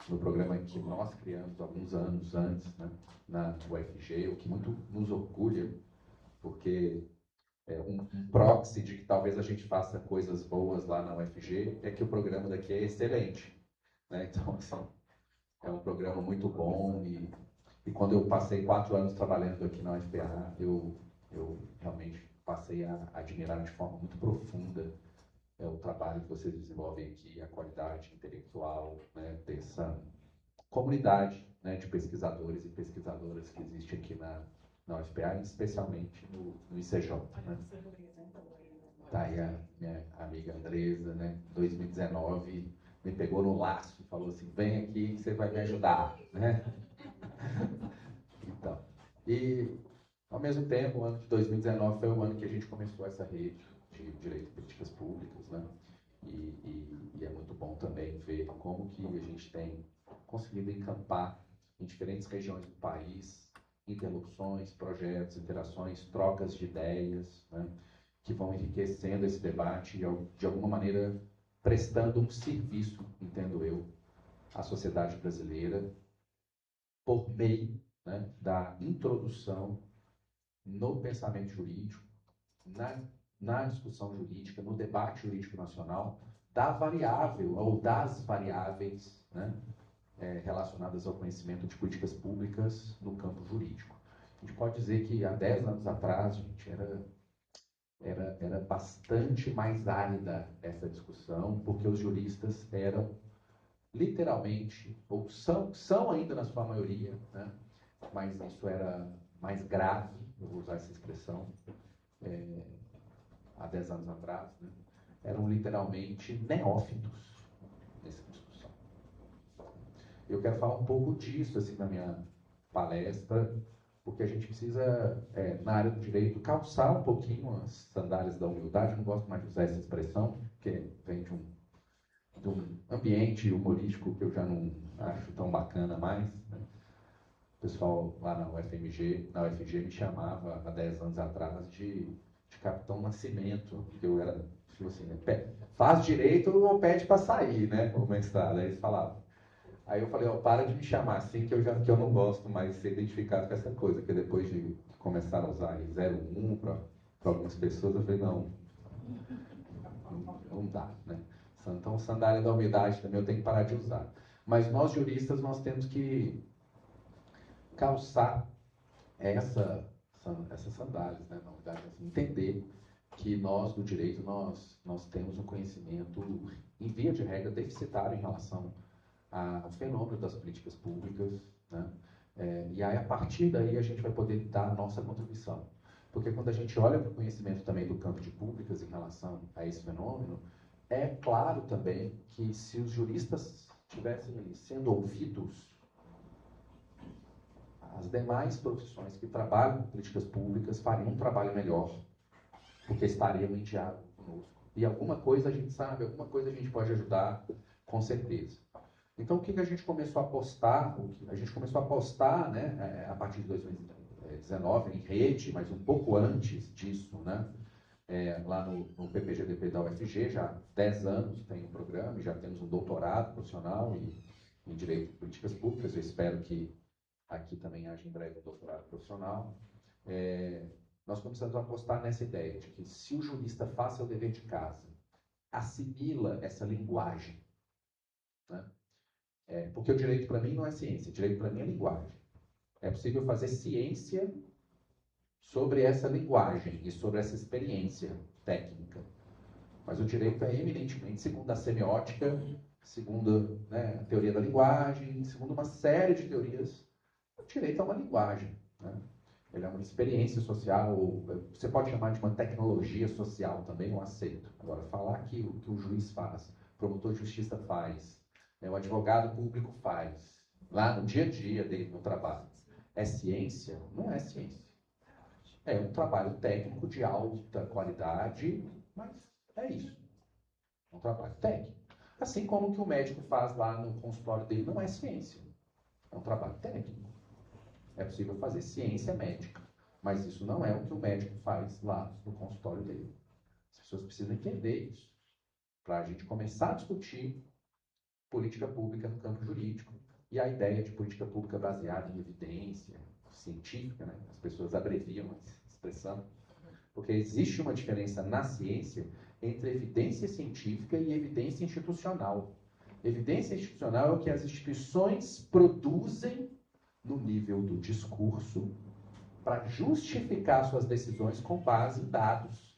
no programa que nós criamos alguns anos antes, né, na UFG, o que muito nos orgulha, porque um proxy de que talvez a gente faça coisas boas lá na UFG é que o programa daqui é excelente, né? Então, assim, é um programa muito bom e quando eu passei 4 anos trabalhando aqui na UFPA, eu realmente passei a admirar de forma muito profunda o trabalho que vocês desenvolvem aqui, a qualidade intelectual, né, dessa comunidade, né, de pesquisadores e pesquisadoras que existe aqui na UFPA, especialmente no ICJ. Né? Tá aí a minha amiga Andresa, né, 2019, me pegou no laço e falou assim, vem aqui que você vai me ajudar. Né? Então, e ao mesmo tempo, o ano de 2019 foi o ano que a gente começou essa rede de Direito e Políticas Públicas, né? E é muito bom também ver como que a gente tem conseguido encampar em diferentes regiões do país interlocuções, projetos, interações, trocas de ideias, né? Que vão enriquecendo esse debate e, de alguma maneira, prestando um serviço, entendo eu, à sociedade brasileira por meio, né, da introdução no pensamento jurídico, na discussão jurídica, no debate jurídico nacional, da variável ou das variáveis, né, relacionadas ao conhecimento de políticas públicas no campo jurídico. A gente pode dizer que há 10 anos atrás, gente, era bastante mais árida essa discussão, porque os juristas eram literalmente, ou são ainda na sua maioria, né, mas isso era mais grave, eu vou usar essa expressão, há 10 anos atrás, né, eram literalmente neófitos nessa discussão. Eu quero falar um pouco disso assim, na minha palestra, porque a gente precisa, na área do direito, calçar um pouquinho as sandálias da humildade. Eu não gosto mais de usar essa expressão, porque vem de um ambiente humorístico que eu já não acho tão bacana mais, né? O pessoal lá na UFG me chamava, há 10 anos atrás, de Capitão Nascimento, porque eu era, tipo assim, faz direito ou pede para sair, né, o mestrado. Aí eles falavam. Aí eu falei, para de me chamar assim, que eu não gosto mais de ser identificado com essa coisa, porque depois de começar a usar 01 para algumas pessoas, eu falei, não dá, né? Então, sandália da humildade também eu tenho que parar de usar. Mas nós, juristas, nós temos que calçar essas sandálias, né? Na verdade, assim, entender que nós, do direito, nós temos um conhecimento, em via de regra, deficitário em relação ao fenômeno das políticas públicas, né? E aí, a partir daí, a gente vai poder dar a nossa contribuição. Porque quando a gente olha para o conhecimento também do campo de públicas em relação a esse fenômeno, é claro também que se os juristas estivessem ali sendo ouvidos, as demais profissões que trabalham com políticas públicas fariam um trabalho melhor, porque estariam em diálogo conosco. E alguma coisa a gente sabe, alguma coisa a gente pode ajudar, com certeza. Então, o que a gente começou a apostar? A gente começou a apostar, né, a partir de 2019, em rede, mas um pouco antes disso, né, lá no PPGDP da UFG, já há 10 anos tem um programa, e já temos um doutorado profissional em Direito e Políticas Públicas. Eu espero que aqui também haja em breve um doutorado profissional. Nós começamos a apostar nessa ideia de que se o jurista faz seu dever de casa, assimila essa linguagem, né? Porque o direito para mim não é ciência, o direito para mim é linguagem. É possível fazer ciência sobre essa linguagem e sobre essa experiência técnica. Mas o direito é eminentemente, segundo a semiótica, segundo, né, a teoria da linguagem, segundo uma série de teorias, o direito é uma linguagem, né? Ele é uma experiência social, ou você pode chamar de uma tecnologia social também, eu aceito. Agora, falar que o que o juiz faz, o promotor de justiça faz, né, o advogado público faz, lá no dia a dia dele, no trabalho, é ciência? Não é ciência. É um trabalho técnico de alta qualidade, mas é isso. É um trabalho técnico. Assim como o que o médico faz lá no consultório dele não é ciência. É um trabalho técnico. É possível fazer ciência médica, mas isso não é o que o médico faz lá no consultório dele. As pessoas precisam entender isso, para a gente começar a discutir política pública no campo jurídico e a ideia de política pública baseada em evidência científica, né? As pessoas abreviam essa expressão, porque existe uma diferença na ciência entre evidência científica e evidência institucional. Evidência institucional é o que as instituições produzem no nível do discurso para justificar suas decisões com base em dados.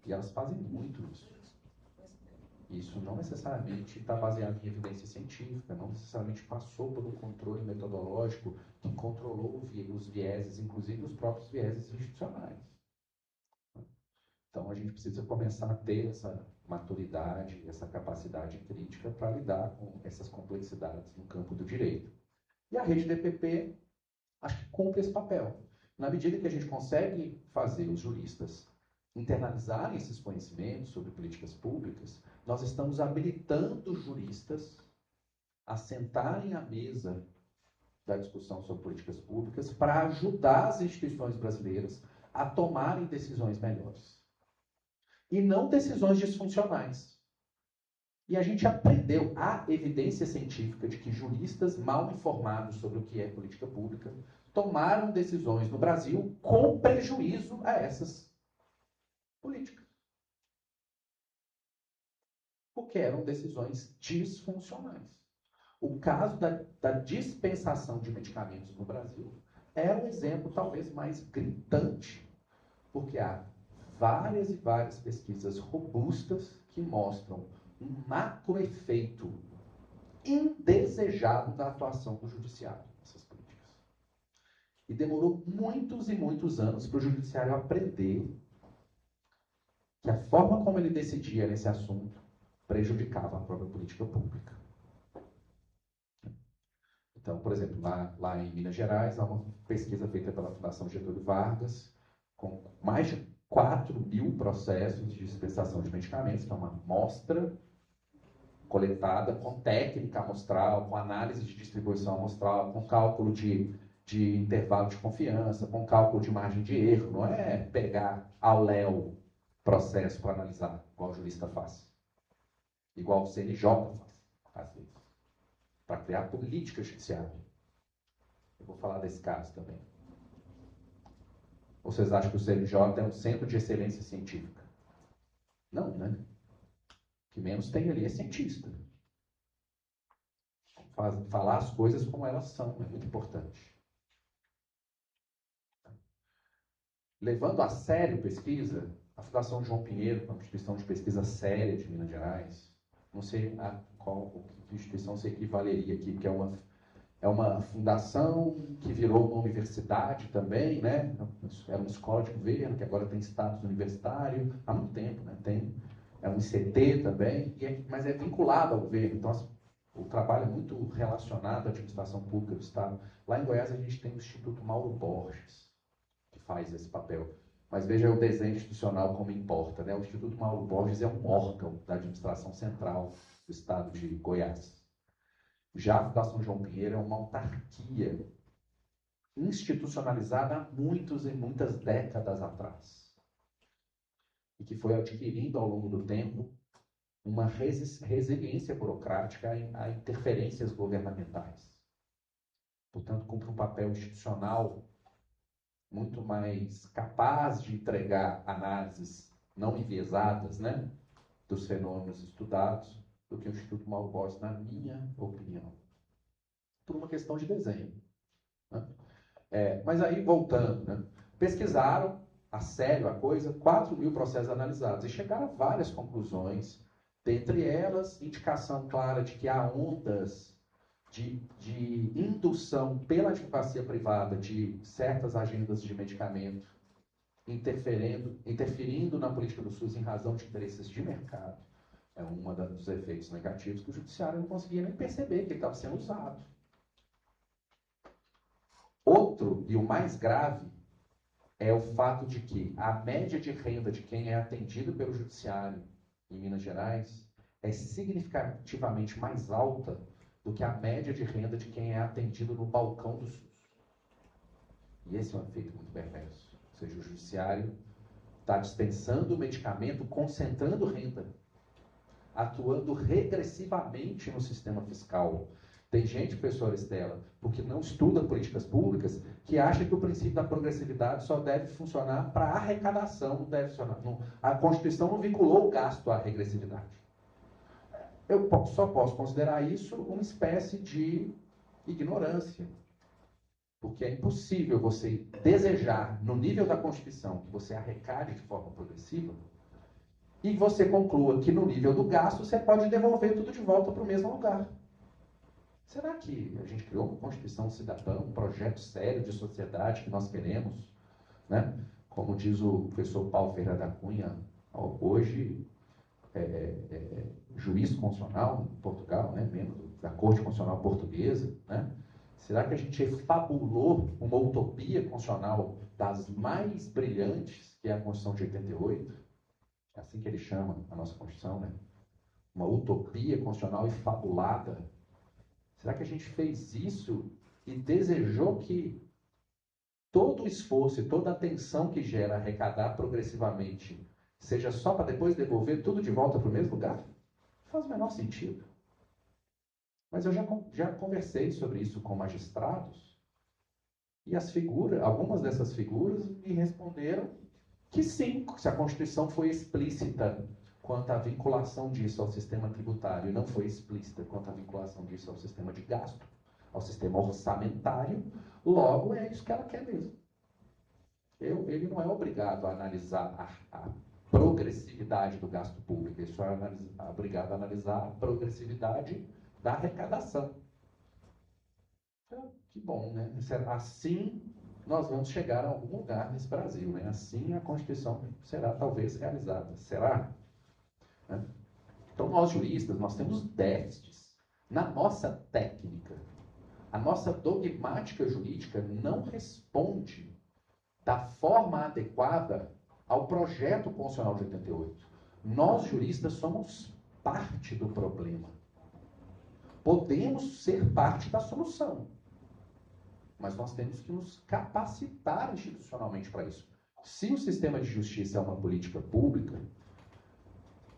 E elas fazem muito isso. Isso não necessariamente está baseado em evidência científica, não necessariamente passou por um controle metodológico que controlou os vieses, inclusive os próprios vieses institucionais. Então a gente precisa começar a ter essa maturidade, essa capacidade crítica para lidar com essas complexidades no campo do direito. E a rede DPP, acho que cumpre esse papel. Na medida que a gente consegue fazer os juristas internalizarem esses conhecimentos sobre políticas públicas, nós estamos habilitando os juristas a sentarem à mesa da discussão sobre políticas públicas para ajudar as instituições brasileiras a tomarem decisões melhores. E não decisões disfuncionais. E a gente aprendeu a evidência científica de que juristas mal informados sobre o que é política pública tomaram decisões no Brasil com prejuízo a essas políticas. Porque eram decisões disfuncionais. O caso da dispensação de medicamentos no Brasil é um exemplo talvez mais gritante, porque há várias e várias pesquisas robustas que mostram um macroefeito indesejado da atuação do judiciário nessas políticas. E demorou muitos e muitos anos para o judiciário aprender que a forma como ele decidia nesse assunto prejudicava a própria política pública. Então, por exemplo, lá em Minas Gerais, há uma pesquisa feita pela Fundação Getúlio Vargas, com mais de 4.000 processos de dispensação de medicamentos, que é uma amostra coletada com técnica amostral, com análise de distribuição amostral, com cálculo de intervalo de confiança, com cálculo de margem de erro. Não é pegar ao léu processo para analisar, igual o jurista faz. Igual o CNJ faz, às vezes. Para criar política judiciária. Eu vou falar desse caso também. Ou vocês acham que o CNJ é um centro de excelência científica? Não, né? O que menos tem ali é cientista. Falar as coisas como elas são é muito importante. Levando a sério pesquisa, a Fundação João Pinheiro, uma instituição de pesquisa séria de Minas Gerais, não sei a qual instituição se equivaleria aqui, porque é uma fundação que virou uma universidade também, né? Era uma escola de governo, que agora tem status universitário, há muito tempo, né? É um ICT também, mas é vinculado ao governo. Então, o trabalho é muito relacionado à administração pública do Estado. Lá em Goiás, a gente tem o Instituto Mauro Borges, que faz esse papel. Mas veja o desenho institucional como importa, né? O Instituto Mauro Borges é um órgão da administração central do Estado de Goiás. Já a Fundação João Pinheiro é uma autarquia institucionalizada há muitas e muitas décadas atrás. E que foi adquirindo ao longo do tempo uma resiliência burocrática a interferências governamentais. Portanto, cumpre um papel institucional muito mais capaz de entregar análises não enviesadas, né, dos fenômenos estudados do que o Instituto Mauro Borges, na minha opinião. Por uma questão de desenho. Né? Mas aí, voltando, né? Pesquisaram a sério a coisa, 4.000 processos analisados e chegaram a várias conclusões, dentre elas, indicação clara de que há ondas de indução pela advocacia privada de certas agendas de medicamento interferindo na política do SUS em razão de interesses de mercado. É um dos efeitos negativos que o judiciário não conseguia nem perceber que ele estava sendo usado. Outro, e o mais grave, é o fato de que a média de renda de quem é atendido pelo judiciário em Minas Gerais é significativamente mais alta do que a média de renda de quem é atendido no balcão do SUS. E esse é um efeito muito perverso. Ou seja, o judiciário está dispensando o medicamento, concentrando renda, atuando regressivamente no sistema fiscal. Tem gente, professora Estela, porque não estuda políticas públicas, que acha que o princípio da progressividade só deve funcionar para arrecadação, não deve funcionar. A Constituição não vinculou o gasto à regressividade. Eu só posso considerar isso uma espécie de ignorância. Porque é impossível você desejar, no nível da Constituição, que você arrecade de forma progressiva, e você conclua que no nível do gasto você pode devolver tudo de volta para o mesmo lugar. Será que a gente criou uma Constituição cidadã, um projeto sério de sociedade que nós queremos? Né? Como diz o professor Paulo Ferreira da Cunha, hoje juiz constitucional em Portugal, né? Membro da Corte Constitucional Portuguesa, né? Será que a gente fabulou uma utopia constitucional das mais brilhantes, que é a Constituição de 88? É assim que ele chama a nossa Constituição, né? Uma utopia constitucional fabulada. Será que a gente fez isso e desejou que todo o esforço e toda a atenção que gera arrecadar progressivamente seja só para depois devolver tudo de volta para o mesmo lugar? Não faz o menor sentido. Mas eu já conversei sobre isso com magistrados e algumas dessas figuras me responderam que sim, se a Constituição foi explícita quanto à vinculação disso ao sistema tributário e não foi explícita quanto à vinculação disso ao sistema de gasto, ao sistema orçamentário, logo é isso que ela quer mesmo. Ele não é obrigado a analisar a progressividade do gasto público, ele só é obrigado a analisar a progressividade da arrecadação. Então, que bom, né? Assim nós vamos chegar a algum lugar nesse Brasil, né? Assim a Constituição será talvez realizada. Será? Então nós juristas, nós temos déficits na nossa técnica. A nossa dogmática jurídica não responde da forma adequada ao projeto constitucional de 88. Nós juristas somos parte do problema. Podemos ser parte da solução, mas nós temos que nos capacitar institucionalmente para isso. Se o sistema de justiça é uma política pública,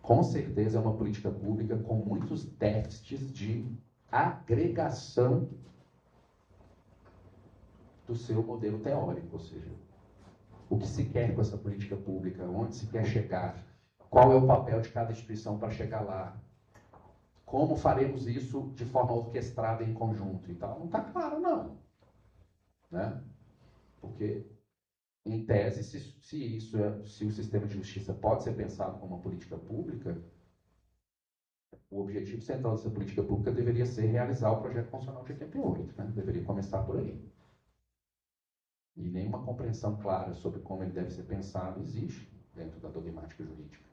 com certeza é uma política pública com muitos déficits de agregação do seu modelo teórico, ou seja, o que se quer com essa política pública, onde se quer chegar, qual é o papel de cada instituição para chegar lá, como faremos isso de forma orquestrada em conjunto e tal. Não está claro, não. Né? Porque, em tese, se o sistema de justiça pode ser pensado como uma política pública, o objetivo central dessa política pública deveria ser realizar o projeto constitucional de 88. Né? Deveria começar por aí. E nenhuma compreensão clara sobre como ele deve ser pensado existe dentro da dogmática jurídica.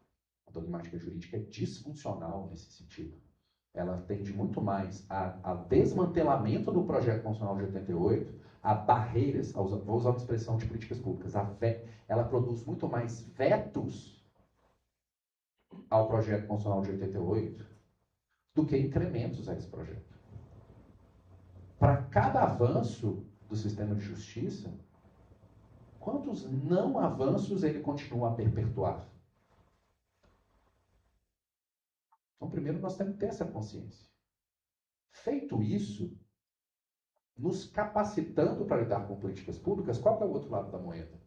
A dogmática jurídica é disfuncional nesse sentido. Ela tende muito mais ao desmantelamento do projeto constitucional de 88, a barreiras, vou usar uma expressão de políticas públicas, ela produz muito mais vetos ao projeto constitucional de 88 do que incrementos a esse projeto. Para cada avanço do sistema de justiça, quantos não avanços ele continua a perpetuar? Então, primeiro, nós temos que ter essa consciência. Feito isso, nos capacitando para lidar com políticas públicas, qual é o outro lado da moeda?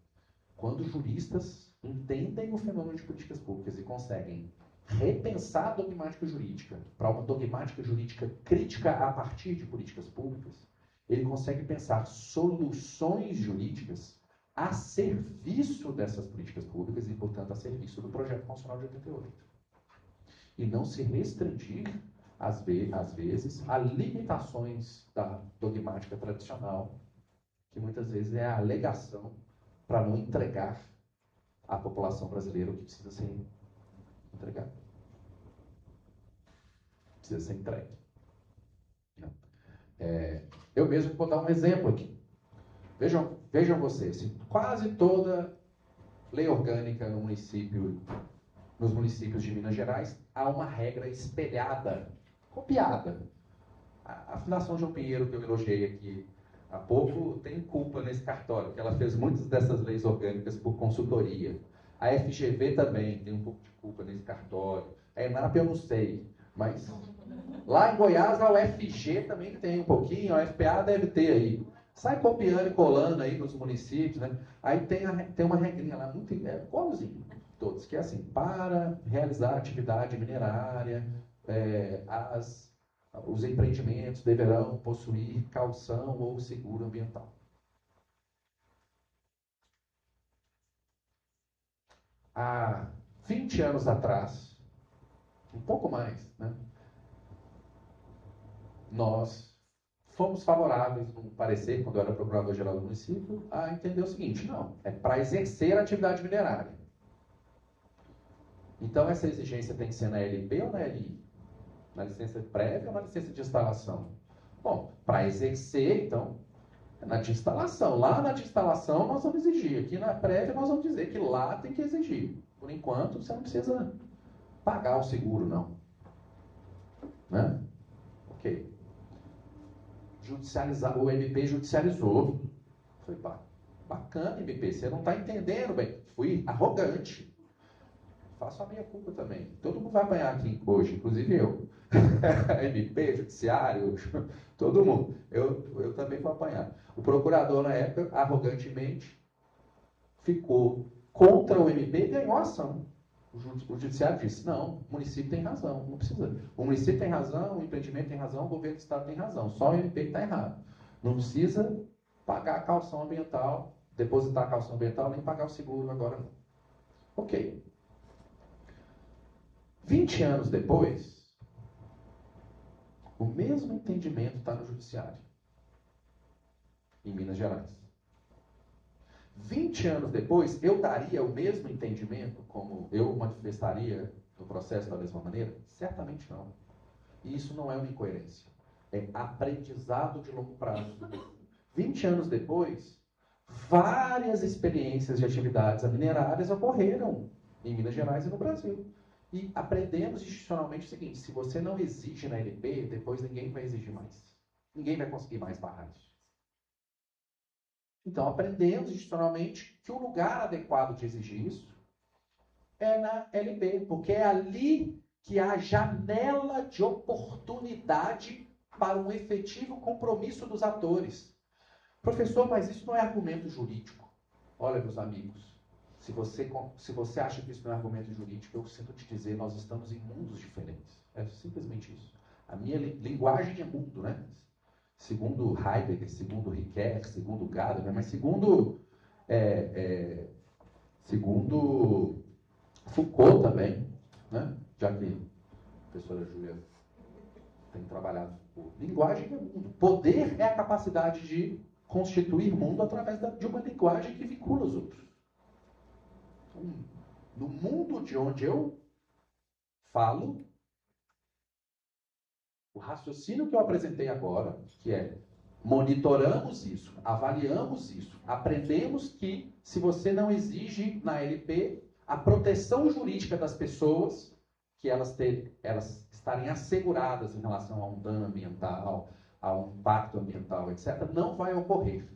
Quando juristas entendem o fenômeno de políticas públicas e conseguem repensar a dogmática jurídica para uma dogmática jurídica crítica a partir de políticas públicas, ele consegue pensar soluções jurídicas a serviço dessas políticas públicas e, portanto, a serviço do Projeto Constitucional de 88. E não se restringir, às vezes, a limitações da dogmática tradicional, que muitas vezes é a alegação para não entregar à população brasileira o que precisa ser entregado. Precisa ser entregue. Eu mesmo vou dar um exemplo aqui. Vejam vocês, quase toda lei orgânica nos municípios de Minas Gerais, há uma regra espelhada, copiada. A Fundação João Pinheiro, que eu elogiei aqui há pouco, tem culpa nesse cartório, porque ela fez muitas dessas leis orgânicas por consultoria. A FGV também tem um pouco de culpa nesse cartório. A ENAP eu não sei, mas lá em Goiás a UFG também tem um pouquinho, a UFPA deve ter aí. Sai copiando e colando aí nos municípios, né? Aí tem uma regrinha lá, muito igualzinho, todos, que é assim, para realizar atividade minerária, os empreendimentos deverão possuir caução ou seguro ambiental. Há 20 anos atrás, um pouco mais, né? Nós fomos favoráveis, no parecer, quando eu era procurador-geral do município, a entender o seguinte: não, é para exercer a atividade minerária. Então, essa exigência tem que ser na LP ou na LI? Na licença prévia ou na licença de instalação? Bom, para exercer, então, é na de instalação. Lá na de instalação nós vamos exigir. Aqui na prévia nós vamos dizer que lá tem que exigir. Por enquanto, você não precisa pagar o seguro, não. Né? Ok. O MP judicializou. Foi bacana, MP. Você não está entendendo bem. Fui arrogante. Faço a minha culpa também. Todo mundo vai apanhar aqui hoje, inclusive eu. MP, judiciário, todo mundo. Eu também vou apanhar. O procurador, na época, arrogantemente, ficou contra o MP e ganhou a ação. O judiciário disse: não, o município tem razão, não precisa. O município tem razão, o empreendimento tem razão, o governo do estado tem razão. Só o MP está errado. Não precisa pagar a caução ambiental, depositar a caução ambiental, nem pagar o seguro agora não. Ok. 20 anos depois, o mesmo entendimento está no judiciário, em Minas Gerais. 20 anos depois, eu daria o mesmo entendimento, como eu manifestaria no processo da mesma maneira? Certamente não. E isso não é uma incoerência. É aprendizado de longo prazo. 20 anos depois, várias experiências de atividades minerárias ocorreram em Minas Gerais e no Brasil. E aprendemos institucionalmente o seguinte: se você não exige na LP, depois ninguém vai exigir mais. Ninguém vai conseguir mais barrar isso. Então, aprendemos institucionalmente que o lugar adequado de exigir isso é na LP, porque é ali que há a janela de oportunidade para um efetivo compromisso dos atores. Professor, mas isso não é argumento jurídico. Olha, meus amigos, se você acha que isso não é argumento jurídico, eu sinto te dizer, nós estamos em mundos diferentes. É simplesmente isso. A minha linguagem é mundo, né? Segundo Heidegger, segundo Ricoeur, segundo Gadamer, mas segundo Foucault também, né? Já que a professora Júlia tem trabalhado por linguagem é mundo. Poder é a capacidade de constituir mundo através de uma linguagem que vincula os outros. Então, no mundo de onde eu falo, o raciocínio que eu apresentei agora, que é monitoramos isso, avaliamos isso, aprendemos que se você não exige na LP a proteção jurídica das pessoas, que elas estarem asseguradas em relação a um dano ambiental, a um impacto ambiental, etc., não vai ocorrer.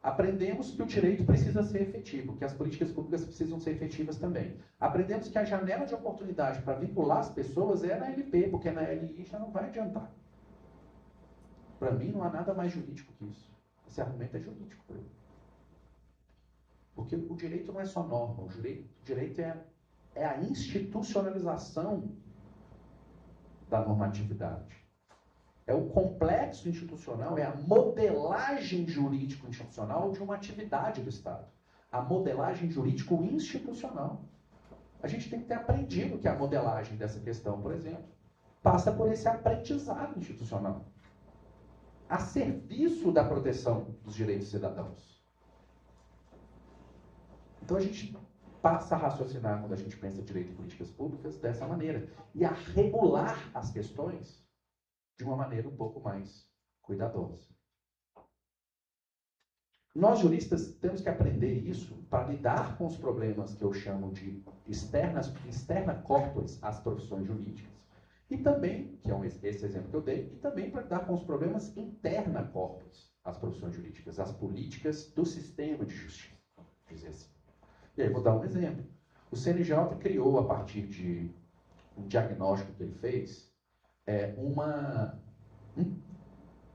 Aprendemos que o direito precisa ser efetivo, que as políticas públicas precisam ser efetivas também. Aprendemos que a janela de oportunidade para vincular as pessoas é na LP, porque na LI já não vai adiantar. Para mim, não há nada mais jurídico que isso. Esse argumento é jurídico para mim. Porque o direito não é só norma, o direito é a institucionalização da normatividade. É o complexo institucional, é a modelagem jurídico-institucional de uma atividade do Estado. A modelagem jurídico-institucional. A gente tem que ter aprendido que a modelagem dessa questão, por exemplo, passa por esse aprendizado institucional, a serviço da proteção dos direitos cidadãos. Então a gente passa a raciocinar, quando a gente pensa em direito e políticas públicas, dessa maneira, e a regular as questões de uma maneira um pouco mais cuidadosa. Nós, juristas, temos que aprender isso para lidar com os problemas que eu chamo de externa corporis às profissões jurídicas. E também, que é esse exemplo que eu dei, e também para lidar com os problemas interna corporis às profissões jurídicas, às políticas do sistema de justiça, dizer assim. E aí, vou dar um exemplo. O CNJ criou, a partir de um diagnóstico que ele fez,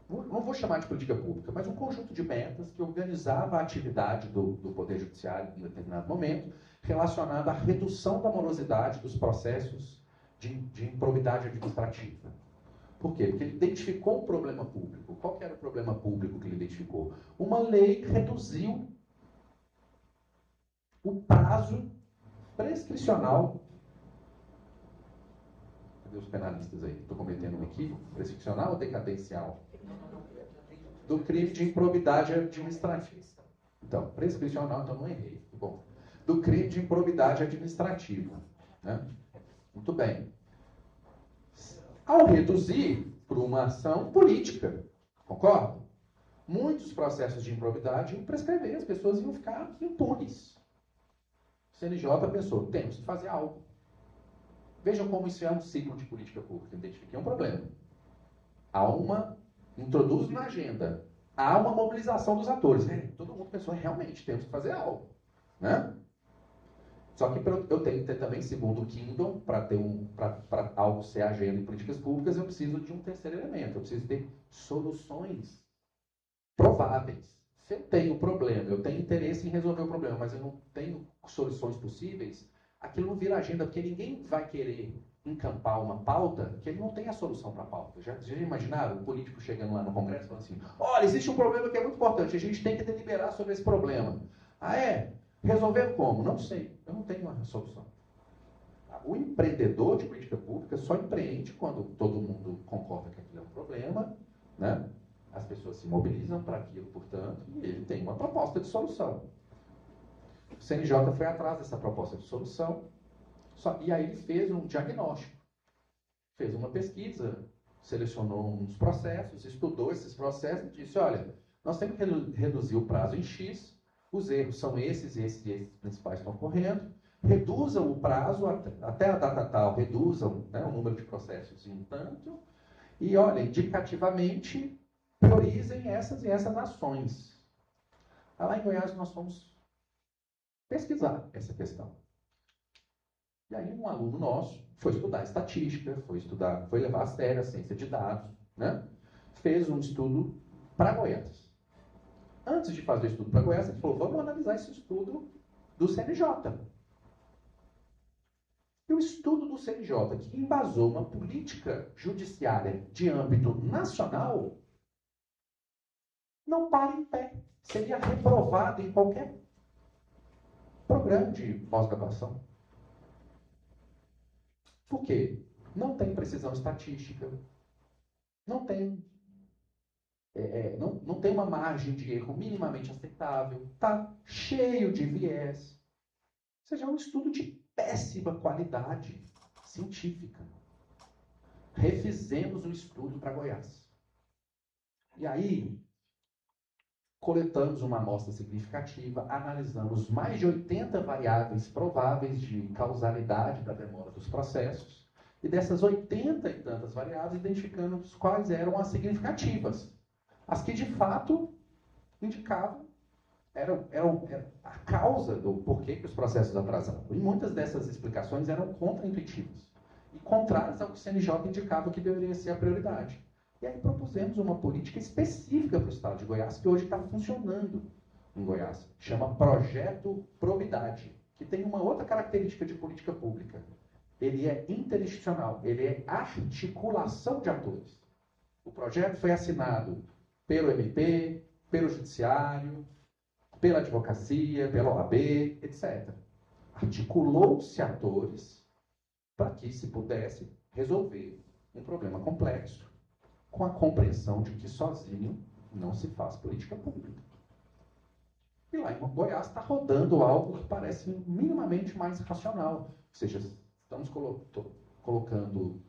não vou chamar de política pública, mas um conjunto de metas que organizava a atividade do Poder Judiciário em determinado momento, relacionado à redução da morosidade dos processos de improbidade administrativa. Por quê? Porque ele identificou um problema público. Qual que era o problema público que ele identificou? Uma lei reduziu o prazo prescricional. Cadê os penalistas aí? Estou cometendo um equívoco? Prescricional ou decadencial? Do crime de improbidade administrativa. Então, prescricional, então não errei. Bom, do crime de improbidade administrativa. Né? Muito bem. Ao reduzir para uma ação política, concorda? Muitos processos de improbidade iam prescrever, as pessoas iam ficar impunes. O CNJ pensou, temos que fazer algo. Vejam como isso é um ciclo de política pública. Identifiquei um problema. Introduz na agenda. Há uma mobilização dos atores. Todo mundo pensou, realmente, temos que fazer algo. Né? Só que eu tenho que ter também, segundo o Kingdom, para algo ser agenda em políticas públicas, eu preciso de um terceiro elemento. Eu preciso ter soluções prováveis. Se eu tenho problema, eu tenho interesse em resolver o problema, mas eu não tenho soluções possíveis, aquilo não vira agenda, porque ninguém vai querer encampar uma pauta que ele não tem a solução para a pauta. Já imaginaram o político chegando lá no Congresso falando assim, olha, existe um problema que é muito importante, a gente tem que deliberar sobre esse problema. Ah, é? Resolver como? Não sei, eu não tenho uma solução. O empreendedor de política pública só empreende quando todo mundo concorda que aquilo é um problema, né? As pessoas se mobilizam para aquilo, portanto, e ele tem uma proposta de solução. O CNJ foi atrás dessa proposta de solução, e aí ele fez um diagnóstico, fez uma pesquisa, selecionou uns processos, estudou esses processos e disse, olha, nós temos que reduzir o prazo em X, os erros são esses principais que estão ocorrendo, reduzam o prazo até a data tal, reduzam, né, o número de processos em tanto, e olha, indicativamente, priorizem essas e essas ações. Lá em Goiás nós fomos pesquisar essa questão. E aí um aluno nosso foi estudar estatística, foi levar a sério a ciência de dados, né? Fez um estudo para Goiás. Antes de fazer o estudo para Goiás, ele falou, vamos analisar esse estudo do CNJ. E o estudo do CNJ, que embasou uma política judiciária de âmbito nacional, não para em pé. Seria reprovado em qualquer programa de pós-graduação. Por quê? Não tem precisão estatística, não tem uma margem de erro minimamente aceitável, está cheio de viés. Ou seja, é um estudo de péssima qualidade científica. Refizemos o estudo para Goiás. E aí, coletamos uma amostra significativa, analisamos mais de 80 variáveis prováveis de causalidade da demora dos processos, e dessas 80 e tantas variáveis, identificamos quais eram as significativas. As que, de fato, indicavam, eram a causa do porquê que os processos atrasavam. E muitas dessas explicações eram contraintuitivas, e contrárias ao que o CNJ indicava que deveria ser a prioridade. E aí propusemos uma política específica para o estado de Goiás, que hoje está funcionando em Goiás. Chama Projeto Probidade, que tem uma outra característica de política pública. Ele é interinstitucional, ele é articulação de atores. O projeto foi assinado pelo MP, pelo Judiciário, pela advocacia, pela OAB, etc. Articulou-se atores para que se pudesse resolver um problema complexo com a compreensão de que sozinho não se faz política pública. E lá em Goiás está rodando algo que parece minimamente mais racional. Ou seja, estamos colocando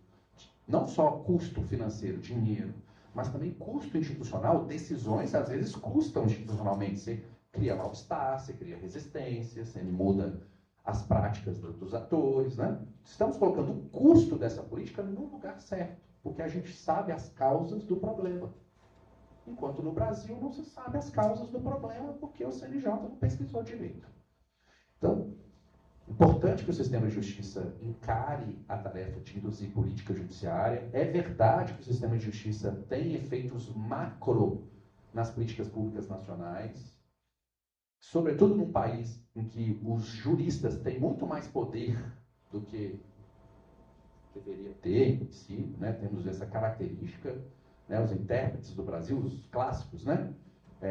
não só custo financeiro, dinheiro, mas também custo institucional. Decisões, às vezes, custam institucionalmente. Você cria mal-estar, você cria resistência, você muda as práticas dos atores, né? Estamos colocando o custo dessa política no lugar certo, porque a gente sabe as causas do problema. Enquanto no Brasil não se sabe as causas do problema, porque o CNJ não pesquisou direito. Então, importante que o sistema de justiça encare a tarefa de induzir política judiciária. É verdade que o sistema de justiça tem efeitos macro nas políticas públicas nacionais, sobretudo num país em que os juristas têm muito mais poder do que deveria ter em si, né? Temos essa característica, né? Os intérpretes do Brasil, os clássicos, né?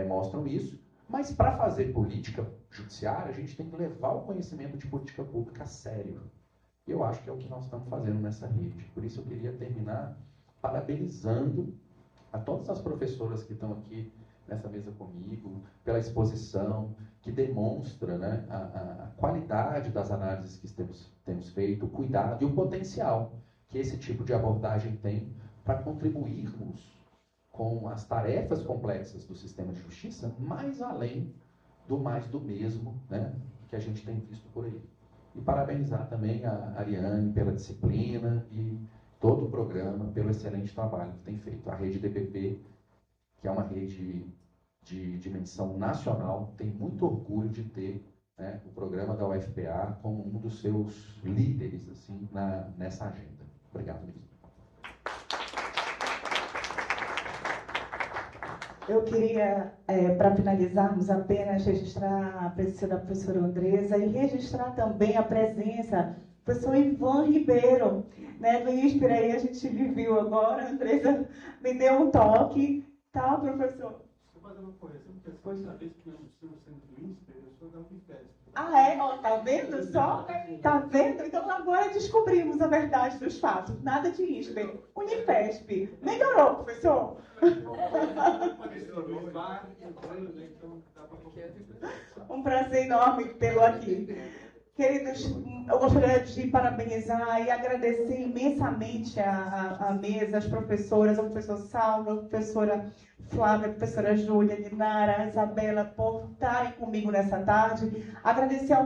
Mostram isso. Mas para fazer política judiciária, a gente tem que levar o conhecimento de política pública a sério. E eu acho que é o que nós estamos fazendo nessa rede. Por isso eu queria terminar parabenizando a todas as professoras que estão aqui nessa mesa comigo, pela exposição, que demonstra, né, a qualidade das análises que temos feito, o cuidado e o potencial que esse tipo de abordagem tem para contribuirmos com as tarefas complexas do sistema de justiça, mais além do mais do mesmo, né, que a gente tem visto por aí. E parabenizar também a Ariane pela disciplina e todo o programa pelo excelente trabalho que tem feito. A rede DPP, que é uma rede de dimensão nacional, tem muito orgulho de ter, né, o programa da UFPA como um dos seus líderes assim, nessa agenda. Obrigado, ministro. Eu queria, para finalizarmos, apenas registrar a presença da professora Andresa e registrar também a presença do professor Ivan Ribeiro, né, do ISPER. Aí a gente viu agora, a Andresa me deu um toque, tá, professor? Fazer uma correção, porque a segunda vez que nós estamos sendo do INSPER, eu sou da Unifesp. Ah, é? Ó, tá vendo só? Tá vendo? Então agora descobrimos a verdade dos fatos. Nada de INSPER. Unifesp. Melhorou, professor? Um prazer enorme tê-lo aqui. Queridos, eu gostaria de parabenizar e agradecer imensamente a mesa, as professoras, ao professor Saulo, a professora Flávia, a professora Júlia, a Linara, a Isabela, por estarem comigo nessa tarde. Agradecer ao